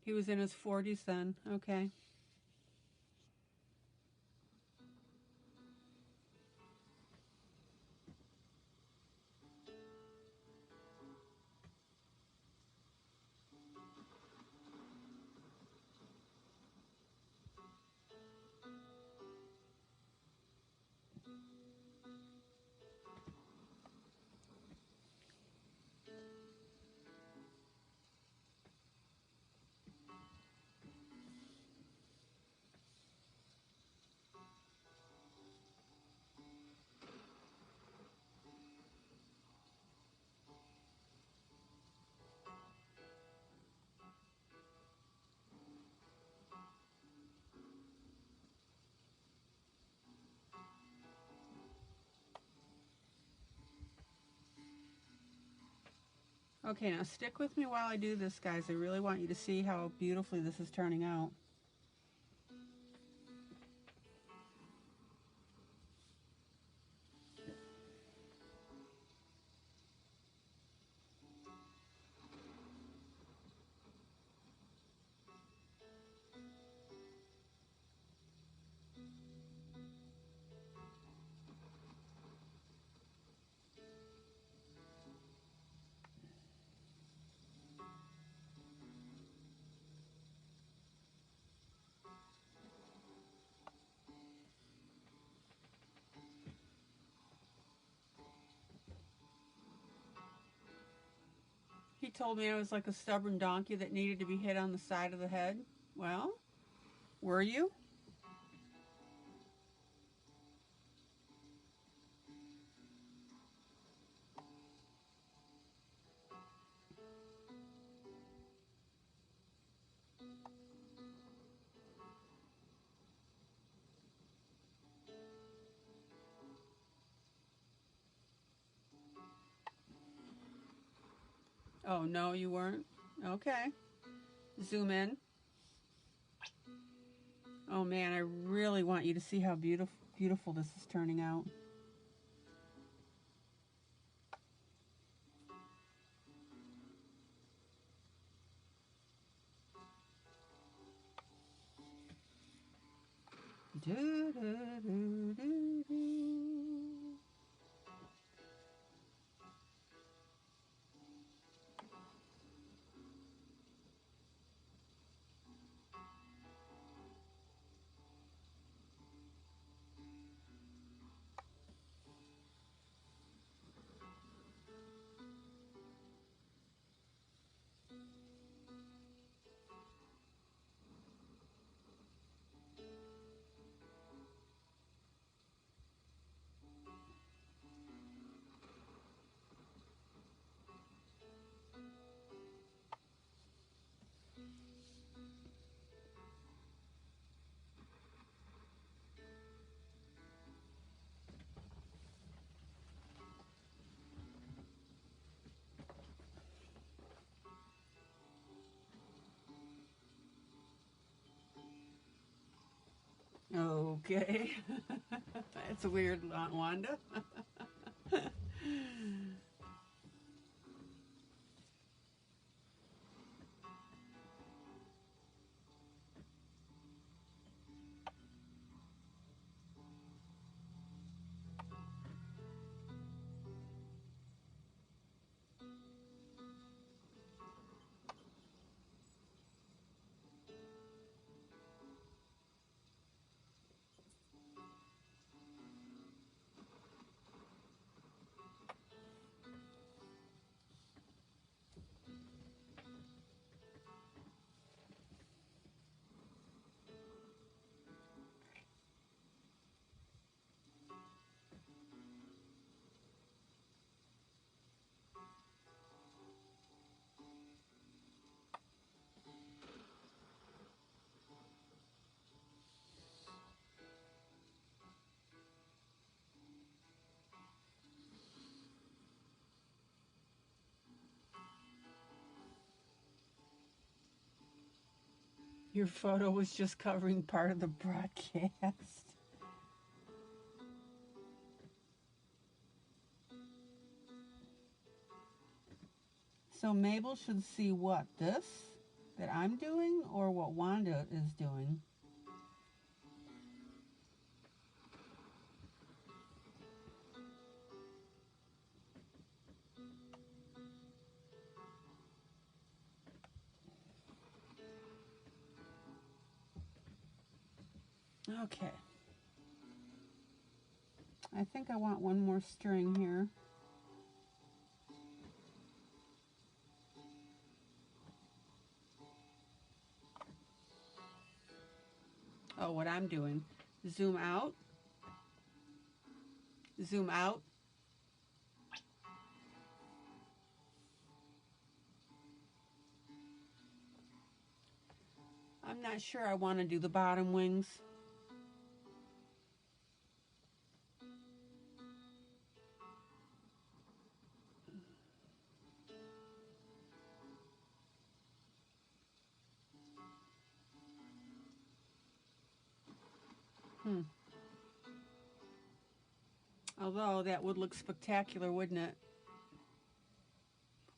S1: He was in his 40s then. Okay. Okay, now stick with me while I do this, guys. I really want you to see how beautifully this is turning out. He told me I was like a stubborn donkey that needed to be hit on the side of the head. Well, were you? Oh, no, you weren't? Okay. Zoom in. Oh, man, I really want you to see how beautiful this is turning out. Do, do, do, do, do. Okay. That's weird, Wanda. Your photo was just covering part of the broadcast. So Mabel should see what? This that I'm doing or what Wanda is doing? Okay. I think I want one more string here. Oh, what I'm doing. Zoom out. Zoom out. I'm not sure I want to do the bottom wings. Although that would look spectacular, wouldn't it?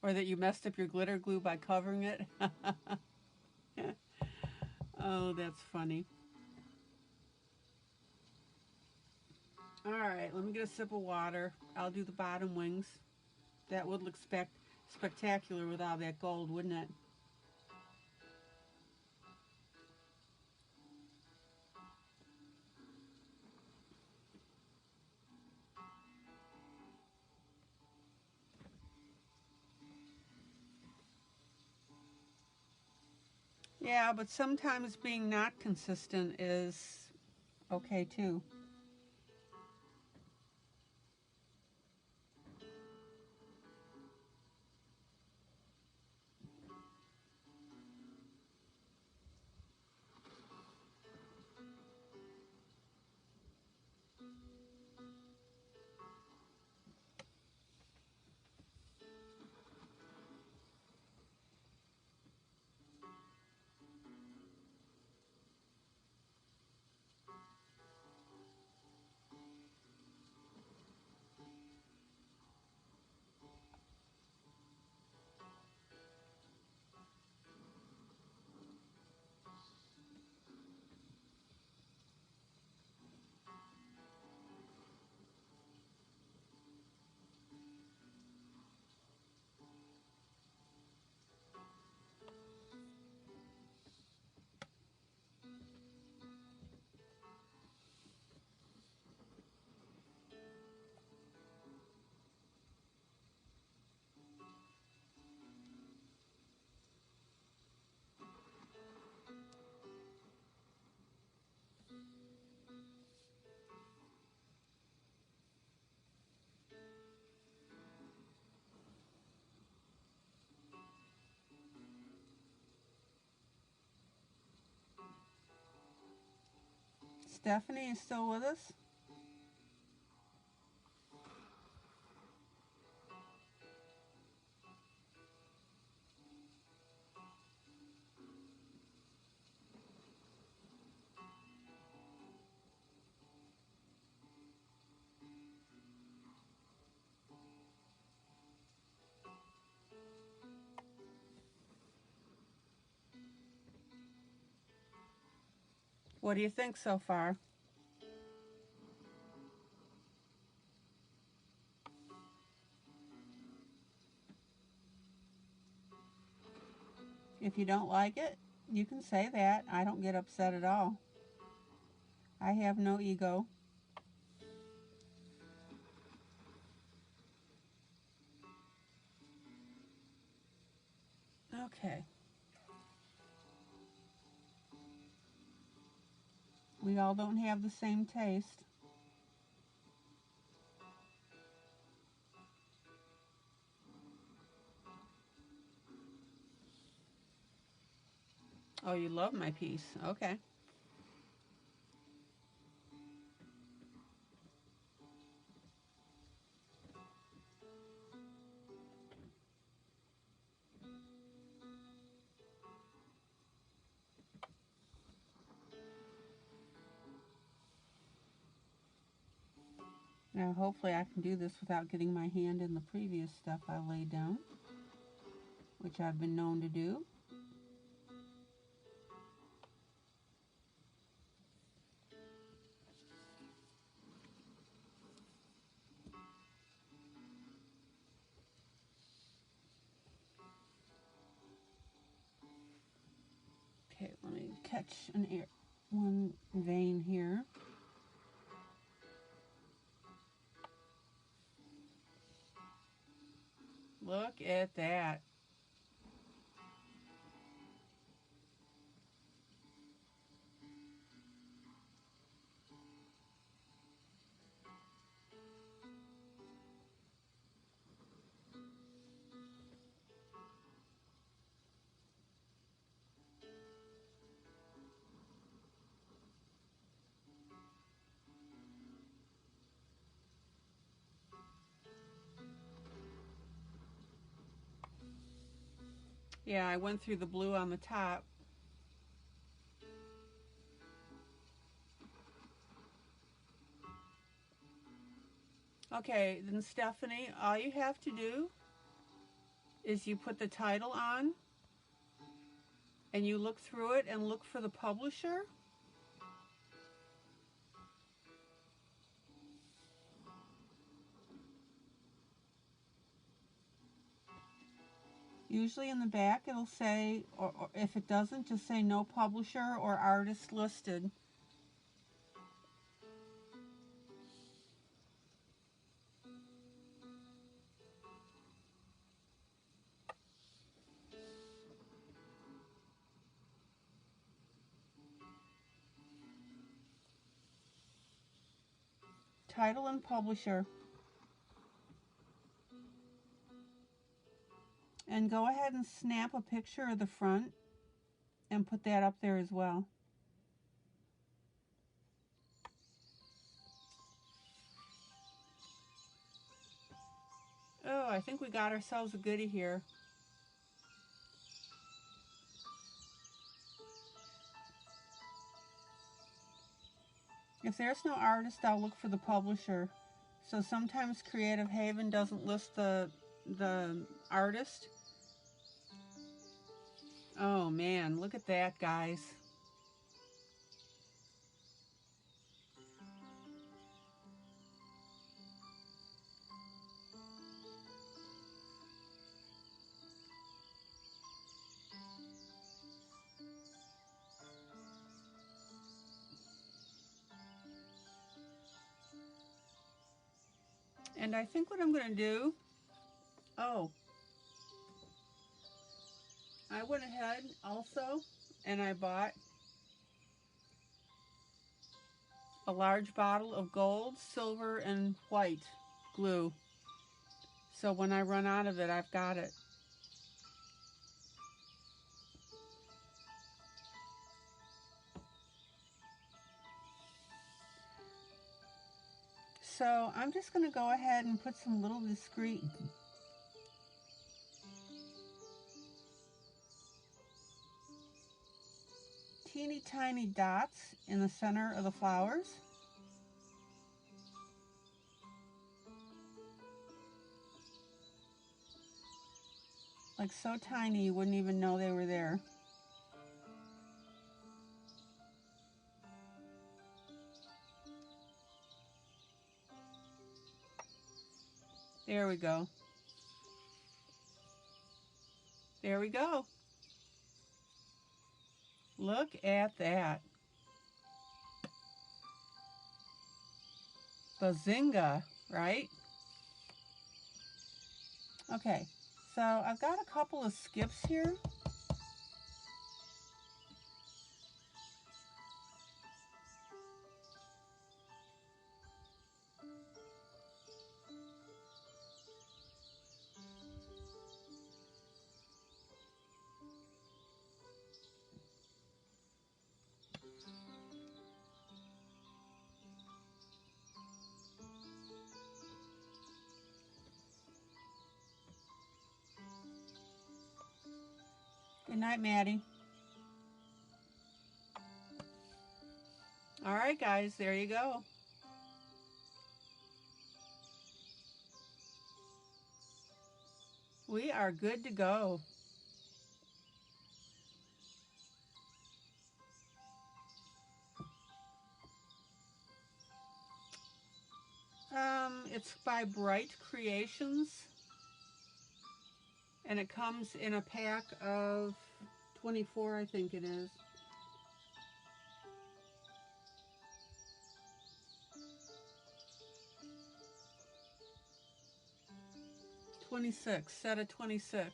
S1: Or that you messed up your glitter glue by covering it. Oh, that's funny. All right, let me get a sip of water. I'll do the bottom wings. That would look spectacular with all that gold, wouldn't it? Yeah, but sometimes being not consistent is okay too. Stephanie is still with us? What do you think so far? If you don't like it, you can say that. I don't get upset at all. I have no ego. Okay. We all don't have the same taste. Oh, you love my piece. Okay. Now, hopefully I can do this without getting my hand in the previous stuff I laid down, which I've been known to do. Okay, let me catch one vein here. Look at that. Yeah, I went through the blue on the top. Okay, then Stephanie, all you have to do is you put the title on and you look through it and look for the publisher. Usually in the back it'll say, or if it doesn't, just say no publisher or artist listed. Title and publisher. And go ahead and snap a picture of the front and put that up there as well. Oh, I think we got ourselves a goodie here. If there's no artist, I'll look for the publisher. So sometimes Creative Haven doesn't list the artist. Oh man, look at that, guys. And I think what I'm going to do, oh, I went ahead also and I bought a large bottle of gold, silver, and white glue. So when I run out of it, I've got it. So I'm just going to go ahead and put some little discreet teeny tiny dots in the center of the flowers. Like so tiny you wouldn't even know they were there. There we go. There we go. Look at that. Bazinga, right? Okay, so I've got a couple of skips here. Good night, Maddie. All right, guys, there you go. We are good to go. It's by Bright Creations, and it comes in a pack of 24, I think it is. Set of 26.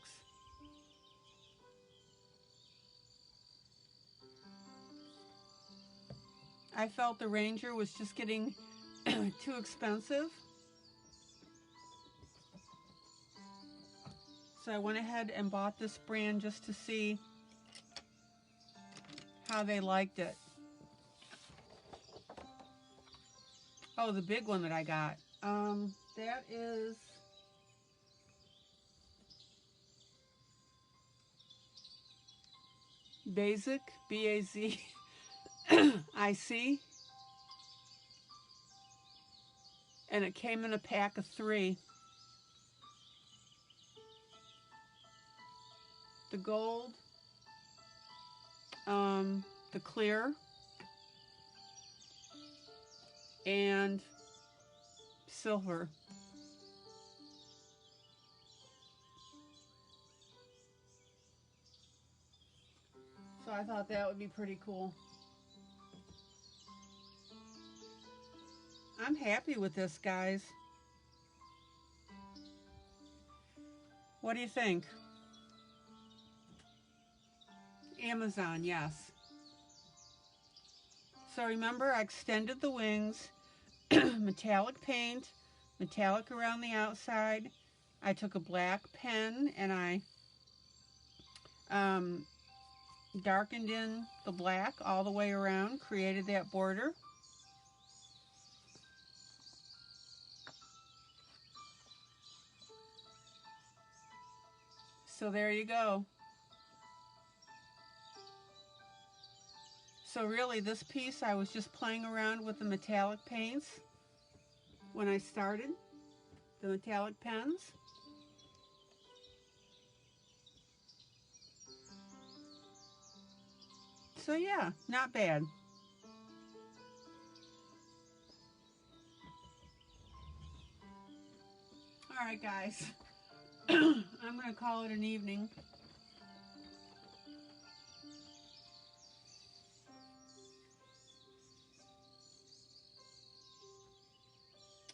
S1: I felt the Ranger was just getting too expensive. So I went ahead and bought this brand just to see how they liked it. Oh, the big one that I got. That is Basic, B-A-Z-I-C. And it came in a pack of 3. The gold, the clear, and silver. So I thought that would be pretty cool. I'm happy with this, guys. What do you think? Amazon, yes. So remember, I extended the wings, metallic paint, metallic around the outside. I took a black pen and I darkened in the black all the way around, created that border. So there you go. So really this piece, I was just playing around with the metallic paints when I started, the metallic pens. So yeah, not bad. All right, guys. I'm going to call it an evening.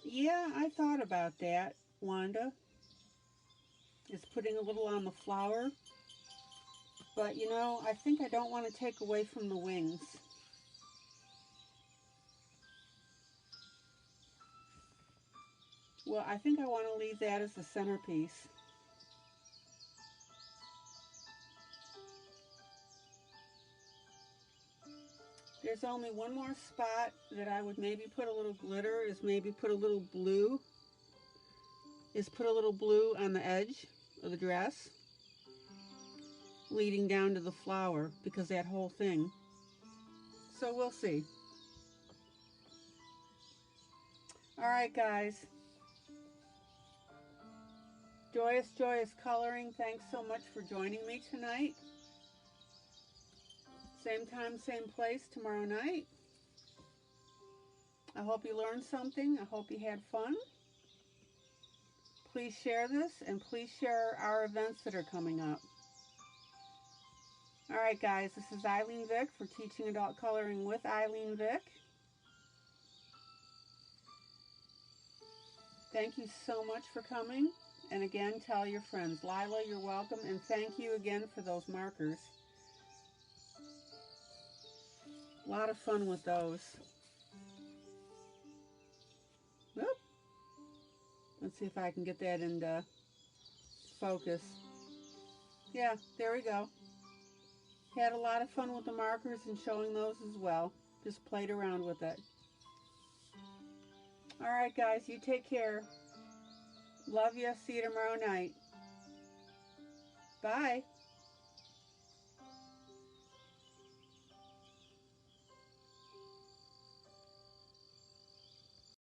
S1: Yeah, I thought about that, Wanda. Is putting a little on the flower. But, you know, I think I don't want to take away from the wings. Well, I think I want to leave that as the centerpiece. There's only one more spot that I would maybe put a little glitter, is maybe put a little blue. Put a little blue on the edge of the dress, leading down to the flower, because that whole thing. So we'll see. All right, guys. Joyous, Joyous Coloring, thanks so much for joining me tonight. Same time, same place tomorrow night. I hope you learned something. I hope you had fun. please share this, and please share our events that are coming up. All right, guys, this is ILene Vick for Teaching Adult Coloring with ILene Vick. Thank you so much for coming. And again, tell your friends. Lila, you're welcome. And thank you again for those markers. A lot of fun with those. Whoop. Let's see if I can get that into focus. Yeah, there we go. Had a lot of fun with the markers and showing those as well. Just played around with it. All right, guys, you take care. Love you. See you tomorrow night. Bye.